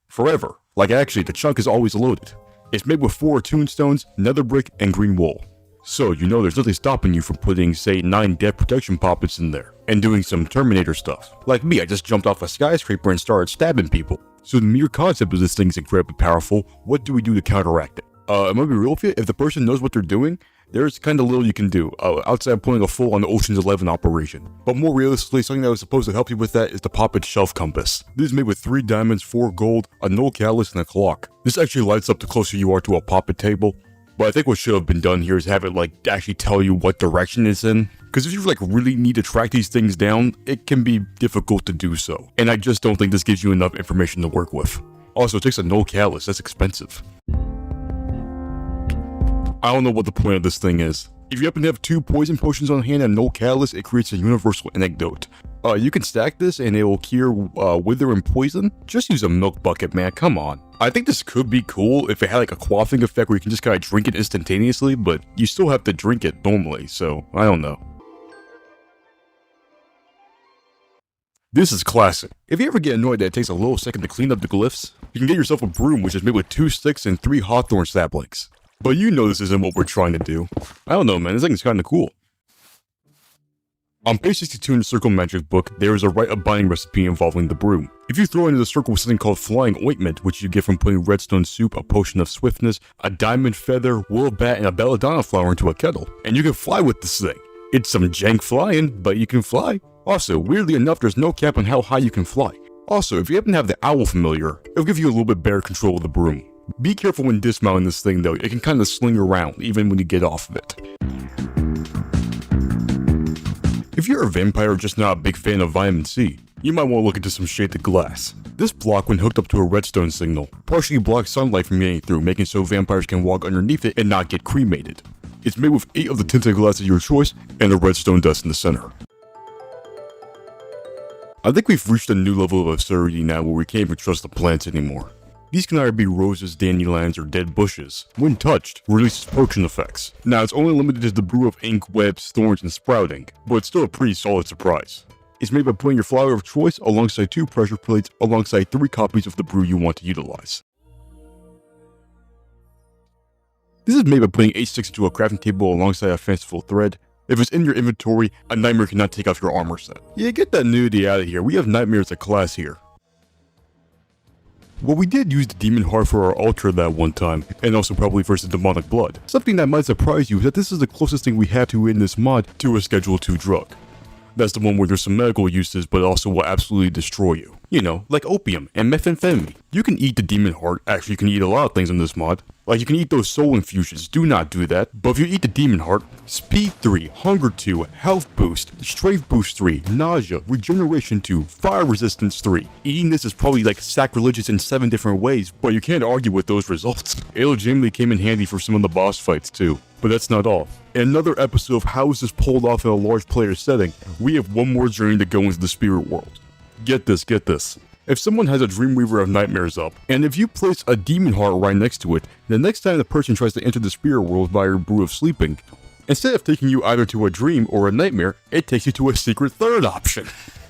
Forever. Like actually, the chunk is always loaded. It's made with 4 tombstones, nether brick, and green wool. So, you know there's nothing stopping you from putting, say, 9 death protection Poppets in there, and doing some Terminator stuff. Like me, I just jumped off a skyscraper and started stabbing people. So the mere concept of this thing is incredibly powerful. What do we do to counteract it? I'm gonna be real with you, if the person knows what they're doing, there's kinda little you can do, outside of putting a full-on Ocean's 11 operation. But more realistically, something that was supposed to help you with that is the Poppet Shelf Compass. This is made with 3 diamonds, 4 gold, a null catalyst, and a clock. This actually lights up the closer you are to a Poppet table. But I think what should have been done here is have it actually tell you what direction it's in. Because if you really need to track these things down, it can be difficult to do so. And I just don't think this gives you enough information to work with. Also, it takes a null catalyst, that's expensive. I don't know what the point of this thing is. If you happen to have 2 poison potions on hand and no catalyst, it creates a universal antidote. You can stack this and it will cure wither and poison. Just use a milk bucket, man, come on. I think this could be cool if it had a quaffing effect where you can just kind of drink it instantaneously, but you still have to drink it normally, so I don't know. This is classic. If you ever get annoyed that it takes a little second to clean up the glyphs, you can get yourself a broom which is made with 2 sticks and 3 hawthorn saplings. But you know this isn't what we're trying to do. I don't know, man, this thing is kinda cool. On page 62 in the Circle Magic book, there is a rite of binding recipe involving the broom. If you throw into the circle something called Flying Ointment, which you get from putting redstone soup, a potion of swiftness, a diamond feather, wool bat, and a belladonna flower into a kettle, and you can fly with this thing. It's some jank flying, but you can fly. Also, weirdly enough, there's no cap on how high you can fly. Also, if you happen to have the owl familiar, it'll give you a little bit better control of the broom. Be careful when dismounting this thing though, it can kind of sling around even when you get off of it. If you're a vampire or just not a big fan of vitamin C, you might want to look into some shaded glass. This block, when hooked up to a redstone signal, partially blocks sunlight from getting through, making so vampires can walk underneath it and not get cremated. It's made with 8 of the tinted glass of your choice and the redstone dust in the center. I think we've reached a new level of absurdity now where we can't even trust the plants anymore. These can either be roses, dandelions, or dead bushes. When touched, releases potion effects. Now it's only limited to the brew of ink, webs, thorns, and sprouting, but it's still a pretty solid surprise. It's made by putting your flower of choice alongside 2 pressure plates alongside 3 copies of the brew you want to utilize. This is made by putting 8 sticks into a crafting table alongside a fanciful thread. If it's in your inventory, a nightmare cannot take off your armor set. Yeah, get that nudity out of here, we have nightmares as a class here. Well, we did use the demon heart for our altar that one time, and also probably versus demonic blood. Something that might surprise you is that this is the closest thing we have to in this mod to a Schedule 2 drug. That's the one where there's some medical uses, but also will absolutely destroy you. You know, like opium and methamphetamine. You can eat the demon heart, actually you can eat a lot of things in this mod. Like you can eat those soul infusions, do not do that. But if you eat the demon heart, speed 3, hunger 2, health boost, strength boost 3, nausea, regeneration 2, fire resistance 3. Eating this is probably sacrilegious in 7 different ways, but you can't argue with those results. It legitimately came in handy for some of the boss fights too. But that's not all. In another episode of How Is This Pulled Off in a Large Player Setting, we have one more journey to go into the spirit world. Get this. If someone has a Dreamweaver of Nightmares up, and if you place a Demon Heart right next to it, the next time the person tries to enter the spirit world via your Brew of Sleeping, instead of taking you either to a dream or a nightmare, it takes you to a secret third option.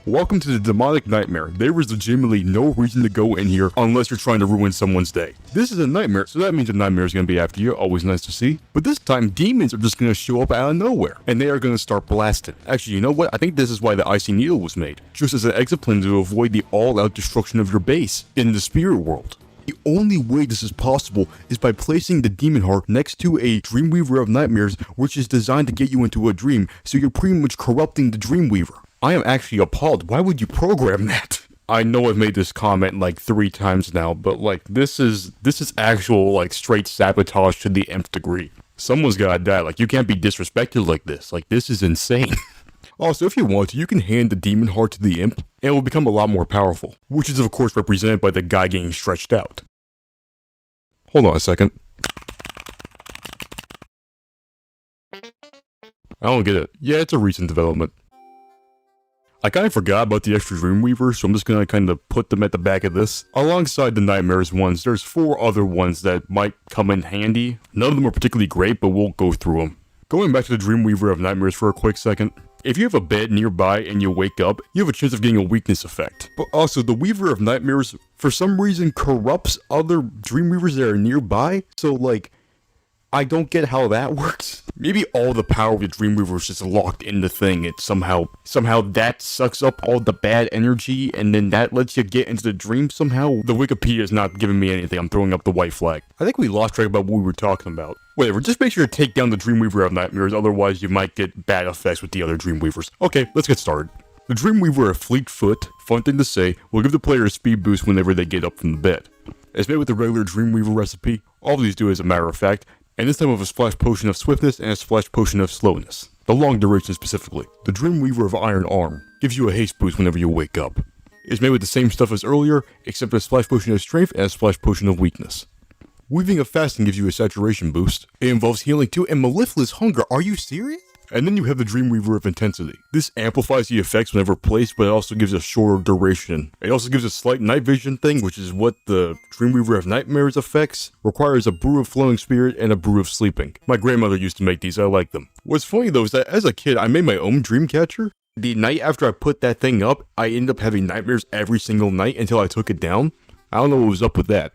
Welcome to the demonic nightmare. There is legitimately no reason to go in here unless you're trying to ruin someone's day. This is a nightmare, so that means the nightmare is going to be after you, always nice to see. But this time, demons are just going to show up out of nowhere, and they are going to start blasting. Actually, you know what? I think this is why the Icy Needle was made, just as an exit plan to avoid the all-out destruction of your base in the spirit world. The only way this is possible is by placing the Demon Heart next to a Dreamweaver of Nightmares, which is designed to get you into a dream, so you're pretty much corrupting the Dreamweaver. I am actually appalled. Why would you program that? I know I've made this comment like 3 times now, but like this is actual like straight sabotage to the nth degree. Someone's gotta die. Like you can't be disrespected like this. Like this is insane. Also, if you want to, you can hand the Demon Heart to the imp, and it will become a lot more powerful, which is of course represented by the guy getting stretched out. Hold on a second. I don't get it. Yeah, it's a recent development. I kind of forgot about the extra Dreamweaver, so I'm just gonna kind of put them at the back of this. Alongside the Nightmares ones, there's 4 other ones that might come in handy. None of them are particularly great, but we'll go through them. Going back to the Dreamweaver of Nightmares for a quick second. If you have a bed nearby and you wake up, you have a chance of getting a weakness effect. But also, the Weaver of Nightmares, for some reason, corrupts other Dreamweavers that are nearby, so like, I don't get how that works. Maybe all the power of the Dreamweaver is just locked in the thing. It somehow that sucks up all the bad energy, and then that lets you get into the dream somehow. The Wikipedia is not giving me anything. I'm throwing up the white flag. I think we lost track about what we were talking about. Whatever, just make sure to take down the Dreamweaver of Nightmares, otherwise you might get bad effects with the other Dreamweavers. Okay, let's get started. The Dreamweaver of Fleetfoot, fun thing to say, will give the player a speed boost whenever they get up from the bed. It's made with the regular Dreamweaver recipe. All these do, as a matter of fact, and this time with a splash potion of swiftness and a splash potion of slowness. The long duration specifically. The Dreamweaver of Iron Arm gives you a haste boost whenever you wake up. It's made with the same stuff as earlier, except a splash potion of strength and a splash potion of weakness. Weaving of Fasting gives you a saturation boost. It involves healing too, and Mellifluous Hunger. Are you serious? And then you have the Dreamweaver of Intensity. This amplifies the effects whenever placed, but it also gives a shorter duration. It also gives a slight night vision thing, which is what the Dreamweaver of Nightmares affects. Requires a Brew of Flowing Spirit and a Brew of Sleeping. My grandmother used to make these, I like them. What's funny though is that as a kid, I made my own Dreamcatcher. The night after I put that thing up, I ended up having nightmares every single night until I took it down. I don't know what was up with that.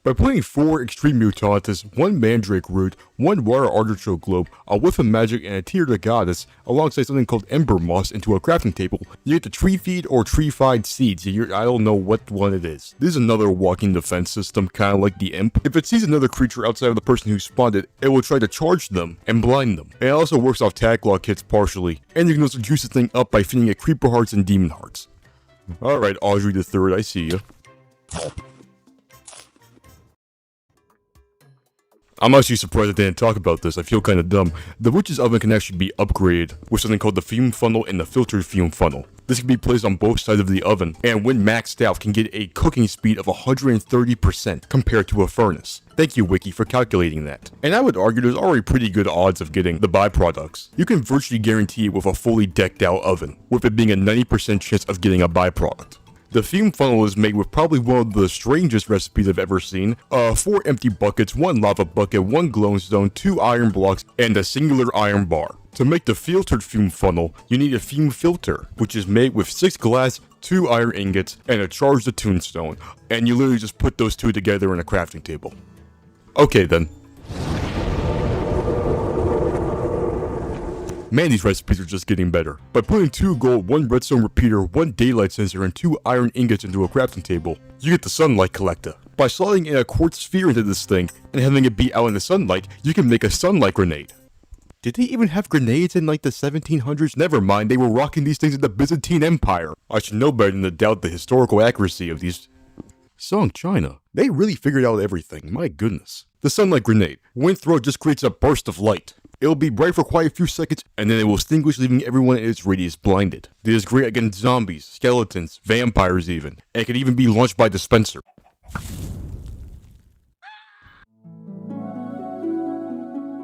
By playing 4 Extreme Mutatis, 1 Mandrake Root, 1 Water Artichoke Globe, a Whiff of Magic, and a Tear to Goddess, alongside something called Ember Moss into a crafting table, you get the Tree Feed or Tree Fied Seeds. I don't know what one it is. This is another walking defense system, kinda like the Imp. If it sees another creature outside of the person who spawned it, it will try to charge them and blind them. It also works off tag lock hits partially, and you can also juice the thing up by feeding it Creeper Hearts and Demon Hearts. Alright, Audrey the Third, I see ya. I'm actually surprised I didn't talk about this. I feel kinda dumb. The Witch's Oven can actually be upgraded with something called the Fume Funnel and the Filtered Fume Funnel. This can be placed on both sides of the oven, and when maxed out can get a cooking speed of 130% compared to a furnace. Thank you, Wiki, for calculating that. And I would argue there's already pretty good odds of getting the byproducts. You can virtually guarantee it with a fully decked out oven, with it being a 90% chance of getting a byproduct. The Fume Funnel is made with probably one of the strangest recipes I've ever seen. 4 empty buckets, 1 lava bucket, 1 glowstone, 2 iron blocks, and a singular iron bar. To make the filtered fume funnel, you need a fume filter, which is made with 6 glass, 2 iron ingots, and a charged tombstone. And you literally just put those 2 together in a crafting table. Okay then. Man, these recipes are just getting better. By putting 2 gold, 1 redstone repeater, 1 daylight sensor, and 2 iron ingots into a crafting table, you get the sunlight collector. By sliding in a quartz sphere into this thing, and having it be out in the sunlight, you can make a sunlight grenade. Did they even have grenades in like the 1700s? Never mind, they were rocking these things in the Byzantine Empire. I should know better than to doubt the historical accuracy of these. Song China. They really figured out everything, my goodness. The sunlight grenade. When thrown, just creates a burst of light. It'll be bright for quite a few seconds, and then it will extinguish, leaving everyone in its radius blinded. It is great against zombies, skeletons, vampires even, and it can even be launched by dispenser.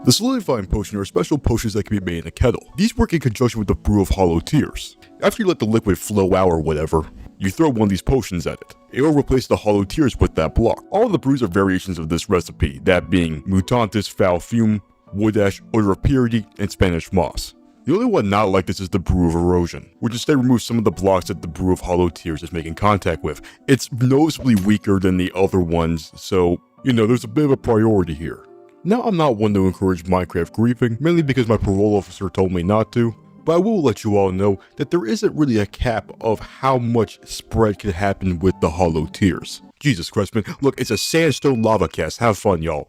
The solidifying potion are special potions that can be made in a kettle. These work in conjunction with the brew of hollow tears. After you let the liquid flow out or whatever, You throw one of these potions at it. It will replace the hollow tears with that block. All of the brews are variations of this recipe, that being Mutantis, Foul Fume, Wood Ash, Odor of Purity, and Spanish Moss. The only one not like this is the Brew of Erosion, which instead removes some of the blocks that the Brew of Hollow Tears is making contact with. It's noticeably weaker than the other ones, so, there's a bit of a priority here. Now, I'm not one to encourage Minecraft griefing, mainly because my parole officer told me not to, but I will let you all know that there isn't really a cap of how much spread can happen with the Hollow Tears. Jesus Christ, man. Look, it's a sandstone lava cast. Have fun, y'all.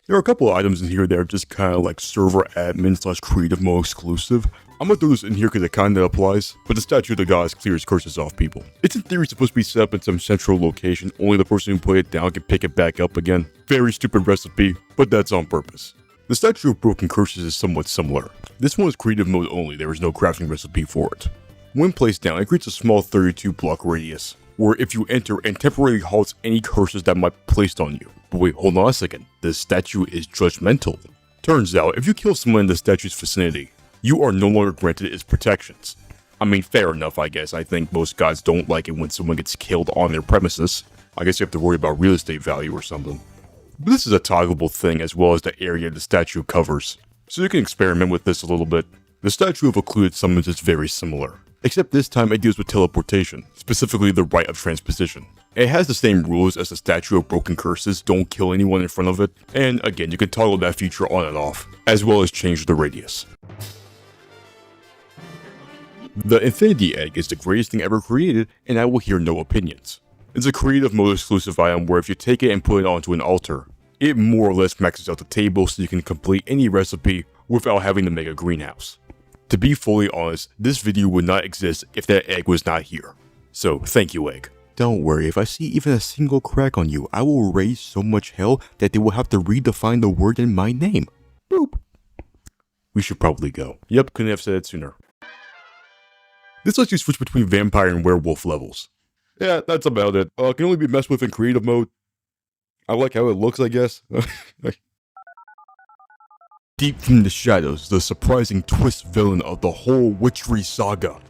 There are a couple of items in here that are just kind of like server admin / creative mode exclusive. I'm gonna throw this in here because it kinda applies, but the statue of the goddess clears curses off people. It's in theory supposed to be set up in some central location, only the person who put it down can pick it back up again. Very stupid recipe, but that's on purpose. The statue of broken curses is somewhat similar. This one is creative mode only, there is no crafting recipe for it. When placed down, it creates a small 32 block radius, where if you enter and temporarily halts any curses that might be placed on you. But wait, hold on a second, this statue is judgmental. Turns out, if you kill someone in the statue's vicinity, you are no longer granted its protections. I mean, fair enough, I guess. I think most gods don't like it when someone gets killed on their premises. I guess you have to worry about real estate value or something. But this is a toggleable thing as well as the area the statue covers, so you can experiment with this a little bit. The statue of occluded summons is very similar, except this time it deals with teleportation, specifically the rite of transposition. It has the same rules as the statue of broken curses, don't kill anyone in front of it, and again you can toggle that feature on and off, as well as change the radius. The Infinity Egg is the greatest thing ever created, and I will hear no opinions. It's a creative mode exclusive item where if you take it and put it onto an altar, it more or less maxes out the table so you can complete any recipe without having to make a greenhouse. To be fully honest, this video would not exist if that egg was not here. So thank you, egg. Don't worry, if I see even a single crack on you, I will raise so much hell that they will have to redefine the word in my name. Boop. We should probably go. Yep, couldn't have said it sooner. This lets you switch between vampire and werewolf levels. Yeah, that's about it. Can only be messed with in creative mode. I like how it looks, I guess. Deep from the shadows, the surprising twist villain of the whole Witchery saga.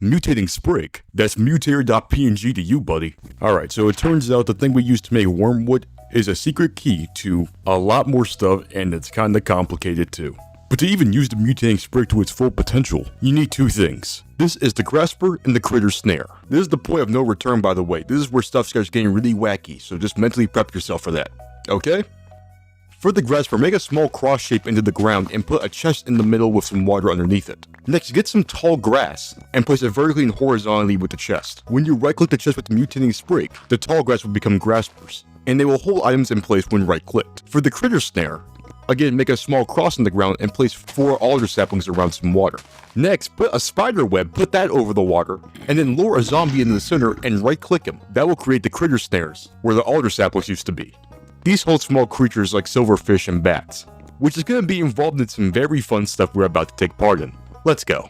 Mutating Sprig. That's mutator.png to you, buddy. Alright, so it turns out the thing we used to make wormwood is a secret key to a lot more stuff, and it's kinda complicated too. But to even use the mutating sprig to its full potential, you need two things. This is the Grasper and the Critter Snare. This is the point of no return, by the way. This is where stuff starts getting really wacky, so just mentally prep yourself for that. Okay? For the Grasper, make a small cross shape into the ground and put a chest in the middle with some water underneath it. Next, get some tall grass and place it vertically and horizontally with the chest. When you right-click the chest with the mutating sprig, the tall grass will become Graspers, and they will hold items in place when right-clicked. For the Critter Snare, again, make a small cross in the ground and place 4 alder saplings around some water. Next, put a spider web, put that over the water, and then lure a zombie in the center and right-click him. That will create the critter snares, where the alder saplings used to be. These hold small creatures like silverfish and bats, which is going to be involved in some very fun stuff we're about to take part in. Let's go.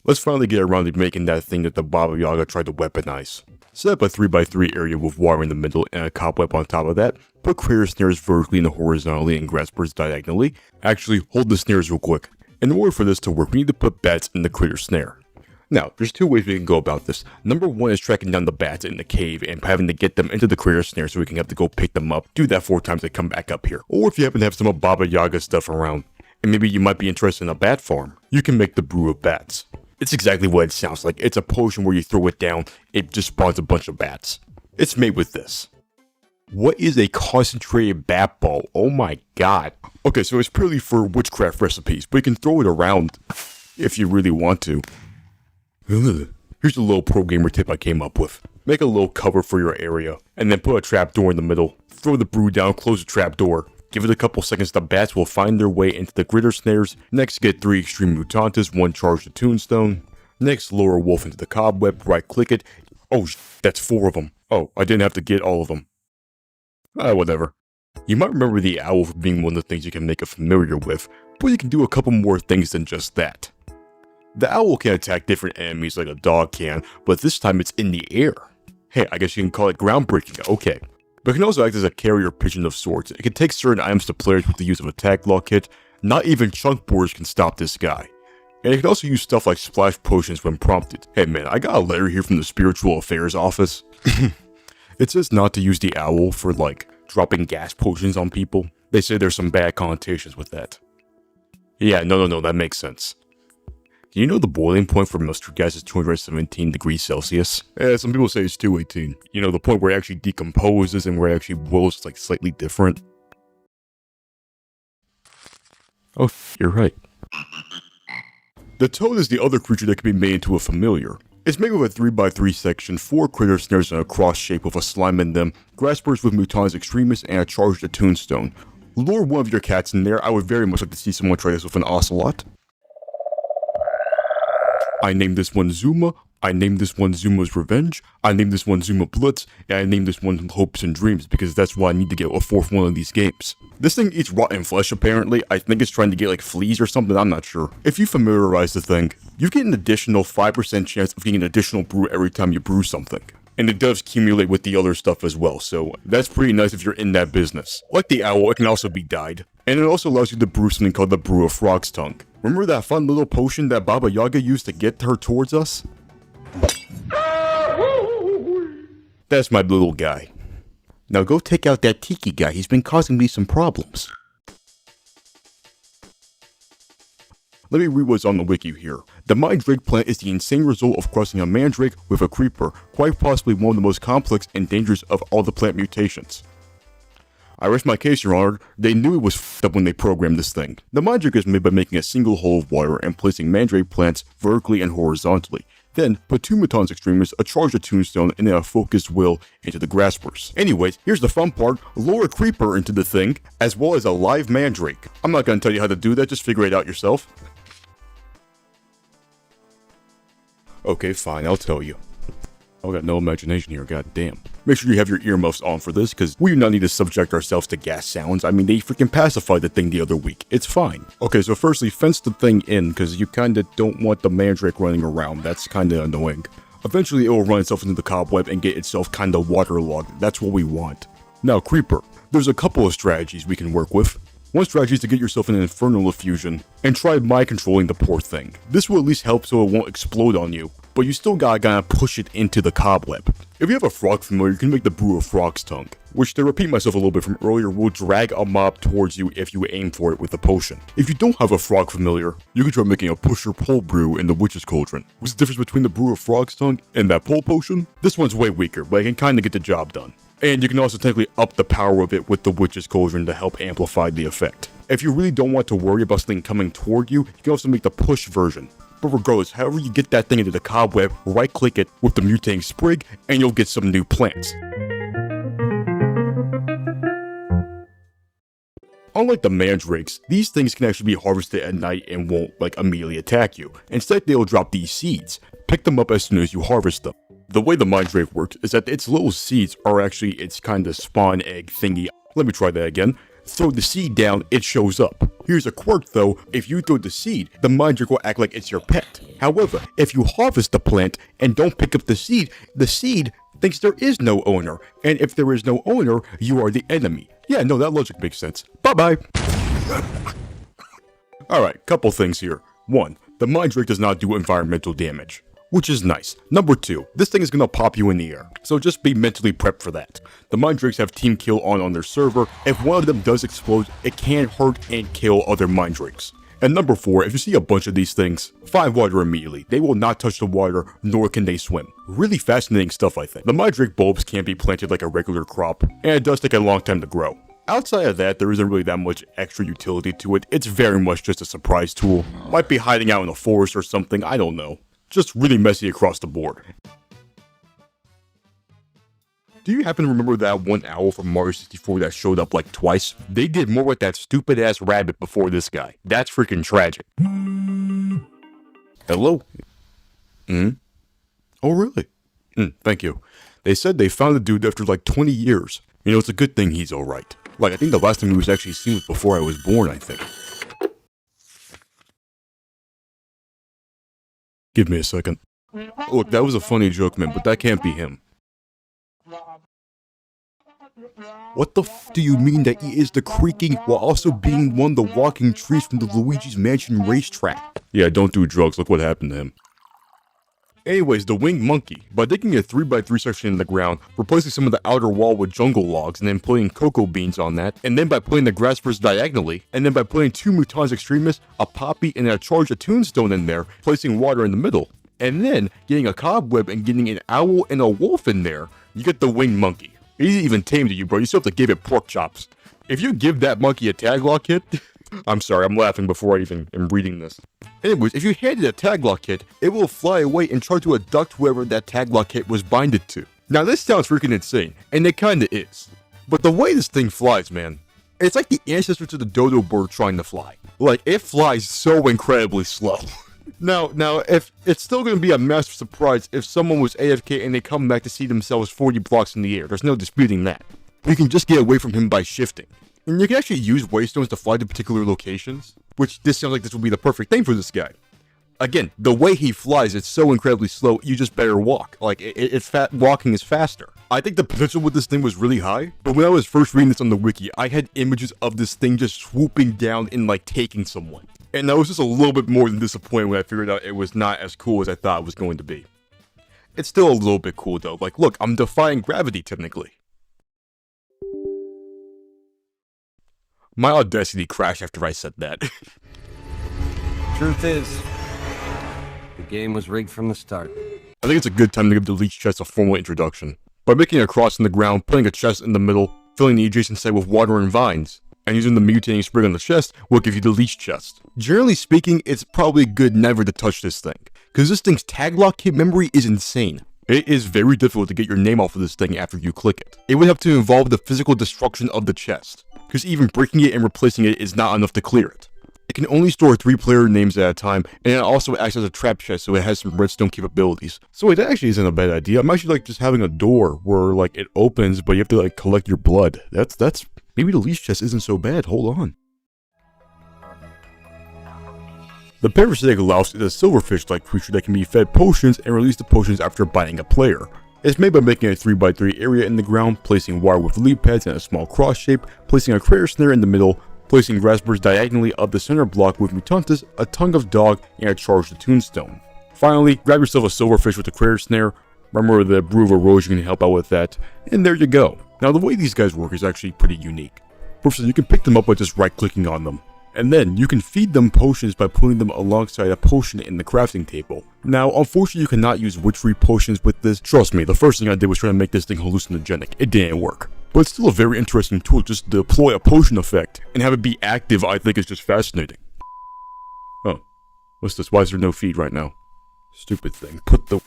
Let's finally get around to making that thing that the Baba Yaga tried to weaponize. Set up a 3x3 area with water in the middle and a cobweb on top of that. Put critter snares vertically and horizontally and graspers diagonally. Actually, hold the snares real quick. In order for this to work, we need to put bats in the critter snare. Now, there's 2 ways we can go about this. Number 1 is tracking down the bats in the cave and having to get them into the critter snare so we can have to go pick them up. Do that 4 times and come back up here. Or if you happen to have some of Baba Yaga stuff around, and maybe you might be interested in a bat farm, you can make the brew of bats. It's exactly what it sounds like. It's a potion where you throw it down, it just spawns a bunch of bats. It's made with this. What is a concentrated bat ball? Oh my god. Okay, so it's purely for witchcraft recipes, but you can throw it around if you really want to. Here's a little pro gamer tip I came up with. Make a little cover for your area, and then put a trapdoor in the middle. Throw the brew down, close the trapdoor. Give it a couple seconds, the bats will find their way into the critter snares. Next, get 3 extreme mutantes, 1 charge to tombstone. Next, lower a wolf into the cobweb, right click it. Oh that's 4 of them. Oh, I didn't have to get all of them. Whatever. You might remember the owl for being one of the things you can make a familiar with, but you can do a couple more things than just that. The owl can attack different enemies like a dog can, but this time it's in the air. Hey, I guess you can call it groundbreaking, okay. but it can also act as a carrier pigeon of sorts. It can take certain items to players with the use of attack lock hit. Not even chunk boarders can stop this guy. And it can also use stuff like splash potions when prompted. Hey man, I got a letter here from the Spiritual Affairs office. It says not to use the owl for like dropping gas potions on people. They say there's some bad connotations with that. Yeah, no, that makes sense. Do you know the boiling point for mustard gas is 217 degrees Celsius? Yeah, some people say it's 218. You know, the point where it actually decomposes and where it actually boils is like slightly different. Oh, you're right. The toad is the other creature that can be made into a familiar. It's made with a 3x3 section, 4 critter snares in a cross shape with a slime in them, graspers with Mutan's Extremis, and a charged a tombstone. Lure one of your cats in there. I would very much like to see someone try this with an ocelot. I named this one Zuma, I named this one Zuma's Revenge, I named this one Zuma Blitz, and I named this one Hopes and Dreams because that's why I need to get a 4th one of these games. This thing eats rotten flesh apparently. I think it's trying to get like fleas or something, I'm not sure. If you familiarize the thing, you get an additional 5% chance of getting an additional brew every time you brew something. And it does accumulate with the other stuff as well, so that's pretty nice if you're in that business. Like the owl, it can also be dyed. And it also allows you to brew something called the Brew of Frog's Tongue. Remember that fun little potion that Baba Yaga used to get her towards us? That's my little guy. Now go take out that tiki guy, he's been causing me some problems. Let me read what's on the wiki here. The Mandrake plant is the insane result of crossing a Mandrake with a Creeper, quite possibly one of the most complex and dangerous of all the plant mutations. I rest my case, Your Honor. They knew it was f***ed up when they programmed this thing. The Mandrake is made by making a single hole of water and placing Mandrake plants vertically and horizontally. Then, put 2 Mutan's Extremis, a charged tombstone, and then a focused will into the graspers. Anyways, here's the fun part. Lure a Creeper into the thing, as well as a live Mandrake. I'm not gonna tell you how to do that, just figure it out yourself. Okay, fine, I'll tell you. I've got no imagination here, goddamn. Make sure you have your earmuffs on for this, because we do not need to subject ourselves to gas sounds. I mean, they freaking pacified the thing the other week. It's fine. Okay, so firstly, fence the thing in, because you kinda don't want the Mandrake running around. That's kinda annoying. Eventually, it will run itself into the cobweb and get itself kinda waterlogged. That's what we want. Now, Creeper. There's a couple of strategies we can work with. One strategy is to get yourself an infernal effusion, and try mind controlling the poor thing. This will at least help so it won't explode on you, but you still gotta push it into the cobweb. If you have a frog familiar, you can make the Brew of Frog's Tongue, which, to repeat myself a little bit from earlier, will drag a mob towards you if you aim for it with a potion. If you don't have a frog familiar, you can try making a pusher pole brew in the Witch's Cauldron. What's the difference between the Brew of Frog's Tongue and that pole potion? This one's way weaker, but it can kinda get the job done. And you can also technically up the power of it with the Witch's Cauldron to help amplify the effect. If you really don't want to worry about something coming toward you, you can also make the push version. But regardless, however you get that thing into the cobweb, right click it with the mutating sprig, and you'll get some new plants. Unlike the mandrakes, these things can actually be harvested at night and won't immediately attack you. Instead, they'll drop these seeds. Pick them up as soon as you harvest them. The way the mandrake works is that its little seeds are actually its kind of spawn egg thingy. Let me try that again. Throw the seed down, it shows up. Here's a quirk though, if you throw the seed, the mandrake will act like it's your pet. However, if you harvest the plant and don't pick up the seed thinks there is no owner. And if there is no owner, you are the enemy. Yeah, no, that logic makes sense. Bye-bye. Alright, couple things here. 1. The mandrake does not do environmental damage, which is nice. Number 2, this thing is gonna pop you in the air, so just be mentally prepped for that. The mandrakes have team kill on their server. If one of them does explode, it can hurt and kill other mandrakes. And number 4, if you see a bunch of these things, find water immediately. They will not touch the water, nor can they swim. Really fascinating stuff, I think. The mandrake bulbs can't be planted like a regular crop, and it does take a long time to grow. Outside of that, there isn't really that much extra utility to it. It's very much just a surprise tool. Might be hiding out in a forest or something, I don't know. Just really messy across the board. Do you happen to remember that one owl from Mario 64 that showed up twice? They did more with that stupid ass rabbit before this guy. That's freaking tragic. Hello? Oh really? Thank you. They said they found the dude after 20 years. You know, it's a good thing he's alright. I think the last time he was actually seen was before I was born, I think. Give me a second. Look, that was a funny joke, man, but that can't be him. What the f do you mean that he is the creaking while also being one of the walking trees from the Luigi's Mansion racetrack? Yeah, don't do drugs, look what happened to him. Anyways, the winged monkey. By digging a 3x3 section in the ground, replacing some of the outer wall with jungle logs, and then putting cocoa beans on that, and then by putting the grassburrs diagonally, and then by putting 2 Mutans Extremis, a poppy, and a charge of tombstone in there, placing water in the middle, and then getting a cobweb and getting an owl and a wolf in there, you get the winged monkey. It isn't even tamed to you, bro. You still have to give it pork chops. If you give that monkey a tag lock hit, I'm sorry, I'm laughing before I even am reading this. Anyways, if you hand it a tag lock hit, it will fly away and try to abduct whoever that tag lock hit was binded to. Now this sounds freaking insane, and it kinda is. But the way this thing flies, man, it's like the ancestor to the dodo bird trying to fly. Like, it flies so incredibly slow. Now, if it's still gonna be a massive surprise if someone was AFK and they come back to see themselves 40 blocks in the air. There's no disputing that. You can just get away from him by shifting. And you can actually use waystones to fly to particular locations, which this sounds like this would be the perfect thing for this guy. Again, the way he flies, it's so incredibly slow, you just better walk. Like, walking is faster. I think the potential with this thing was really high, but when I was first reading this on the wiki, I had images of this thing just swooping down and like taking someone. And I was just a little bit more than disappointed when I figured out it was not as cool as I thought it was going to be. It's still a little bit cool though, like look, I'm defying gravity technically. My Audacity crashed after I said that. Truth is, the game was rigged from the start. I think it's a good time to give the leech chest a formal introduction. By making a cross in the ground, putting a chest in the middle, filling the adjacent side with water and vines, and using the mutating sprig on the chest will give you the leech chest. Generally speaking, it's probably good never to touch this thing, because this thing's tag lock hit memory is insane. It is very difficult to get your name off of this thing after you click it. It would have to involve the physical destruction of the chest, because even breaking it and replacing it is not enough to clear it. It can only store 3 player names at a time, and it also acts as a trap chest so it has some redstone capabilities. So it actually isn't a bad idea. I'm actually like just having a door where like it opens but you have to like collect your blood. That's maybe the leech chest isn't so bad, hold on. The parasitic louse is a silverfish-like creature that can be fed potions and release the potions after biting a player. It's made by making a 3x3 area in the ground, placing wire with lead pads in a small cross shape, placing a crater snare in the middle, placing raspberries diagonally up the center block with mutantis, a tongue of dog, and a charge of tombstone. Finally, grab yourself a silverfish with a crater snare. Remember the brew of erosion can help out with that, and there you go. Now the way these guys work is actually pretty unique. First, you can pick them up by just right-clicking on them. And then, you can feed them potions by putting them alongside a potion in the crafting table. Now, unfortunately you cannot use witchery potions with this. Trust me, the first thing I did was try to make this thing hallucinogenic. It didn't work. But it's still a very interesting tool. Just to deploy a potion effect and have it be active, I think is just fascinating. Oh, what's this? Why is there no feed right now? Stupid thing. Put the...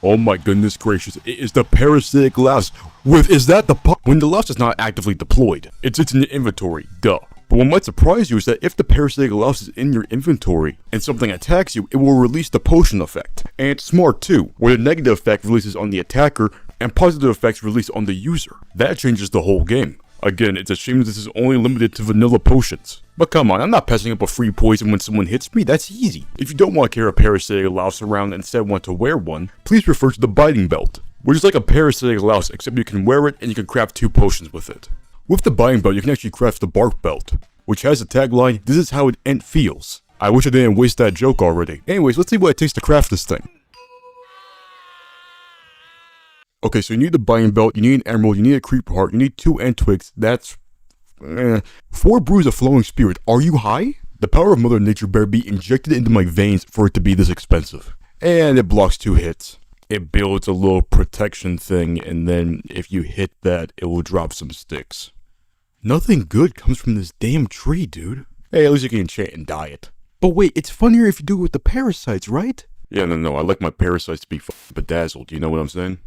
Oh my goodness gracious, it is the parasitic louse. Is that the when the louse is not actively deployed, it's in the inventory, duh. But what might surprise you is that if the parasitic louse is in your inventory and something attacks you, it will release the potion effect. And it's smart too, where the negative effect releases on the attacker and positive effects release on the user. That changes the whole game. Again, it's a shame that this is only limited to vanilla potions. But come on, I'm not passing up a free poison when someone hits me, that's easy. If you don't want to carry a parasitic louse around and instead want to wear one, please refer to the biting belt, which is like a parasitic louse except you can wear it and you can craft 2 potions with it. With the biting belt, you can actually craft the bark belt, which has the tagline, "This is how it feels." I wish I didn't waste that joke already. Anyways, let's see what it takes to craft this thing. Okay, so you need the biting belt, you need an emerald, you need a creeper heart, you need 2 end twigs, that's... 4 brews of flowing spirit. Are you high? The power of Mother Nature better be injected into my veins for it to be this expensive. And it blocks 2 hits. It builds a little protection thing, and then if you hit that, it will drop some sticks. Nothing good comes from this damn tree, dude. Hey, at least you can enchant and dye it. But wait, it's funnier if you do it with the parasites, right? Yeah, no, I like my parasites to be bedazzled, you know what I'm saying?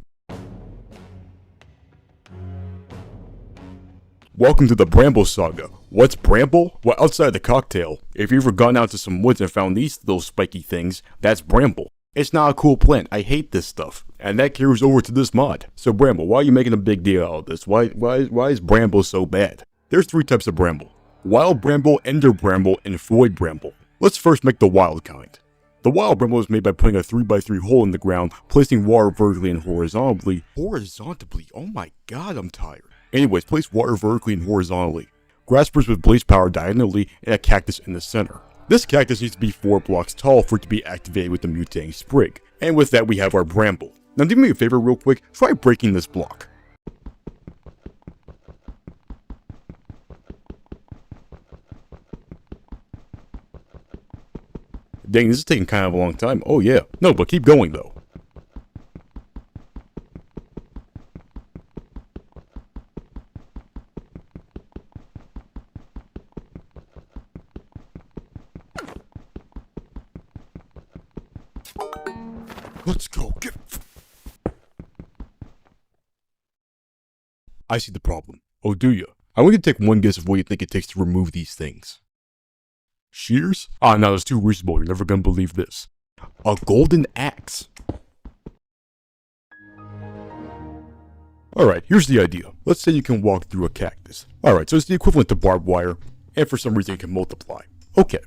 Welcome to the Bramble Saga. What's bramble? Well, outside the cocktail, if you've ever gone out to some woods and found these little spiky things, that's bramble. It's not a cool plant, I hate this stuff. And that carries over to this mod. So Bramble, why are you making a big deal out of this? Why is Bramble so bad? There's 3 types of Bramble. Wild Bramble, Ender Bramble, and Void Bramble. Let's first make the wild kind. The wild Bramble is made by putting a 3x3 hole in the ground, placing water vertically and horizontally. Horizontally? Oh my god, I'm tired. Anyways, place water vertically and horizontally. Graspers with blaze power diagonally and a cactus in the center. This cactus needs to be 4 blocks tall for it to be activated with the mutating sprig. And with that we have our bramble. Now do me a favor real quick, try breaking this block. Dang, this is taking kind of a long time. Oh yeah. No, but keep going though. Let's go. I see the problem. Oh, do you? I want you to take one guess of what you think it takes to remove these things. Shears? Ah, no, that's too reasonable. You're never gonna believe this. A golden axe. Alright, here's the idea. Let's say you can walk through a cactus. Alright, so it's the equivalent to barbed wire, and for some reason it can multiply. Okay,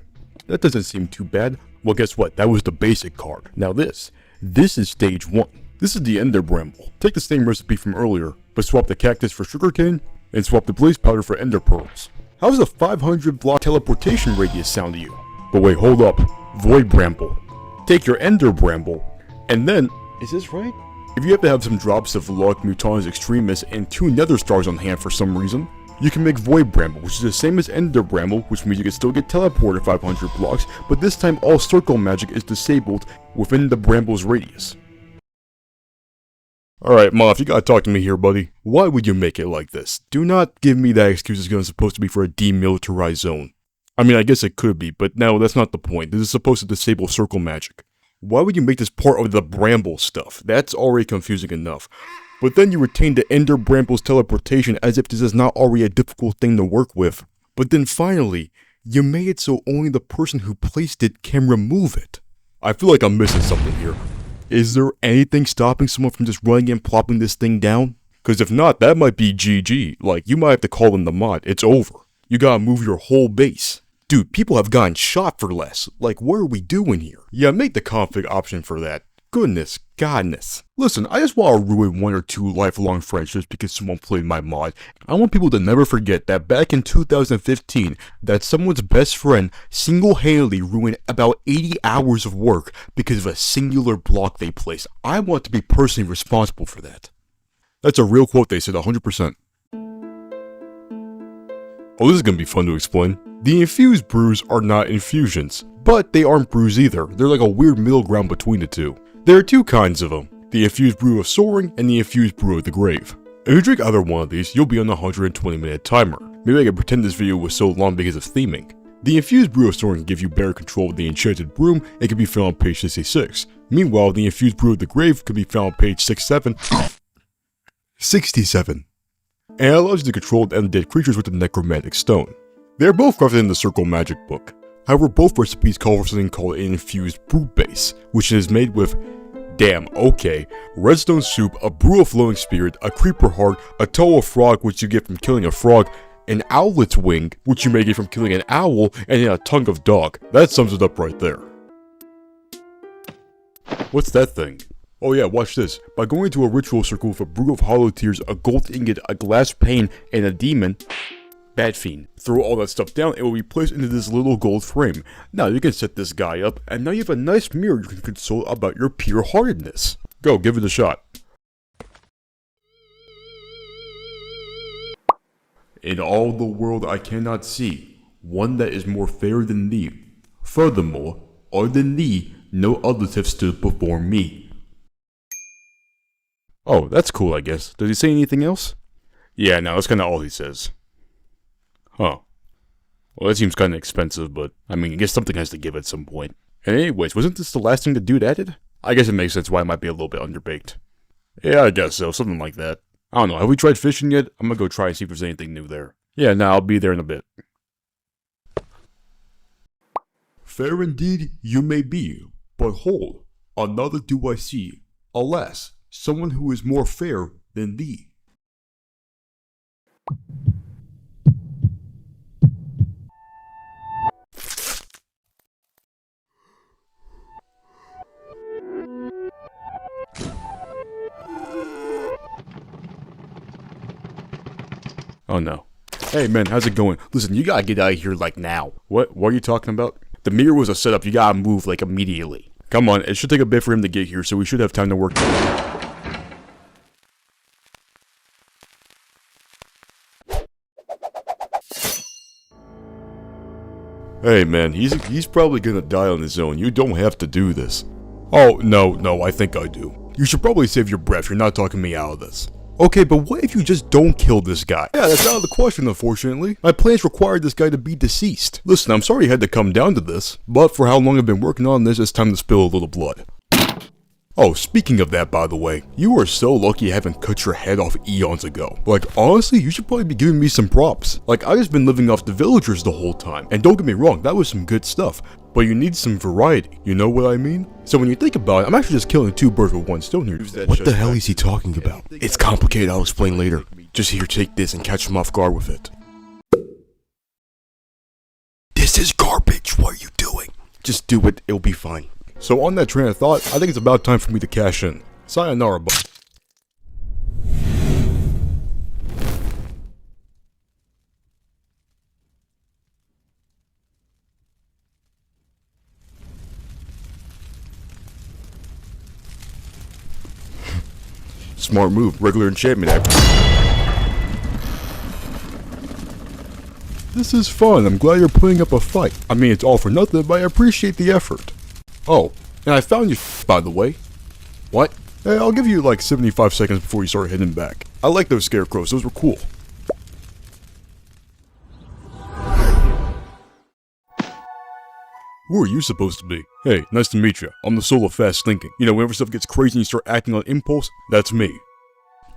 that doesn't seem too bad. Well, guess what? That was the basic card. Now this is stage 1. This is the ender bramble. Take the same recipe from earlier, but swap the cactus for sugarcane, and swap the blaze powder for ender pearls. How does a 500 block teleportation radius sound to you? But wait, hold up. Void bramble. Take your ender bramble, and then... Is this right? If you have to have some drops of luck, Mutanus Extremis, and 2 nether stars on hand for some reason, you can make Void Bramble, which is the same as Ender Bramble, which means you can still get teleported 500 blocks, but this time all circle magic is disabled within the Bramble's radius. Alright, Moth, you gotta talk to me here, buddy. Why would you make it like this? Do not give me that excuse it's gonna supposed to be for a demilitarized zone. I mean, I guess it could be, but no, that's not the point. This is supposed to disable circle magic. Why would you make this part of the Bramble stuff? That's already confusing enough. But then you retain the Ender Bramble's teleportation as if this is not already a difficult thing to work with. But then finally, you made it so only the person who placed it can remove it. I feel like I'm missing something here. Is there anything stopping someone from just running and plopping this thing down? Cause if not, that might be GG. Like, you might have to call in the mod. It's over. You gotta move your whole base. Dude, people have gotten shot for less. Like, what are we doing here? Yeah, make the config option for that. Goodness, godness. Listen, I just want to ruin 1 or 2 lifelong friendships because someone played my mod. I want people to never forget that back in 2015, that someone's best friend single-handedly ruined about 80 hours of work because of a singular block they placed. I want to be personally responsible for that. That's a real quote they said, 100%. Oh, this is gonna be fun to explain. The infused brews are not infusions, but they aren't brews either. They're like a weird middle ground between the two. There are 2 kinds of them, the infused brew of soaring and the infused brew of the grave. If you drink either one of these, you'll be on a 120-minute timer. Maybe I can pretend this video was so long because of theming. The infused brew of soaring can give you better control of the enchanted broom and can be found on page 66. Meanwhile, the infused brew of the grave can be found on page 67. And it allows you to control undead creatures with the necromantic stone. They are both crafted in the circle magic book. However, both recipes call for something called an infused brew base, which is made with, damn, okay, redstone soup, a brew of flowing spirit, a creeper heart, a toe of frog which you get from killing a frog, an owlet's wing, which you may get from killing an owl, and then a tongue of dog. That sums it up right there. What's that thing? Oh yeah, watch this. By going into a ritual circle with a brew of hollow tears, a gold ingot, a glass pane, and a demon, bad fiend. Throw all that stuff down, it will be placed into this little gold frame. Now you can set this guy up, and now you have a nice mirror you can consult about your pure-heartedness. Go, give it a shot. In all the world I cannot see one that is more fair than thee. Furthermore, other than thee, no others have stood before me. Oh, that's cool, I guess. Does he say anything else? Yeah, no, that's kinda all he says. Huh. Well, that seems kinda expensive, but, I mean, I guess something has to give at some point. And anyways, wasn't this the last thing the dude added? I guess it makes sense why it might be a little bit underbaked. Yeah, I guess so, something like that. I don't know, have we tried fishing yet? I'm gonna go try and see if there's anything new there. Yeah, nah, I'll be there in a bit. Fair indeed you may be, but hold, another do I see. Alas, someone who is more fair than thee. Oh no. Hey man, how's it going? Listen, you gotta get out of here like now. What are you talking about? The mirror was a setup, you gotta move like immediately. Come on, it should take a bit for him to get here, so we should have time to work. Hey man, he's probably gonna die on his own. You don't have to do this. Oh, no, I think I do. You should probably save your breath, you're not talking me out of this. Okay, but what if you just don't kill this guy? Yeah, that's out of the question, unfortunately. My plans required this guy to be deceased. Listen, I'm sorry you had to come down to this, but for how long I've been working on this, it's time to spill a little blood. Oh, speaking of that, by the way, you are so lucky you haven't cut your head off eons ago. Like, honestly, you should probably be giving me some props. Like, I've just been living off the villagers the whole time, and don't get me wrong, that was some good stuff. But you need some variety, you know what I mean? So when you think about it, I'm actually just killing two birds with one stone here. What the hell is he talking about? It's complicated, I'll explain later. Just here, take this and catch him off guard with it. This is garbage, what are you doing? Just do it, it'll be fine. So on that train of thought, I think it's about time for me to cash in. Sayonara, but Smart move, regular enchantment act. this is fun. I'm glad you're putting up a fight. I mean, it's all for nothing, but I appreciate the effort. Oh, and I found you, by the way. What? Hey, I'll give you like 75 seconds before you start hitting back. I like those scarecrows, those were cool. Who are you supposed to be? Hey, nice to meet you. I'm the soul of fast thinking. You know, whenever stuff gets crazy and you start acting on impulse, that's me.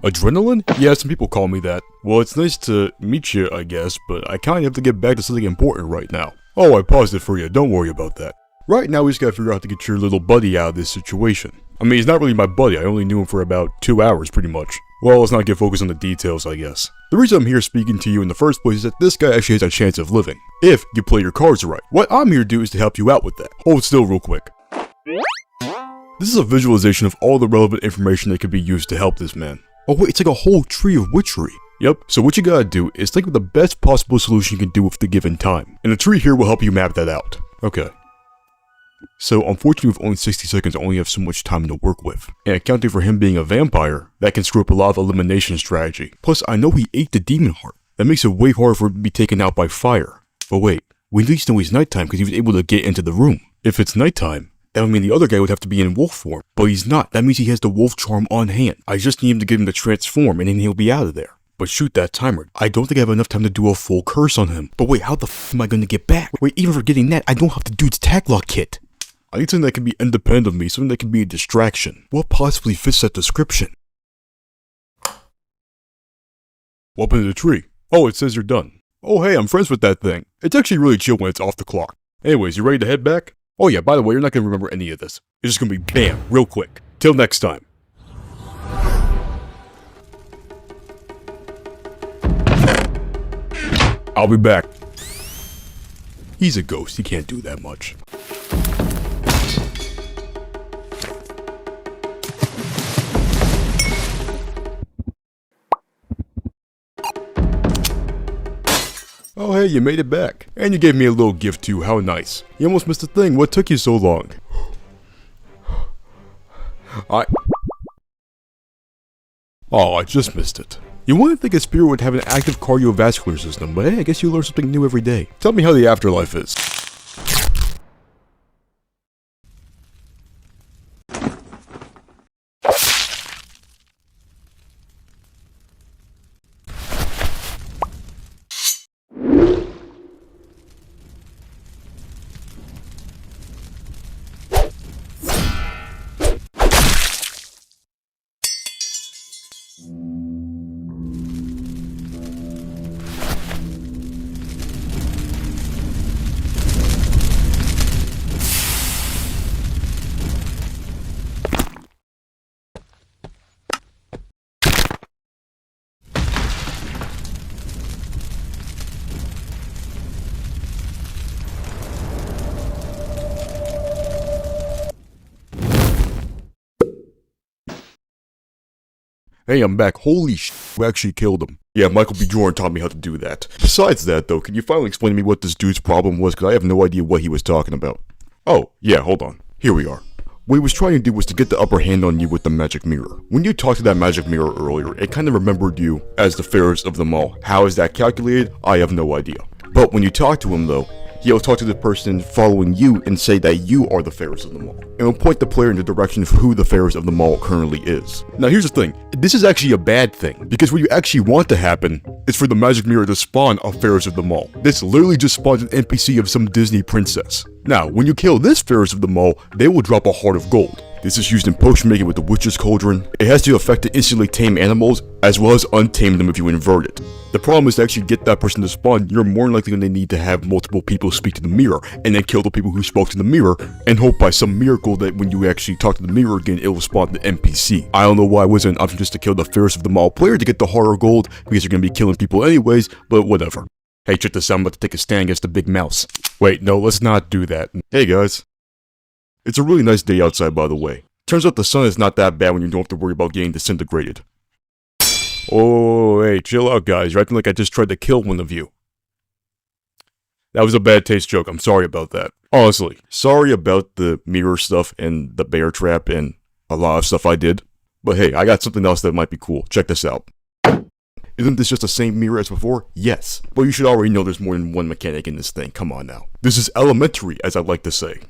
Adrenaline? Yeah, some people call me that. Well, it's nice to meet you, I guess, but I kinda have to get back to something important right now. Oh, I paused it for you, don't worry about that. Right now, we just gotta figure out how to get your little buddy out of this situation. I mean, he's not really my buddy, I only knew him for about 2 hours, pretty much. Well, let's not get focused on the details, I guess. The reason I'm here speaking to you in the first place is that this guy actually has a chance of living, if you play your cards right. What I'm here to do is to help you out with that. Hold still real quick. This is a visualization of all the relevant information that could be used to help this man. Oh wait, it's like a whole tree of witchery. Yep, so what you gotta do is think of the best possible solution you can do with the given time. And the tree here will help you map that out. Okay. So unfortunately with only 60 seconds I only have so much time to work with. And accounting for him being a vampire, that can screw up a lot of elimination strategy. Plus I know he ate the demon heart. That makes it way harder for him to be taken out by fire. But wait, we at least know he's nighttime because he was able to get into the room. If it's nighttime, that would mean the other guy would have to be in wolf form. But he's not, that means he has the wolf charm on hand. I just need him to get him to transform and then he'll be out of there. But shoot that timer. I don't think I have enough time to do a full curse on him. But wait, how the f am I gonna get back? Wait, even for getting that, I don't have the dude's tag lock kit. I need something that can be independent of me, something that can be a distraction. What possibly fits that description? What happened to the tree? Oh, it says you're done. Oh hey, I'm friends with that thing. It's actually really chill when it's off the clock. Anyways, you ready to head back? Oh yeah, by the way, you're not gonna remember any of this. It's just gonna be bam, real quick. Till next time. I'll be back. He's a ghost, he can't do that much. Oh hey, you made it back. And you gave me a little gift too, how nice. You almost missed a thing, what took you so long? Oh, I just missed it. You wouldn't think a spirit would have an active cardiovascular system, but hey, I guess you learn something new every day. Tell me how the afterlife is. Hey, I'm back. Holy sh**, we actually killed him. Yeah, Michael B. Jordan taught me how to do that. Besides that, though, can you finally explain to me what this dude's problem was? Because I have no idea what he was talking about. Oh, yeah, hold on. Here we are. What he was trying to do was to get the upper hand on you with the magic mirror. When you talked to that magic mirror earlier, it kind of remembered you as the fairest of them all. How is that calculated? I have no idea. But when you talk to him, though, he'll talk to the person following you and say that you are the fairest of them all. And will point the player in the direction of who the fairest of them all currently is. Now here's the thing, this is actually a bad thing, because what you actually want to happen is for the magic mirror to spawn a fairest of them all. This literally just spawns an NPC of some Disney princess. Now, when you kill this fairest of them all, they will drop a heart of gold. This is used in potion making with the Witch's Cauldron. It has the effect to instantly tame animals, as well as untame them if you invert it. The problem is to actually get that person to spawn, you're more likely going to need to have multiple people speak to the mirror, and then kill the people who spoke to the mirror, and hope by some miracle that when you actually talk to the mirror again, it will spawn the NPC. I don't know why it wasn't an option just to kill the fairest of them all player to get the heart of gold, because you're going to be killing people anyways, but whatever. Hey, check this out, I'm about to take a stand against the big mouse. Wait, no, let's not do that. Hey guys. It's a really nice day outside, by the way. Turns out the sun is not that bad when you don't have to worry about getting disintegrated. Oh, hey, chill out guys, you're acting like I just tried to kill one of you. That was a bad taste joke, I'm sorry about that. Honestly, sorry about the mirror stuff and the bear trap and a lot of stuff I did. But hey, I got something else that might be cool, check this out. Isn't this just the same mirror as before? Yes, but you should already know there's more than one mechanic in this thing, come on now. This is elementary, as I like to say.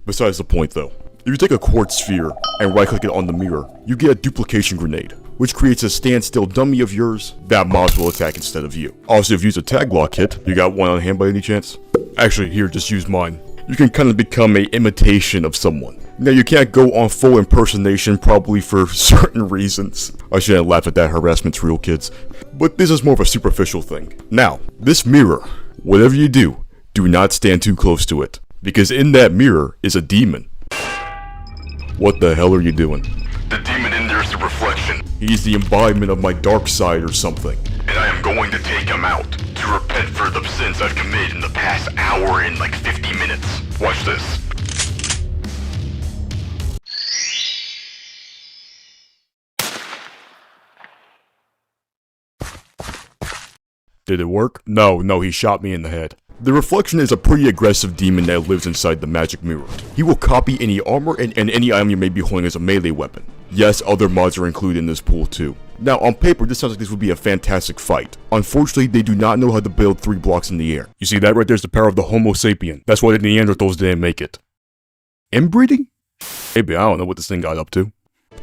Besides the point though, if you take a quartz sphere and right click it on the mirror, you get a duplication grenade, which creates a standstill dummy of yours that mobs will attack instead of you. Also, if you use a tag lock hit, you got one on hand by any chance? Actually, here, just use mine. You can kind of become an imitation of someone. Now, you can't go on full impersonation, probably for certain reasons. I shouldn't laugh at that, harassment's real, kids. But this is more of a superficial thing. Now, this mirror, whatever you do, do not stand too close to it. Because in that mirror is a demon. What the hell are you doing? The demon in there is the reflection, He's the embodiment of my dark side or something. and I am going to take him out to repent for the sins I've committed in the past hour and like 50 minutes. Watch this. Did it work? No, he shot me in the head. The reflection is a pretty aggressive demon that lives inside the magic mirror. He will copy any armor and any item you may be holding as a melee weapon. Yes, other mods are included in this pool too. Now, on paper, this sounds like this would be a fantastic fight. Unfortunately, they do not know how to build 3 blocks in the air. You see that right there's the power of the Homo sapien. That's why the Neanderthals didn't make it. Inbreeding? Maybe, I don't know what this thing got up to.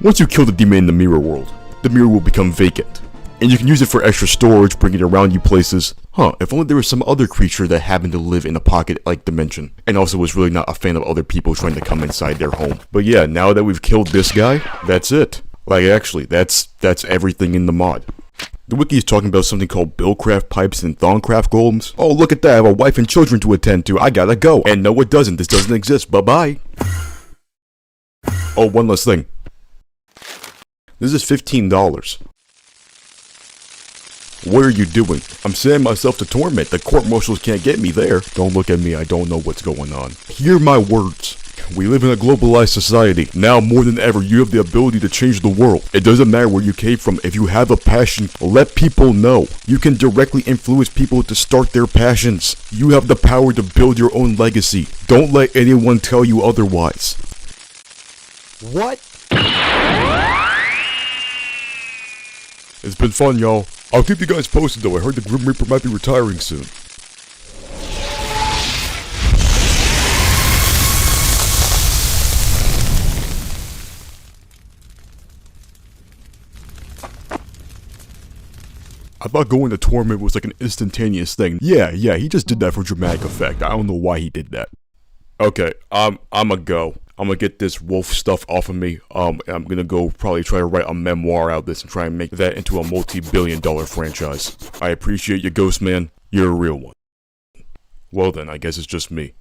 Once you kill the demon in the mirror world, the mirror will become vacant. And you can use it for extra storage, bring it around you places. If only there was some other creature that happened to live in a pocket-like dimension, and also was really not a fan of other people trying to come inside their home. But yeah, now that we've killed this guy, that's it. Like actually, that's everything in the mod. The wiki is talking about something called Billcraft pipes and Thongcraft golems. Oh, look at that, I have a wife and children to attend to, I gotta go. And no it doesn't, this doesn't exist, bye-bye. Oh, one last thing. This is $15. What are you doing? I'm sending myself to Torment. The court martials can't get me there. Don't look at me, I don't know what's going on. Hear my words. We live in a globalized society. Now more than ever, you have the ability to change the world. It doesn't matter where you came from. If you have a passion, let people know. You can directly influence people to start their passions. You have the power to build your own legacy. Don't let anyone tell you otherwise. What? It's been fun, y'all. I'll keep you guys posted though. I heard the Grim Reaper might be retiring soon. I thought going to Torment was like an instantaneous thing. Yeah, he just did that for dramatic effect. I don't know why he did that. Okay, I'ma go. I'm gonna get this wolf stuff off of me. I'm gonna go probably try to write a memoir out of this and try and make that into a multi-billion-dollar franchise. I appreciate you, Ghost Man. You're a real one. Well then, I guess it's just me.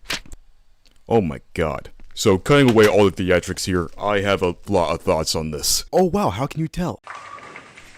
Oh my god. So, cutting away all the theatrics here, I have a lot of thoughts on this. Oh wow, how can you tell?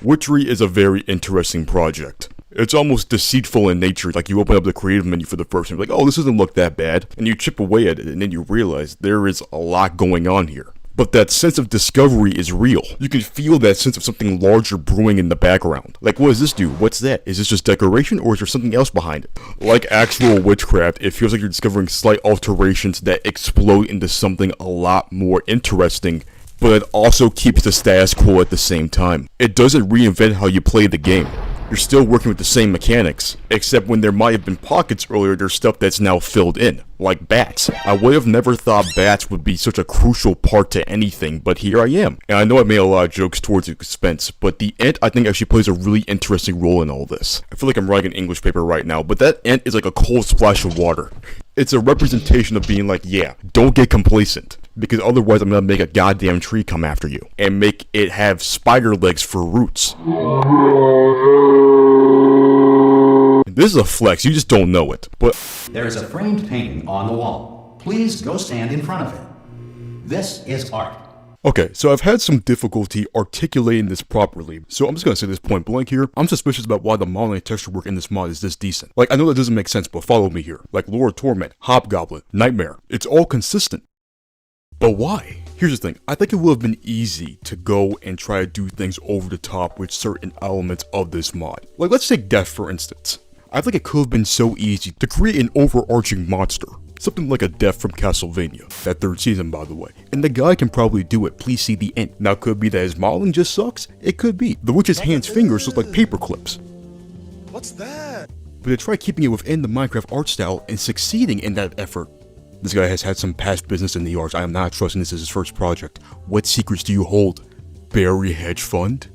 Witchery is a very interesting project. It's almost deceitful in nature, like you open up the creative menu for the first time, like, oh, this doesn't look that bad, and you chip away at it, and then you realize there is a lot going on here. But that sense of discovery is real. You can feel that sense of something larger brewing in the background. Like, what does this do? What's that? Is this just decoration, or is there something else behind it? Like actual witchcraft, it feels like you're discovering slight alterations that explode into something a lot more interesting, but it also keeps the status quo at the same time. It doesn't reinvent how you play the game. You're still working with the same mechanics, except when there might have been pockets earlier, there's stuff that's now filled in, like bats. I would have never thought bats would be such a crucial part to anything, but here I am. And I know I made a lot of jokes towards its expense, but the ant I think actually plays a really interesting role in all this. I feel like I'm writing an English paper right now, but that ant is like a cold splash of water. It's a representation of being like, yeah, don't get complacent, because otherwise I'm gonna make a goddamn tree come after you, and make it have spider legs for roots. This is a flex, you just don't know it, but There is a framed painting on the wall. Please go stand in front of it. This is art. okay, so I've had some difficulty articulating this properly, so I'm just gonna say this point blank here. I'm suspicious about why the modeling and texture work in this mod is this decent. Like, I know that doesn't make sense, but follow me here. Like Lore of Torment, Hobgoblin, Nightmare, it's all consistent. But why? Here's the thing, I think it would have been easy to go and try to do things over the top with certain elements of this mod. Like, let's take Death for instance. I think it could have been so easy to create an overarching monster. Something like a Death from Castlevania, that 3rd season by the way. And the guy can probably do it, please see the end. Now could it be that his modeling just sucks? It could be. The witch's hand's fingers look like paper clips. What's that? But to try keeping it within the Minecraft art style and succeeding in that effort. This guy has had some past business in the arts. I am not trusting this as his first project. What secrets do you hold? Barry Hedge Fund?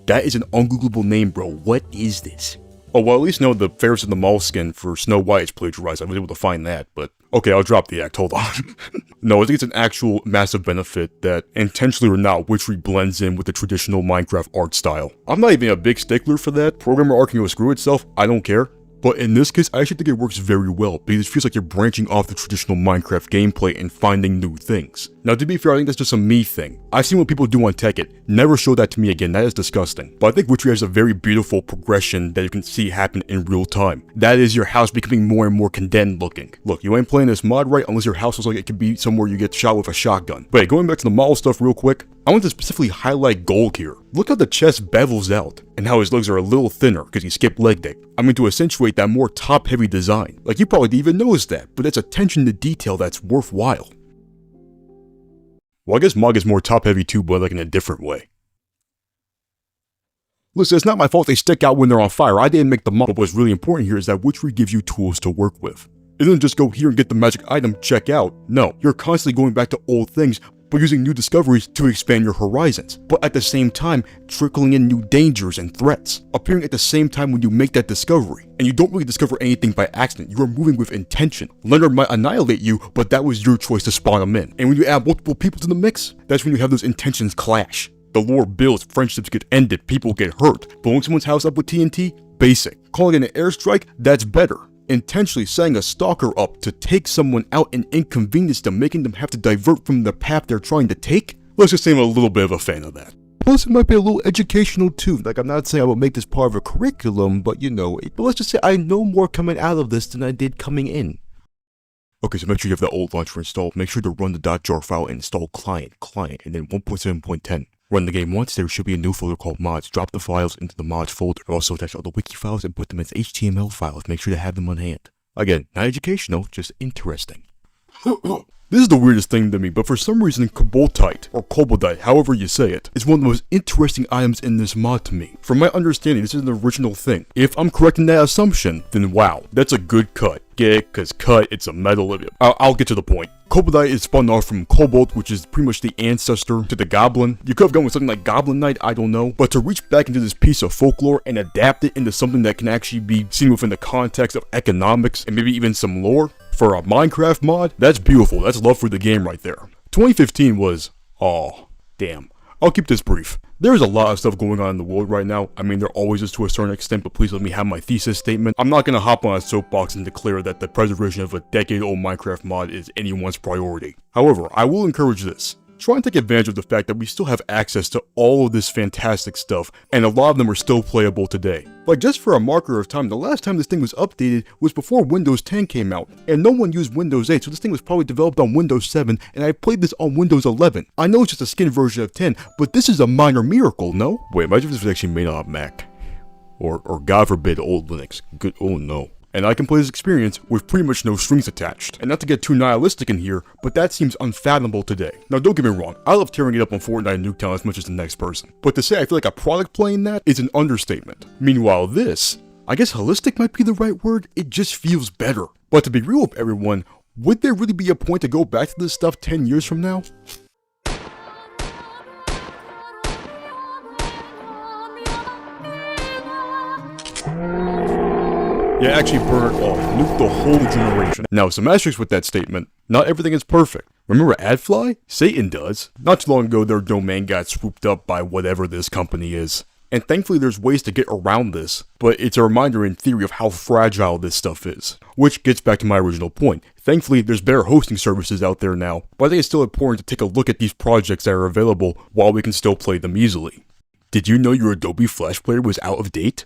That is an ungoogleable name, bro. What is this? Oh, well, at least know the Ferris and the Mole skin for Snow White is plagiarized. I was able to find that, but okay, I'll drop the act. Hold on. No, I think it's an actual massive benefit that, intentionally or not, Witchery blends in with the traditional Minecraft art style. I'm not even a big stickler for that. Programmer art can go screw itself. I don't care. But in this case, I actually think it works very well, because it feels like you're branching off the traditional Minecraft gameplay and finding new things. Now to be fair, I think that's just a me thing. I've seen what people do on Tekkit, never show that to me again, that is disgusting. But I think Witchery has a very beautiful progression that you can see happen in real time. That is your house becoming more and more condemned looking. Look, you ain't playing this mod right unless your house looks like it could be somewhere you get shot with a shotgun. But hey, going back to the model stuff real quick, I want to specifically highlight Gulg here. Look how the chest bevels out, and how his legs are a little thinner because he skipped leg day. I mean, to accentuate that more top-heavy design. Like, you probably didn't even notice that, but it's attention to detail that's worthwhile. Well, I guess Mog is more top-heavy too, but like in a different way. Listen, it's not my fault they stick out when they're on fire. I didn't make the model. What's really important here is that Witchery gives you tools to work with. It doesn't just go here and get the magic item, check out. No, you're constantly going back to old things, but using new discoveries to expand your horizons, but at the same time, trickling in new dangers and threats, appearing at the same time when you make that discovery. And you don't really discover anything by accident, you are moving with intention. Leonard might annihilate you, but that was your choice to spawn him in. And when you add multiple people to the mix, that's when you have those intentions clash. The lore builds, friendships get ended, people get hurt. Blowing someone's house up with TNT? Basic. Calling it an airstrike? That's better. Intentionally setting a stalker up to take someone out and inconvenience them, making them have to divert from the path they're trying to take? Let's just say I'm a little bit of a fan of that. Plus, it might be a little educational too. Like, I'm not saying I will make this part of a curriculum, but you know, but let's just say I know more coming out of this than I did coming in. Okay, so make sure you have the old launcher installed. Make sure to run the .jar file and install client, and then 1.7.10. Run the game once, there should be a new folder called mods. Drop the files into the mods folder. Also attach all the wiki files and put them as HTML files. Make sure to have them on hand. Again, not educational, just interesting. This is the weirdest thing to me, but for some reason Koboldite, or Koboldite, however you say it, is one of the most interesting items in this mod to me. From my understanding, this is an original thing. If I'm correct in that assumption, then wow, that's a good cut. Get it? Cause cut, it's a metal. I'll get to the point. Koboldite is spun off from Kobold, which is pretty much the ancestor to the Goblin. You could have gone with something like Goblin Knight, I don't know. But to reach back into this piece of folklore and adapt it into something that can actually be seen within the context of economics and maybe even some lore, for a Minecraft mod, that's beautiful. That's love for the game right there. 2015 was, oh, damn. I'll keep this brief. There's a lot of stuff going on in the world right now. I mean, there always is to a certain extent, but please let me have my thesis statement. I'm not gonna hop on a soapbox and declare that the preservation of a decade-old Minecraft mod is anyone's priority. However, I will encourage this. Try and take advantage of the fact that we still have access to all of this fantastic stuff, and a lot of them are still playable today. Like, just for a marker of time, the last time this thing was updated was before Windows 10 came out, and no one used Windows 8, so this thing was probably developed on Windows 7, and I played this on Windows 11. I know it's just a skin version of 10, but this is a minor miracle, no? Wait, imagine if this was actually made on a Mac. Or God forbid, old Linux. Good, oh no. And I can play this experience with pretty much no strings attached. And not to get too nihilistic in here, but that seems unfathomable today. Now don't get me wrong, I love tearing it up on Fortnite and Nuketown as much as the next person. But to say I feel like a product playing that is an understatement. Meanwhile this, I guess holistic might be the right word, it just feels better. But to be real with everyone, would there really be a point to go back to this stuff 10 years from now? Yeah, actually burn it all. Nuke the whole generation. Now, some asterisks with that statement. Not everything is perfect. Remember AdFly? Satan does. Not too long ago, their domain got swooped up by whatever this company is. And thankfully there's ways to get around this, but it's a reminder in theory of how fragile this stuff is. Which gets back to my original point. Thankfully there's better hosting services out there now, but I think it's still important to take a look at these projects that are available while we can still play them easily. Did you know your Adobe Flash Player was out of date?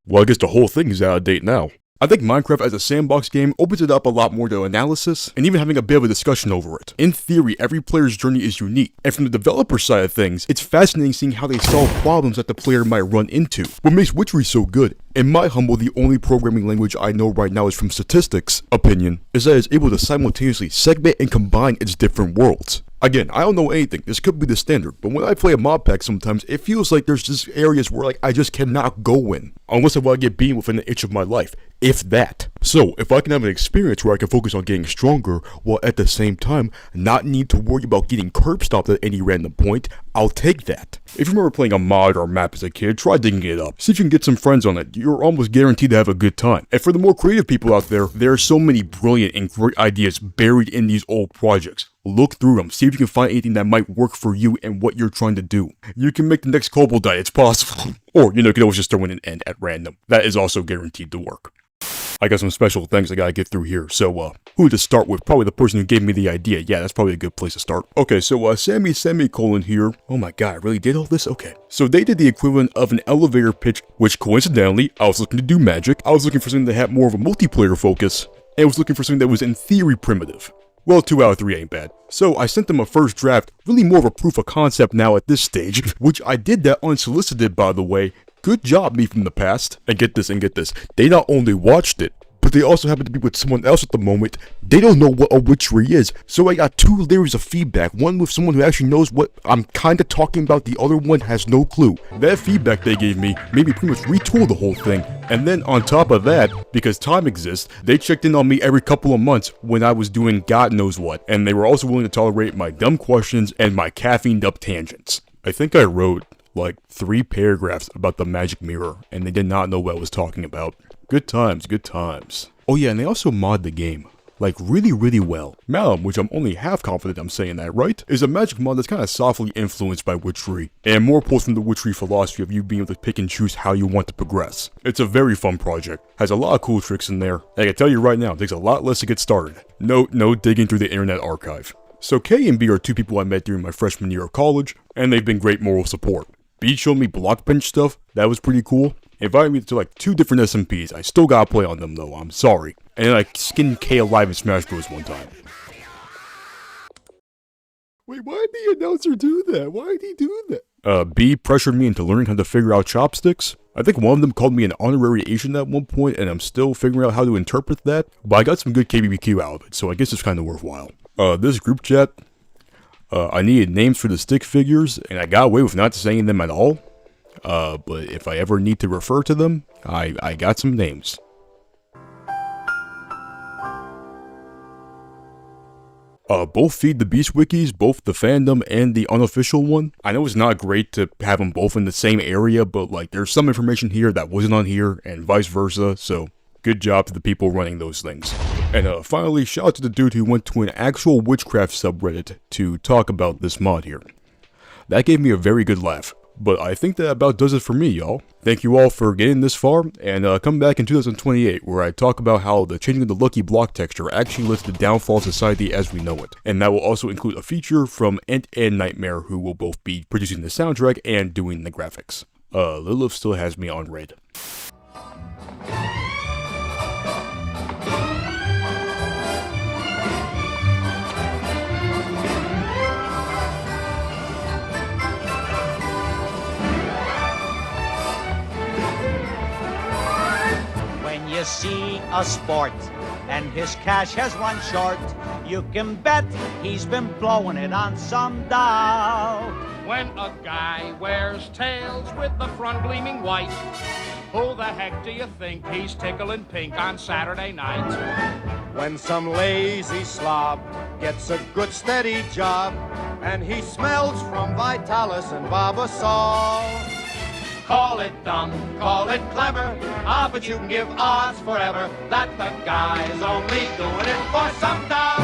Well, I guess the whole thing is out of date now. I think Minecraft as a sandbox game opens it up a lot more to analysis, and even having a bit of a discussion over it. In theory, every player's journey is unique, and from the developer side of things, it's fascinating seeing how they solve problems that the player might run into. What makes Witchery so good, in my humble, the only programming language I know right now is from statistics opinion, is that it's able to simultaneously segment and combine its different worlds. Again, I don't know anything, this could be the standard, but when I play a mod pack sometimes, it feels like there's just areas where I just cannot go in, unless I want to get beaten within an inch of my life, if that. So, if I can have an experience where I can focus on getting stronger, while at the same time, not need to worry about getting curb stomped at any random point, I'll take that. If you remember playing a mod or a map as a kid, try digging it up. See if you can get some friends on it, you're almost guaranteed to have a good time. And for the more creative people out there, there are so many brilliant and great ideas buried in these old projects. Look through them, see if you can find anything that might work for you and what you're trying to do. You can make the next Kobold die, it's possible. Or, you can always just throw in an end at random. That is also guaranteed to work. I got some special things I gotta get through here, so who to start with? Probably the person who gave me the idea. Yeah, that's probably a good place to start. Okay, so Sammy semicolon here. Oh my god, I really did all this? Okay. So they did the equivalent of an elevator pitch, which coincidentally, I was looking to do magic. I was looking for something that had more of a multiplayer focus, and I was looking for something that was in theory primitive. Well, 2 out of 3 ain't bad. So I sent them a first draft, really more of a proof of concept now at this stage, which I did that unsolicited by the way. Good job, me from the past. And get this, they not only watched it, but they also happen to be with someone else at the moment. They don't know what a witchery is. So I got 2 layers of feedback. One with someone who actually knows what I'm kinda talking about, the other one has no clue. That feedback they gave me made me pretty much retool the whole thing. And then on top of that, because time exists, they checked in on me every couple of months when I was doing God knows what. And they were also willing to tolerate my dumb questions and my caffeined up tangents. I think I wrote like 3 paragraphs about the magic mirror, and they did not know what I was talking about. Good times, good times. Oh yeah, and they also mod the game. Like really, really well. Malum, which I'm only half confident I'm saying that right, is a magic mod that's kind of softly influenced by Witchery, and more pulls from the Witchery philosophy of you being able to pick and choose how you want to progress. It's a very fun project, has a lot of cool tricks in there, and I can tell you right now, it takes a lot less to get started. No digging through the internet archive. So K and B are 2 people I met during my freshman year of college, and they've been great moral support. B showed me block bench stuff, that was pretty cool. Invited me to like 2 different SMPs, I still gotta play on them though, I'm sorry. And then I skinned K alive in Smash Bros one time. Wait, why did the announcer do that? Why did he do that? B pressured me into learning how to figure out chopsticks. I think one of them called me an honorary Asian at one point, and I'm still figuring out how to interpret that. But I got some good KBBQ out of it, so I guess it's kind of worthwhile. This group chat, I needed names for the stick figures, and I got away with not saying them at all. But if I ever need to refer to them, I got some names. Both Feed the Beast wikis, both the fandom and the unofficial one. I know it's not great to have them both in the same area, but like there's some information here that wasn't on here and vice versa, so good job to the people running those things. And finally, shout out to the dude who went to an actual witchcraft subreddit to talk about this mod here. That gave me a very good laugh. But I think that about does it for me, y'all. Thank you all for getting this far, and come back in 2028 where I talk about how the changing of the lucky block texture actually led to the downfall of society as we know it. And that will also include a feature from Ent and Nightmare, who will both be producing the soundtrack and doing the graphics. Lilith still has me on red. You see a sport and his cash has run short, you can bet he's been blowing it on some doll. When a guy wears tails with the front gleaming white, who the heck do you think he's tickling pink on Saturday night? When some lazy slob gets a good steady job and he smells from Vitalis and Barbasol. Call it dumb, call it clever, but you can give odds forever that the guy's only doing it for some dough.